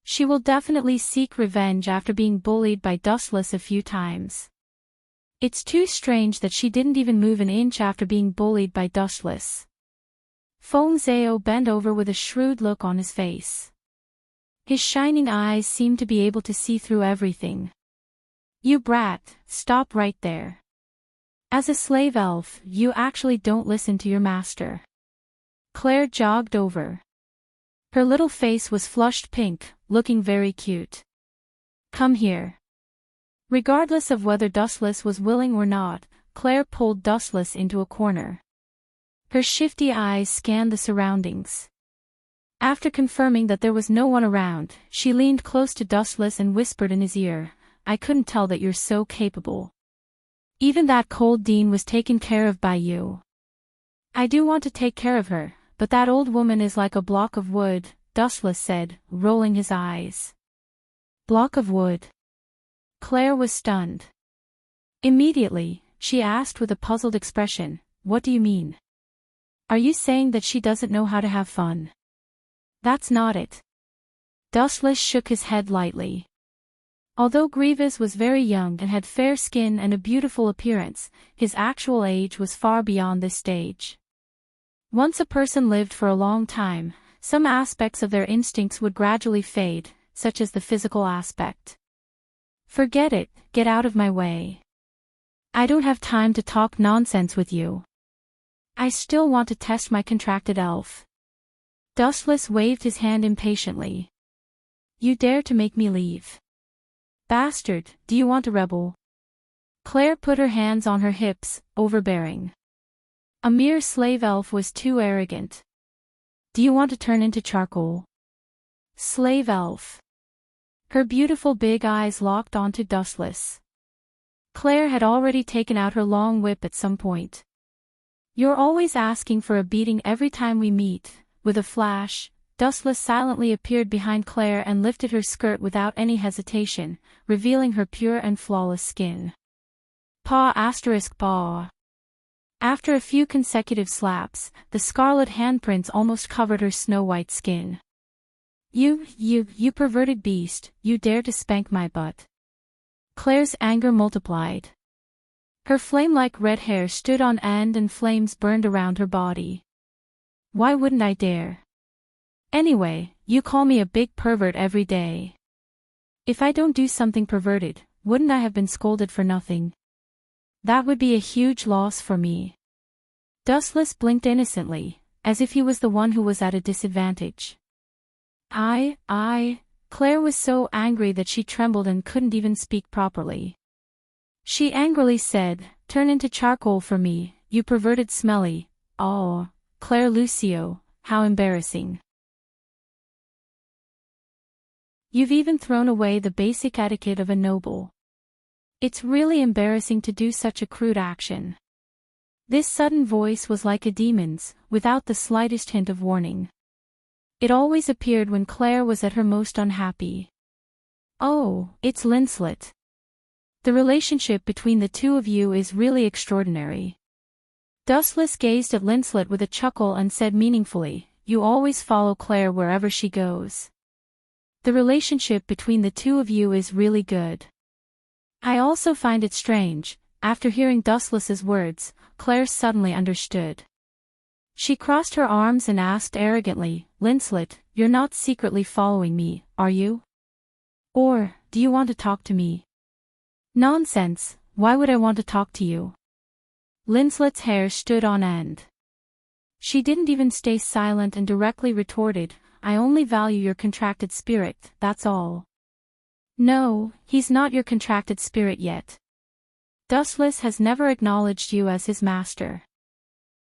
She will definitely seek revenge after being bullied by Dustless a few times. It's too strange that she didn't even move an inch after being bullied by Dustless. Feng Zhao bent over with a shrewd look on his face. His shining eyes seemed to be able to see through everything. You brat, stop right there. As a slave elf, you actually don't listen to your master. Claire jogged over. Her little face was flushed pink, looking very cute. Come here. Regardless of whether Dustless was willing or not, Claire pulled Dustless into a corner. Her shifty eyes scanned the surroundings. After confirming that there was no one around, she leaned close to Dustless and whispered in his ear, I couldn't tell that you're so capable. Even that cold dean was taken care of by you. I do want to take care of her, but that old woman is like a block of wood, Dustless said, rolling his eyes. Block of wood. Claire was stunned. Immediately, she asked with a puzzled expression, what do you mean? Are you saying that she doesn't know how to have fun? That's not it. Dustless shook his head lightly. Although Grievous was very young and had fair skin and a beautiful appearance, his actual age was far beyond this stage. Once a person lived for a long time, some aspects of their instincts would gradually fade, such as the physical aspect. Forget it, get out of my way. I don't have time to talk nonsense with you. I still want to test my contracted elf. Dustless waved his hand impatiently. You dare to make me leave? Bastard, do you want to rebel? Claire put her hands on her hips, overbearing. A mere slave elf was too arrogant. Do you want to turn into charcoal? Slave elf. Her beautiful big eyes locked onto Dustless. Claire had already taken out her long whip at some point. You're always asking for a beating every time we meet. With a flash, Dustless silently appeared behind Claire and lifted her skirt without any hesitation, revealing her pure and flawless skin. Paw *** paw. After a few consecutive slaps, the scarlet handprints almost covered her snow-white skin. You perverted beast, you dare to spank my butt. Claire's anger multiplied. Her flame-like red hair stood on end and flames burned around her body. Why wouldn't I dare? Anyway, you call me a big pervert every day. If I don't do something perverted, wouldn't I have been scolded for nothing? That would be a huge loss for me. Dustless blinked innocently, as if he was the one who was at a disadvantage. Claire was so angry that she trembled and couldn't even speak properly. She angrily said, turn into charcoal for me, you perverted smelly. Oh, Claire Lucio, how embarrassing. You've even thrown away the basic etiquette of a noble. It's really embarrassing to do such a crude action. This sudden voice was like a demon's, without the slightest hint of warning. It always appeared when Claire was at her most unhappy. Oh, it's Linslet. The relationship between the two of you is really extraordinary. Dustless gazed at Linslet with a chuckle and said meaningfully, you always follow Claire wherever she goes. The relationship between the two of you is really good. I also find it strange. After hearing Dustless's words, Claire suddenly understood. She crossed her arms and asked arrogantly, Linslet, you're not secretly following me, are you? Or, do you want to talk to me? Nonsense, why would I want to talk to you? Linslet's hair stood on end. She didn't even stay silent and directly retorted, I only value your contracted spirit, that's all. No, he's not your contracted spirit yet. Dustless has never acknowledged you as his master.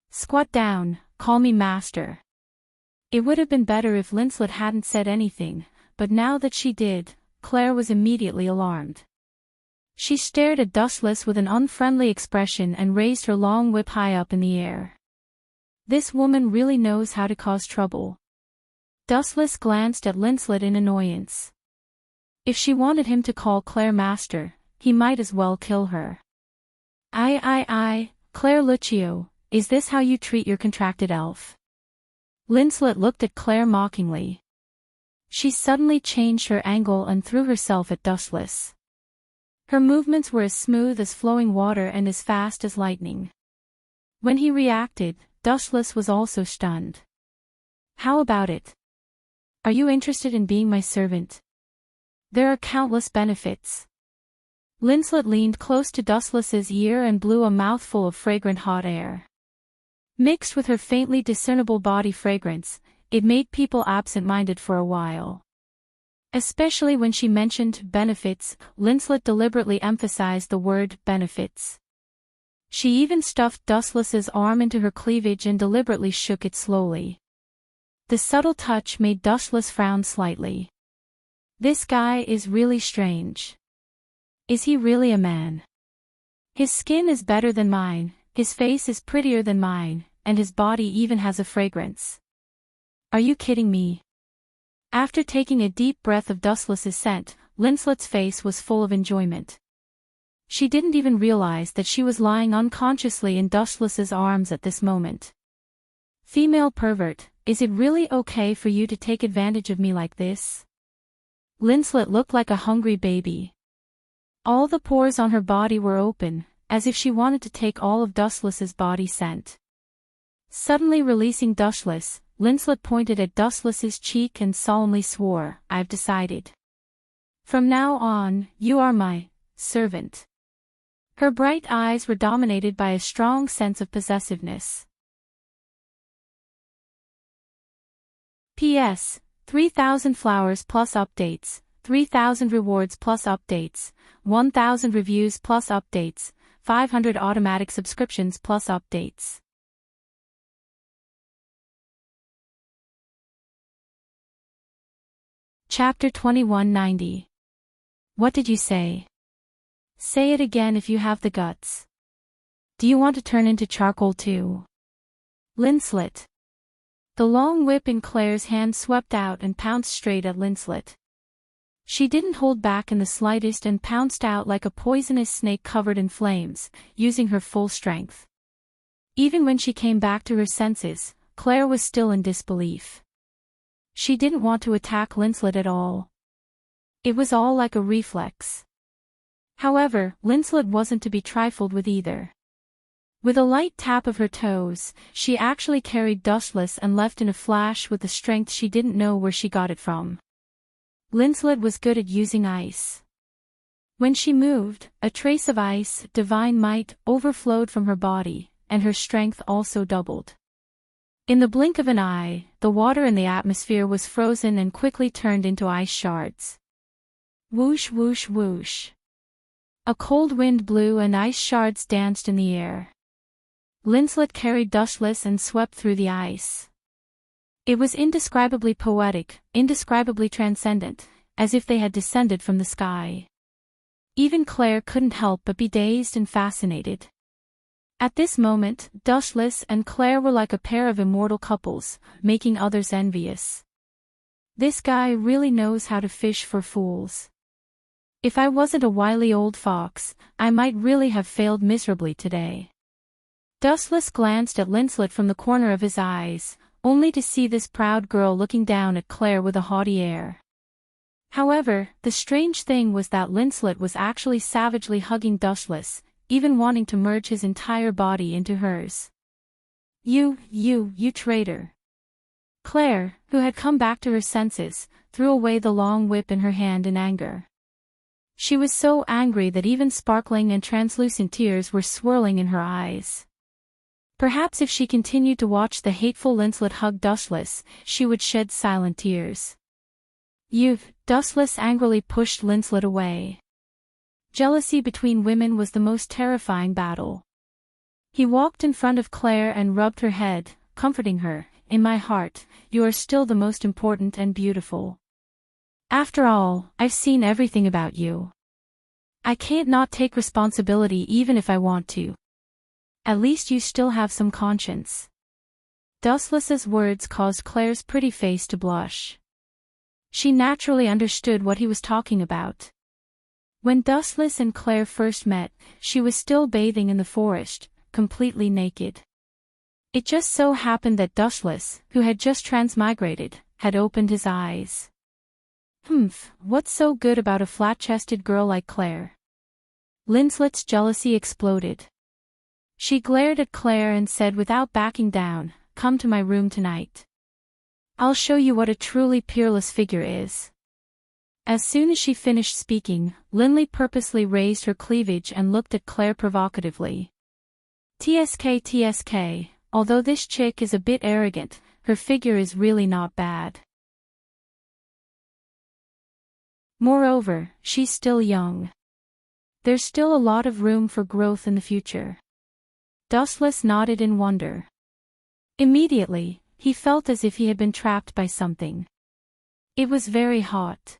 Squat down, call me master. It would have been better if Linslet hadn't said anything, but now that she did, Claire was immediately alarmed. She stared at Dustless with an unfriendly expression and raised her long whip high up in the air. This woman really knows how to cause trouble. Dustless glanced at Linslet in annoyance. If she wanted him to call Claire master, he might as well kill her. Claire Lucio, is this how you treat your contracted elf? Linslet looked at Claire mockingly. She suddenly changed her angle and threw herself at Dustless. Her movements were as smooth as flowing water and as fast as lightning. When he reacted, Dustless was also stunned. How about it? Are you interested in being my servant? There are countless benefits. Linslet leaned close to Dustless's ear and blew a mouthful of fragrant hot air. Mixed with her faintly discernible body fragrance, it made people absent-minded for a while. Especially when she mentioned benefits, Linslet deliberately emphasized the word benefits. She even stuffed Dustless's arm into her cleavage and deliberately shook it slowly. The subtle touch made Dustless frown slightly. This guy is really strange. Is he really a man? His skin is better than mine, his face is prettier than mine, and his body even has a fragrance. Are you kidding me? After taking a deep breath of Dustless's scent, Linslet's face was full of enjoyment. She didn't even realize that she was lying unconsciously in Dustless's arms at this moment. Female pervert, is it really okay for you to take advantage of me like this? Linslet looked like a hungry baby. All the pores on her body were open, as if she wanted to take all of Dustless's body scent. Suddenly releasing Dustless, Linslet pointed at Dustless's cheek and solemnly swore, I've decided. From now on, you are my servant. Her bright eyes were dominated by a strong sense of possessiveness. P.S. 3,000 flowers plus updates, 3,000 rewards plus updates, 1,000 reviews plus updates, 500 automatic subscriptions plus updates. Chapter 2190. What did you say? Say it again if you have the guts. Do you want to turn into charcoal too? Linslet. The long whip in Claire's hand swept out and pounced straight at Linslet. She didn't hold back in the slightest and pounced out like a poisonous snake covered in flames, using her full strength. Even when she came back to her senses, Claire was still in disbelief. She didn't want to attack Linslet at all. It was all like a reflex. However, Linslet wasn't to be trifled with either. With a light tap of her toes, she actually carried Dustless and left in a flash with the strength she didn't know where she got it from. Linslet was good at using ice. When she moved, a trace of ice, divine might, overflowed from her body, and her strength also doubled. In the blink of an eye, the water in the atmosphere was frozen and quickly turned into ice shards. Whoosh whoosh whoosh. A cold wind blew and ice shards danced in the air. Linslet carried Dustless and swept through the ice. It was indescribably poetic, indescribably transcendent, as if they had descended from the sky. Even Claire couldn't help but be dazed and fascinated. At this moment, Dustless and Claire were like a pair of immortal couples, making others envious. This guy really knows how to fish for fools. If I wasn't a wily old fox, I might really have failed miserably today. Dustless glanced at Linslet from the corner of his eyes, only to see this proud girl looking down at Claire with a haughty air. However, the strange thing was that Linslet was actually savagely hugging Dustless, even wanting to merge his entire body into hers. You traitor. Claire, who had come back to her senses, threw away the long whip in her hand in anger. She was so angry that even sparkling and translucent tears were swirling in her eyes. Perhaps if she continued to watch the hateful Linslet hug Dustless, she would shed silent tears. Dustless angrily pushed Linslet away. Jealousy between women was the most terrifying battle. He walked in front of Claire and rubbed her head, comforting her. In my heart, you are still the most important and beautiful. After all, I've seen everything about you. I can't not take responsibility even if I want to. At least you still have some conscience. Dustless's words caused Claire's pretty face to blush. She naturally understood what he was talking about. When Dustless and Claire first met, she was still bathing in the forest, completely naked. It just so happened that Dustless, who had just transmigrated, had opened his eyes. What's so good about a flat-chested girl like Claire? Linslet's jealousy exploded. She glared at Claire and said without backing down, "Come to my room tonight. I'll show you what a truly peerless figure is." As soon as she finished speaking, Linley purposely raised her cleavage and looked at Claire provocatively. TSK, although this chick is a bit arrogant, her figure is really not bad. Moreover, she's still young. There's still a lot of room for growth in the future. Dustless nodded in wonder. Immediately, he felt as if he had been trapped by something. It was very hot.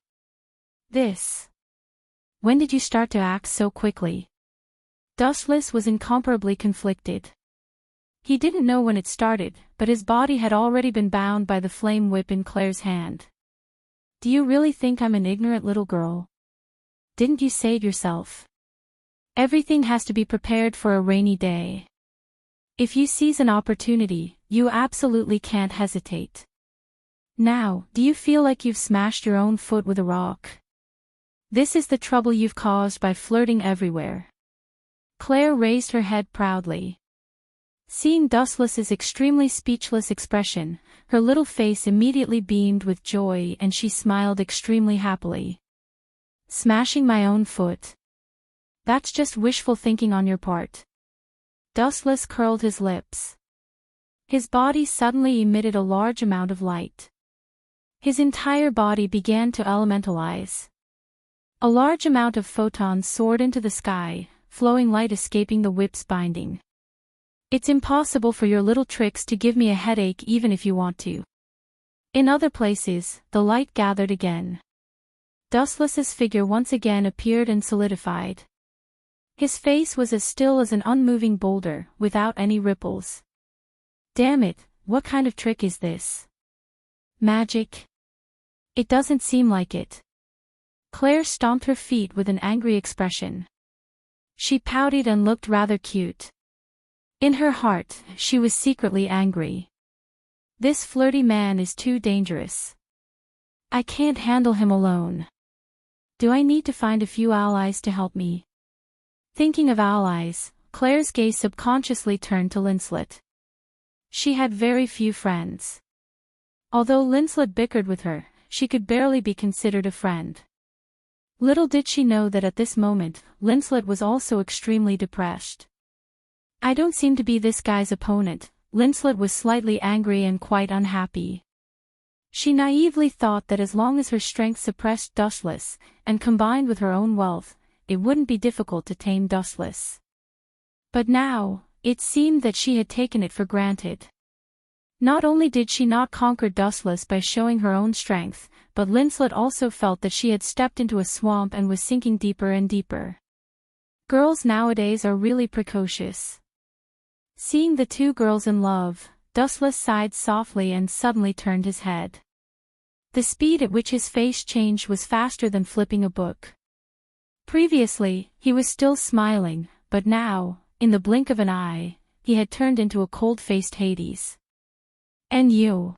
When did you start to act so quickly? Dustless was incomparably conflicted. He didn't know when it started, but his body had already been bound by the flame whip in Claire's hand. Do you really think I'm an ignorant little girl? Didn't you say it yourself? Everything has to be prepared for a rainy day. If you seize an opportunity, you absolutely can't hesitate. Now, do you feel like you've smashed your own foot with a rock? This is the trouble you've caused by flirting everywhere. Claire raised her head proudly. Seeing Dustless's extremely speechless expression, her little face immediately beamed with joy and she smiled extremely happily. Smashing my own foot? That's just wishful thinking on your part. Dustless curled his lips. His body suddenly emitted a large amount of light. His entire body began to elementalize. A large amount of photons soared into the sky, flowing light escaping the whip's binding. It's impossible for your little tricks to give me a headache even if you want to. In other places, the light gathered again. Dustless's figure once again appeared and solidified. His face was as still as an unmoving boulder, without any ripples. Damn it, what kind of trick is this? Magic? It doesn't seem like it. Claire stomped her feet with an angry expression. She pouted and looked rather cute. In her heart, she was secretly angry. This flirty man is too dangerous. I can't handle him alone. Do I need to find a few allies to help me? Thinking of allies, Claire's gaze subconsciously turned to Linslet. She had very few friends. Although Linslet bickered with her, she could barely be considered a friend. Little did she know that at this moment, Linslet was also extremely depressed. I don't seem to be this guy's opponent. Linslet was slightly angry and quite unhappy. She naively thought that as long as her strength suppressed Dustless, and combined with her own wealth, it wouldn't be difficult to tame Dustless. But now, it seemed that she had taken it for granted. Not only did she not conquer Dustless by showing her own strength, but Linslet also felt that she had stepped into a swamp and was sinking deeper and deeper. Girls nowadays are really precocious. Seeing the two girls in love, Dustless sighed softly and suddenly turned his head. The speed at which his face changed was faster than flipping a book. Previously, he was still smiling, but now, in the blink of an eye, he had turned into a cold-faced Hades. And you?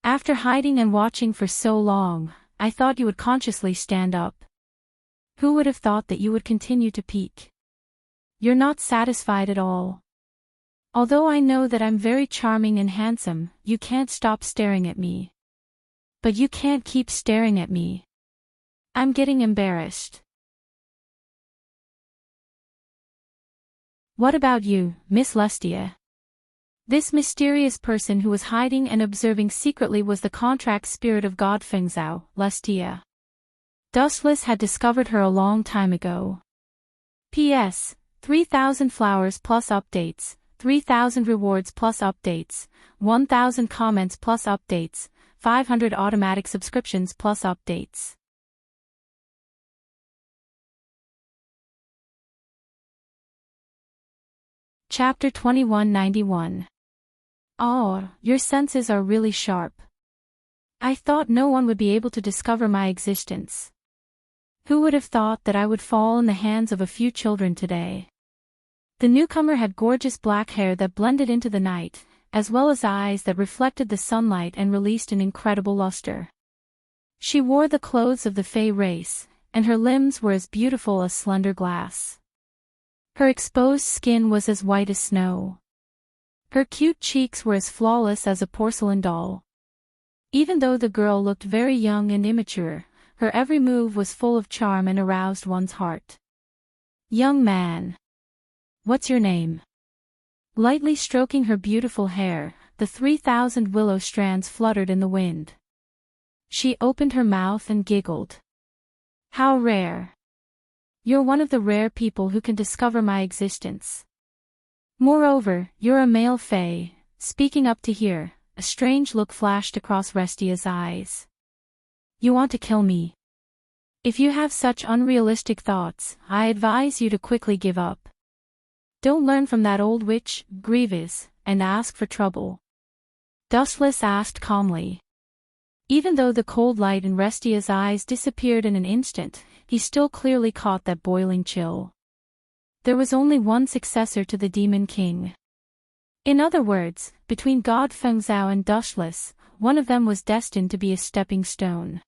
After hiding and watching for so long, I thought you would consciously stand up. Who would have thought that you would continue to peek? You're not satisfied at all. Although I know that I'm very charming and handsome, you can't stop staring at me. But you can't keep staring at me. I'm getting embarrassed. What about you, Miss Lustia? This mysterious person who was hiding and observing secretly was the contract spirit of God Fengzhou, Lustia. Dustless had discovered her a long time ago. P.S. 3,000 flowers plus updates, 3,000 rewards plus updates, 1,000 comments plus updates, 500 automatic subscriptions plus updates. Chapter 2191. Oh, your senses are really sharp. I thought no one would be able to discover my existence. Who would have thought that I would fall in the hands of a few children today? The newcomer had gorgeous black hair that blended into the night, as well as eyes that reflected the sunlight and released an incredible luster. She wore the clothes of the Fey race, and her limbs were as beautiful as slender glass. Her exposed skin was as white as snow. Her cute cheeks were as flawless as a porcelain doll. Even though the girl looked very young and immature, her every move was full of charm and aroused one's heart. Young man. What's your name? Lightly stroking her beautiful hair, the 3,000 willow strands fluttered in the wind. She opened her mouth and giggled. How rare. You're one of the rare people who can discover my existence. Moreover, you're a male Fae. Speaking up to here, a strange look flashed across Restia's eyes. You want to kill me? If you have such unrealistic thoughts, I advise you to quickly give up. Don't learn from that old witch, Grievous, and ask for trouble. Dustless asked calmly. Even though the cold light in Restia's eyes disappeared in an instant, he still clearly caught that boiling chill. There was only one successor to the Demon King. In other words, between God Fengzhou and Dustless, one of them was destined to be a stepping stone.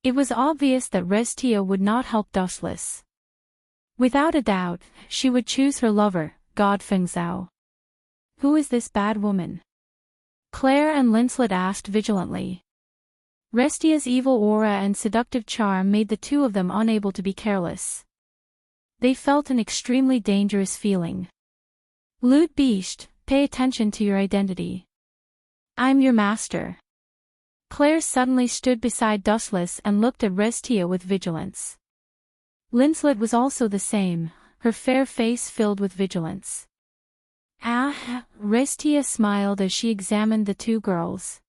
It was obvious that Restia would not help Dustless. Without a doubt, she would choose her lover, God Fengzhou. Who is this bad woman? Claire and Linslet asked vigilantly. Restia's evil aura and seductive charm made the two of them unable to be careless. They felt an extremely dangerous feeling. Lewd beast, pay attention to your identity. I'm your master. Claire suddenly stood beside Dustless and looked at Restia with vigilance. Linslet was also the same, her fair face filled with vigilance. Ah, Restia smiled as she examined the two girls.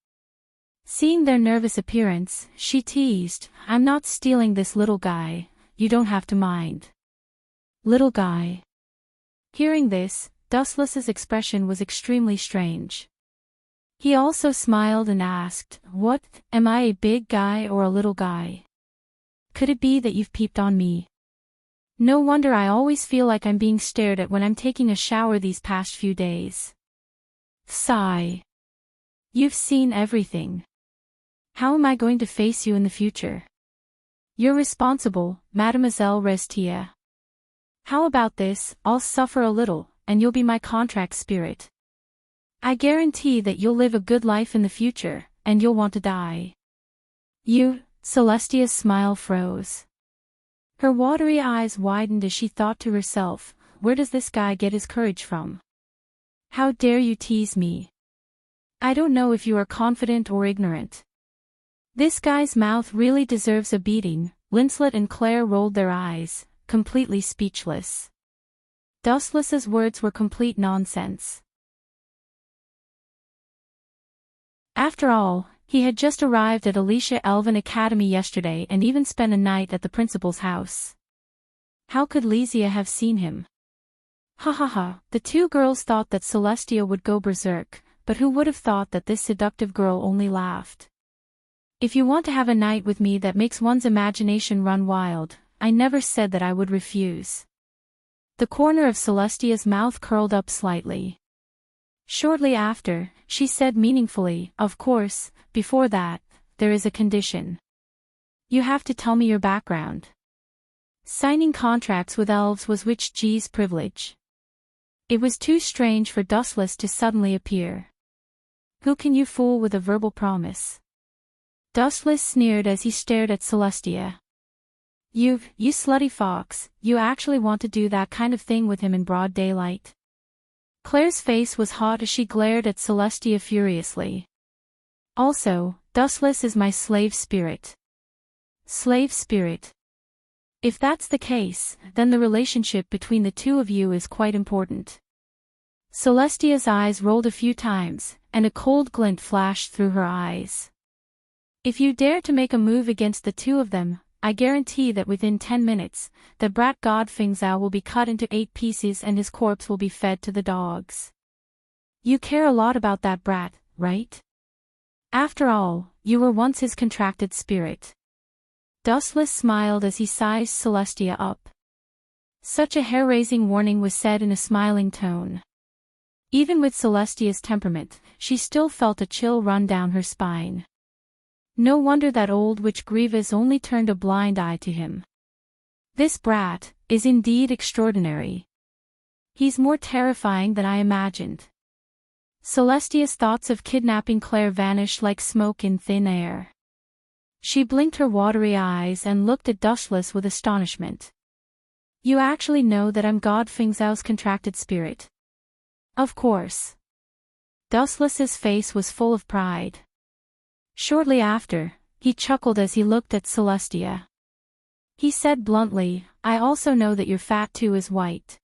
Seeing their nervous appearance, she teased, "I'm not stealing this little guy, you don't have to mind." Little guy. Hearing this, Dustless's expression was extremely strange. He also smiled and asked, "What, am I a big guy or a little guy? Could it be that you've peeped on me? No wonder I always feel like I'm being stared at when I'm taking a shower these past few days." Sigh. You've seen everything. How am I going to face you in the future? You're responsible, Mademoiselle Restia. How about this, I'll suffer a little, and you'll be my contract spirit. I guarantee that you'll live a good life in the future, and you'll want to die. You, Celestia's smile froze. Her watery eyes widened as she thought to herself, where does this guy get his courage from? How dare you tease me? I don't know if you are confident or ignorant. This guy's mouth really deserves a beating. Linslet and Claire rolled their eyes, completely speechless. Dustless's words were complete nonsense. After all, he had just arrived at Alicia Elven Academy yesterday and even spent a night at the principal's house. How could Lesia have seen him? Ha ha ha, the two girls thought that Celestia would go berserk, but who would have thought that this seductive girl only laughed? If you want to have a night with me that makes one's imagination run wild, I never said that I would refuse. The corner of Celestia's mouth curled up slightly. Shortly after, she said meaningfully, "Of course, before that, there is a condition. You have to tell me your background." Signing contracts with elves was Witch G's privilege. It was too strange for Dustless to suddenly appear. Who can you fool with a verbal promise? Dustless sneered as he stared at Celestia. You slutty fox, you actually want to do that kind of thing with him in broad daylight? Claire's face was hot as she glared at Celestia furiously. Also, Dustless is my slave spirit. Slave spirit. If that's the case, then the relationship between the two of you is quite important. Celestia's eyes rolled a few times, and a cold glint flashed through her eyes. If you dare to make a move against the two of them, I guarantee that within 10 minutes, the brat god Fingzhou will be cut into 8 pieces and his corpse will be fed to the dogs. You care a lot about that brat, right? After all, you were once his contracted spirit. Dustless smiled as he sized Celestia up. Such a hair-raising warning was said in a smiling tone. Even with Celestia's temperament, she still felt a chill run down her spine. No wonder that old witch Grievous only turned a blind eye to him. This brat is indeed extraordinary. He's more terrifying than I imagined. Celestia's thoughts of kidnapping Claire vanished like smoke in thin air. She blinked her watery eyes and looked at Dustless with astonishment. You actually know that I'm God Fingzhou's contracted spirit? Of course. Dustless's face was full of pride. Shortly after, he chuckled as he looked at Celestia. He said bluntly, I also know that your fat too is white.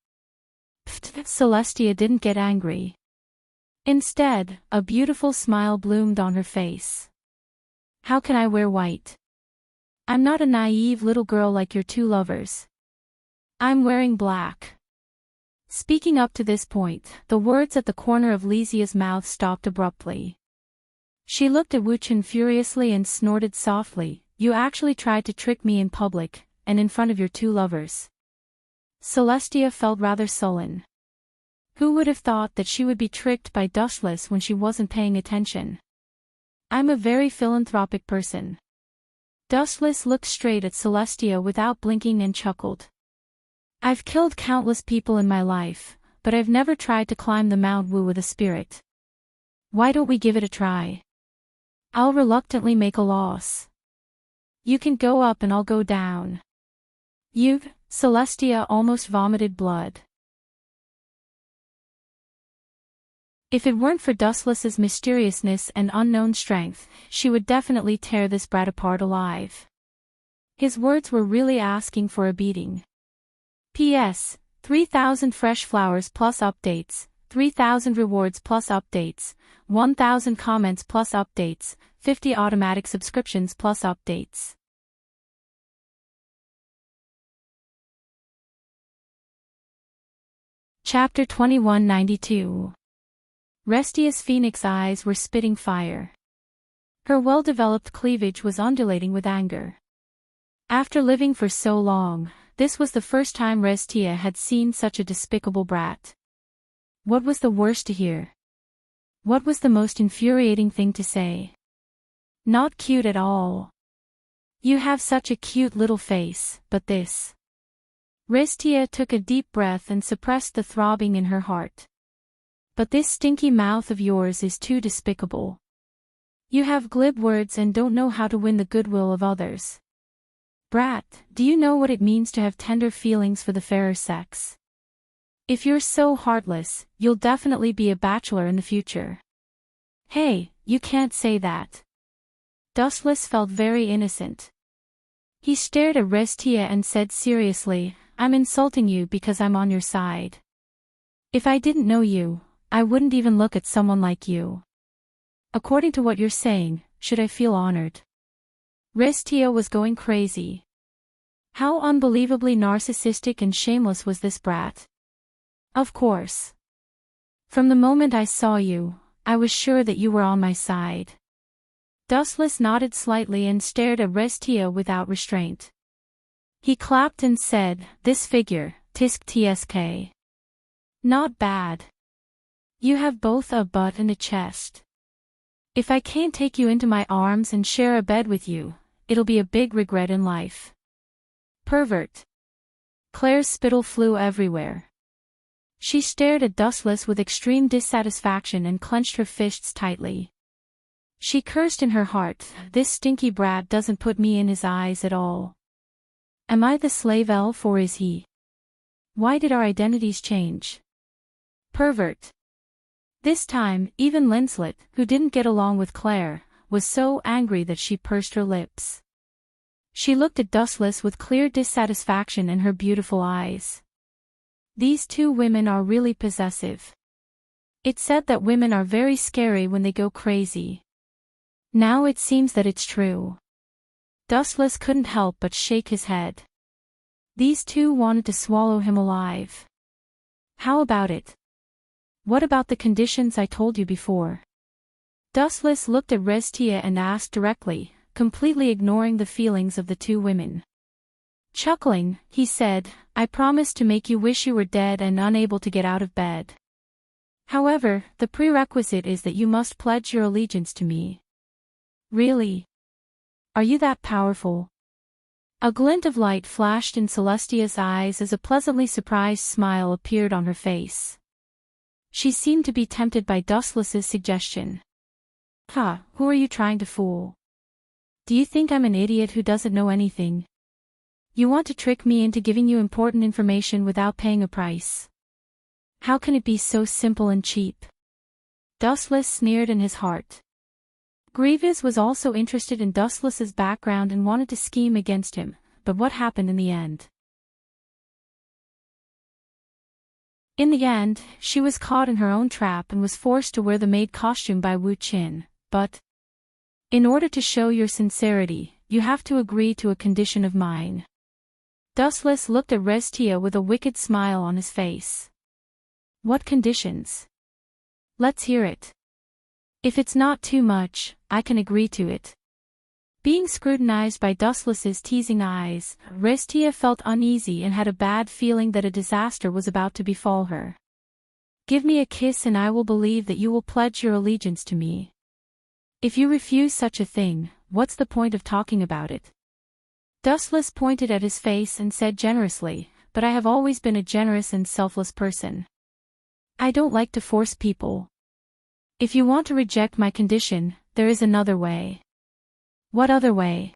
Pfft, Celestia didn't get angry. Instead, a beautiful smile bloomed on her face. How can I wear white? I'm not a naive little girl like your two lovers. I'm wearing black. Speaking up to this point, the words at the corner of Lesia's mouth stopped abruptly. She looked at Wuchen furiously and snorted softly, You actually tried to trick me in public, and in front of your two lovers. Celestia felt rather sullen. Who would have thought that she would be tricked by Dustless when she wasn't paying attention? I'm a very philanthropic person. Dustless looked straight at Celestia without blinking and chuckled. I've killed countless people in my life, but I've never tried to climb the Mount Wu with a spirit. Why don't we give it a try? I'll reluctantly make a loss. You can go up and I'll go down. Celestia almost vomited blood. If it weren't for Dustless's mysteriousness and unknown strength, she would definitely tear this brat apart alive. His words were really asking for a beating. P.S. 3,000 fresh flowers plus updates, 3,000 rewards plus updates, 1,000 comments plus updates, 50 automatic subscriptions plus updates. Chapter 2192. Restia's phoenix eyes were spitting fire. Her well-developed cleavage was undulating with anger. After living for so long, this was the first time Restia had seen such a despicable brat. What was the worst to hear? What was the most infuriating thing to say? Not cute at all. You have such a cute little face, but this. Restia took a deep breath and suppressed the throbbing in her heart. But this stinky mouth of yours is too despicable. You have glib words and don't know how to win the goodwill of others. Brat, do you know what it means to have tender feelings for the fairer sex? If you're so heartless, you'll definitely be a bachelor in the future. Hey, you can't say that. Dustless felt very innocent. He stared at Restia and said seriously, I'm insulting you because I'm on your side. If I didn't know you, I wouldn't even look at someone like you. According to what you're saying, should I feel honored? Restia was going crazy. How unbelievably narcissistic and shameless was this brat? Of course. From the moment I saw you, I was sure that you were on my side. Dustless nodded slightly and stared at Restia without restraint. He clapped and said, this figure, tisk tsk. Not bad. You have both a butt and a chest. If I can't take you into my arms and share a bed with you, it'll be a big regret in life. Pervert. Claire's spittle flew everywhere. She stared at Dustless with extreme dissatisfaction and clenched her fists tightly. She cursed in her heart, this stinky brat doesn't put me in his eyes at all. Am I the slave elf or is he? Why did our identities change? Pervert. This time, even Linslet, who didn't get along with Claire, was so angry that she pursed her lips. She looked at Dustless with clear dissatisfaction in her beautiful eyes. These two women are really possessive. It's said that women are very scary when they go crazy. Now it seems that it's true. Dustless couldn't help but shake his head. These two wanted to swallow him alive. How about it? What about the conditions I told you before? Dustless looked at Restia and asked directly, completely ignoring the feelings of the two women. Chuckling, he said, I promise to make you wish you were dead and unable to get out of bed. However, the prerequisite is that you must pledge your allegiance to me. Really? Are you that powerful? A glint of light flashed in Celestia's eyes as a pleasantly surprised smile appeared on her face. She seemed to be tempted by Dustless's suggestion. Who are you trying to fool? Do you think I'm an idiot who doesn't know anything? You want to trick me into giving you important information without paying a price. How can it be so simple and cheap? Dustless sneered in his heart. Grievous was also interested in Dustless's background and wanted to scheme against him, but what happened in the end? In the end, she was caught in her own trap and was forced to wear the maid costume by Wu Qin, but in order to show your sincerity, you have to agree to a condition of mine. Dustless looked at Restia with a wicked smile on his face. What conditions? Let's hear it. If it's not too much, I can agree to it. Being scrutinized by Dustless's teasing eyes, Restia felt uneasy and had a bad feeling that a disaster was about to befall her. Give me a kiss and I will believe that you will pledge your allegiance to me. If you refuse such a thing, what's the point of talking about it? Dustless pointed at his face and said generously, but I have always been a generous and selfless person. I don't like to force people. If you want to reject my condition, there is another way. What other way?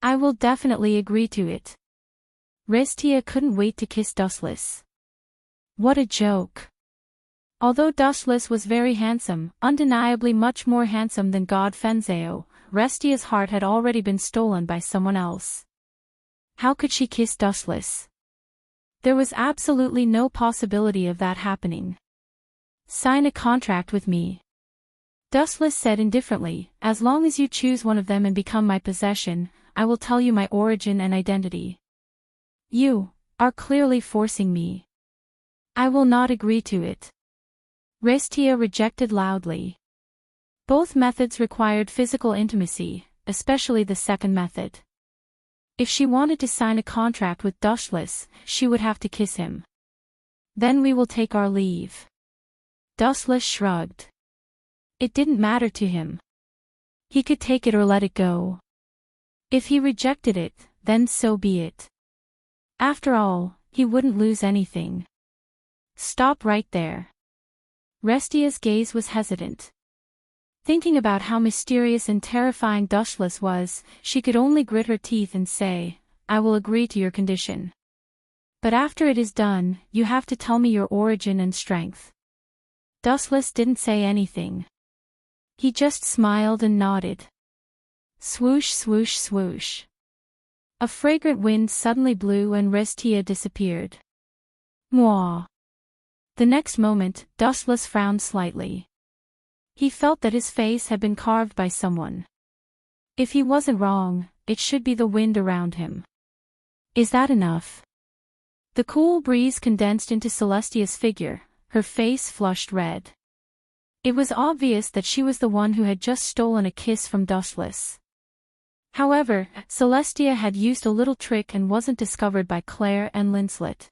I will definitely agree to it. Restia couldn't wait to kiss Dustless. What a joke. Although Dustless was very handsome, undeniably much more handsome than God Fenzeo, Restia's heart had already been stolen by someone else. How could she kiss Dustless? There was absolutely no possibility of that happening. Sign a contract with me. Dustless said indifferently, as long as you choose one of them and become my possession, I will tell you my origin and identity. You are clearly forcing me. I will not agree to it. Restia rejected loudly. Both methods required physical intimacy, especially the second method. If she wanted to sign a contract with Dustless, she would have to kiss him. Then we will take our leave. Dustless shrugged. It didn't matter to him. He could take it or let it go. If he rejected it, then so be it. After all, he wouldn't lose anything. Stop right there. Restia's gaze was hesitant. Thinking about how mysterious and terrifying Dustless was, she could only grit her teeth and say, I will agree to your condition. But after it is done, you have to tell me your origin and strength. Dustless didn't say anything. He just smiled and nodded. Swoosh swoosh swoosh. A fragrant wind suddenly blew and Restia disappeared. Mwah. The next moment, Dustless frowned slightly. He felt that his face had been carved by someone. If he wasn't wrong, it should be the wind around him. Is that enough? The cool breeze condensed into Celestia's figure, her face flushed red. It was obvious that she was the one who had just stolen a kiss from Dustless. However, Celestia had used a little trick and wasn't discovered by Claire and Linslet.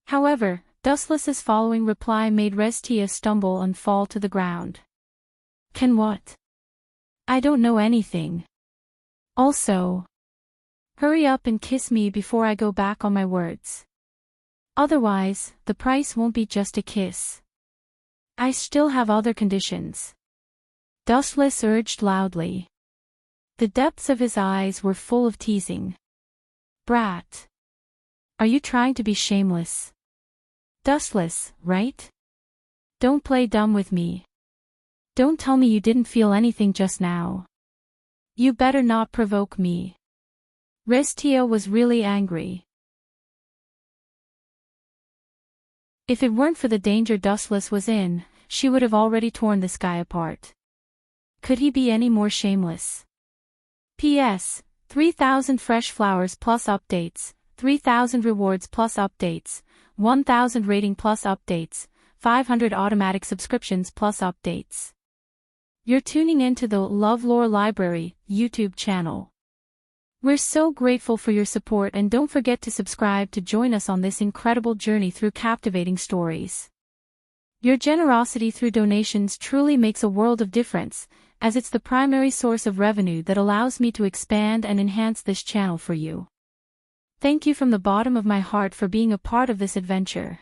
However, Dustless's following reply made Restia stumble and fall to the ground. Can what? I don't know anything. Also, hurry up and kiss me before I go back on my words. Otherwise, the price won't be just a kiss. I still have other conditions. Dustless urged loudly. The depths of his eyes were full of teasing. Brat. Are you trying to be shameless? Dustless, right? Don't play dumb with me. Don't tell me you didn't feel anything just now. You better not provoke me. Restia was really angry. If it weren't for the danger Dustless was in, she would have already torn this guy apart. Could he be any more shameless? P.S. 3,000 fresh flowers plus updates, 3,000 rewards plus updates, 1,000 rating plus updates, 500 automatic subscriptions plus updates. You're tuning into the LoveLore Library YouTube channel. We're so grateful for your support and don't forget to subscribe to join us on this incredible journey through captivating stories. Your generosity through donations truly makes a world of difference, as it's the primary source of revenue that allows me to expand and enhance this channel for you. Thank you from the bottom of my heart for being a part of this adventure.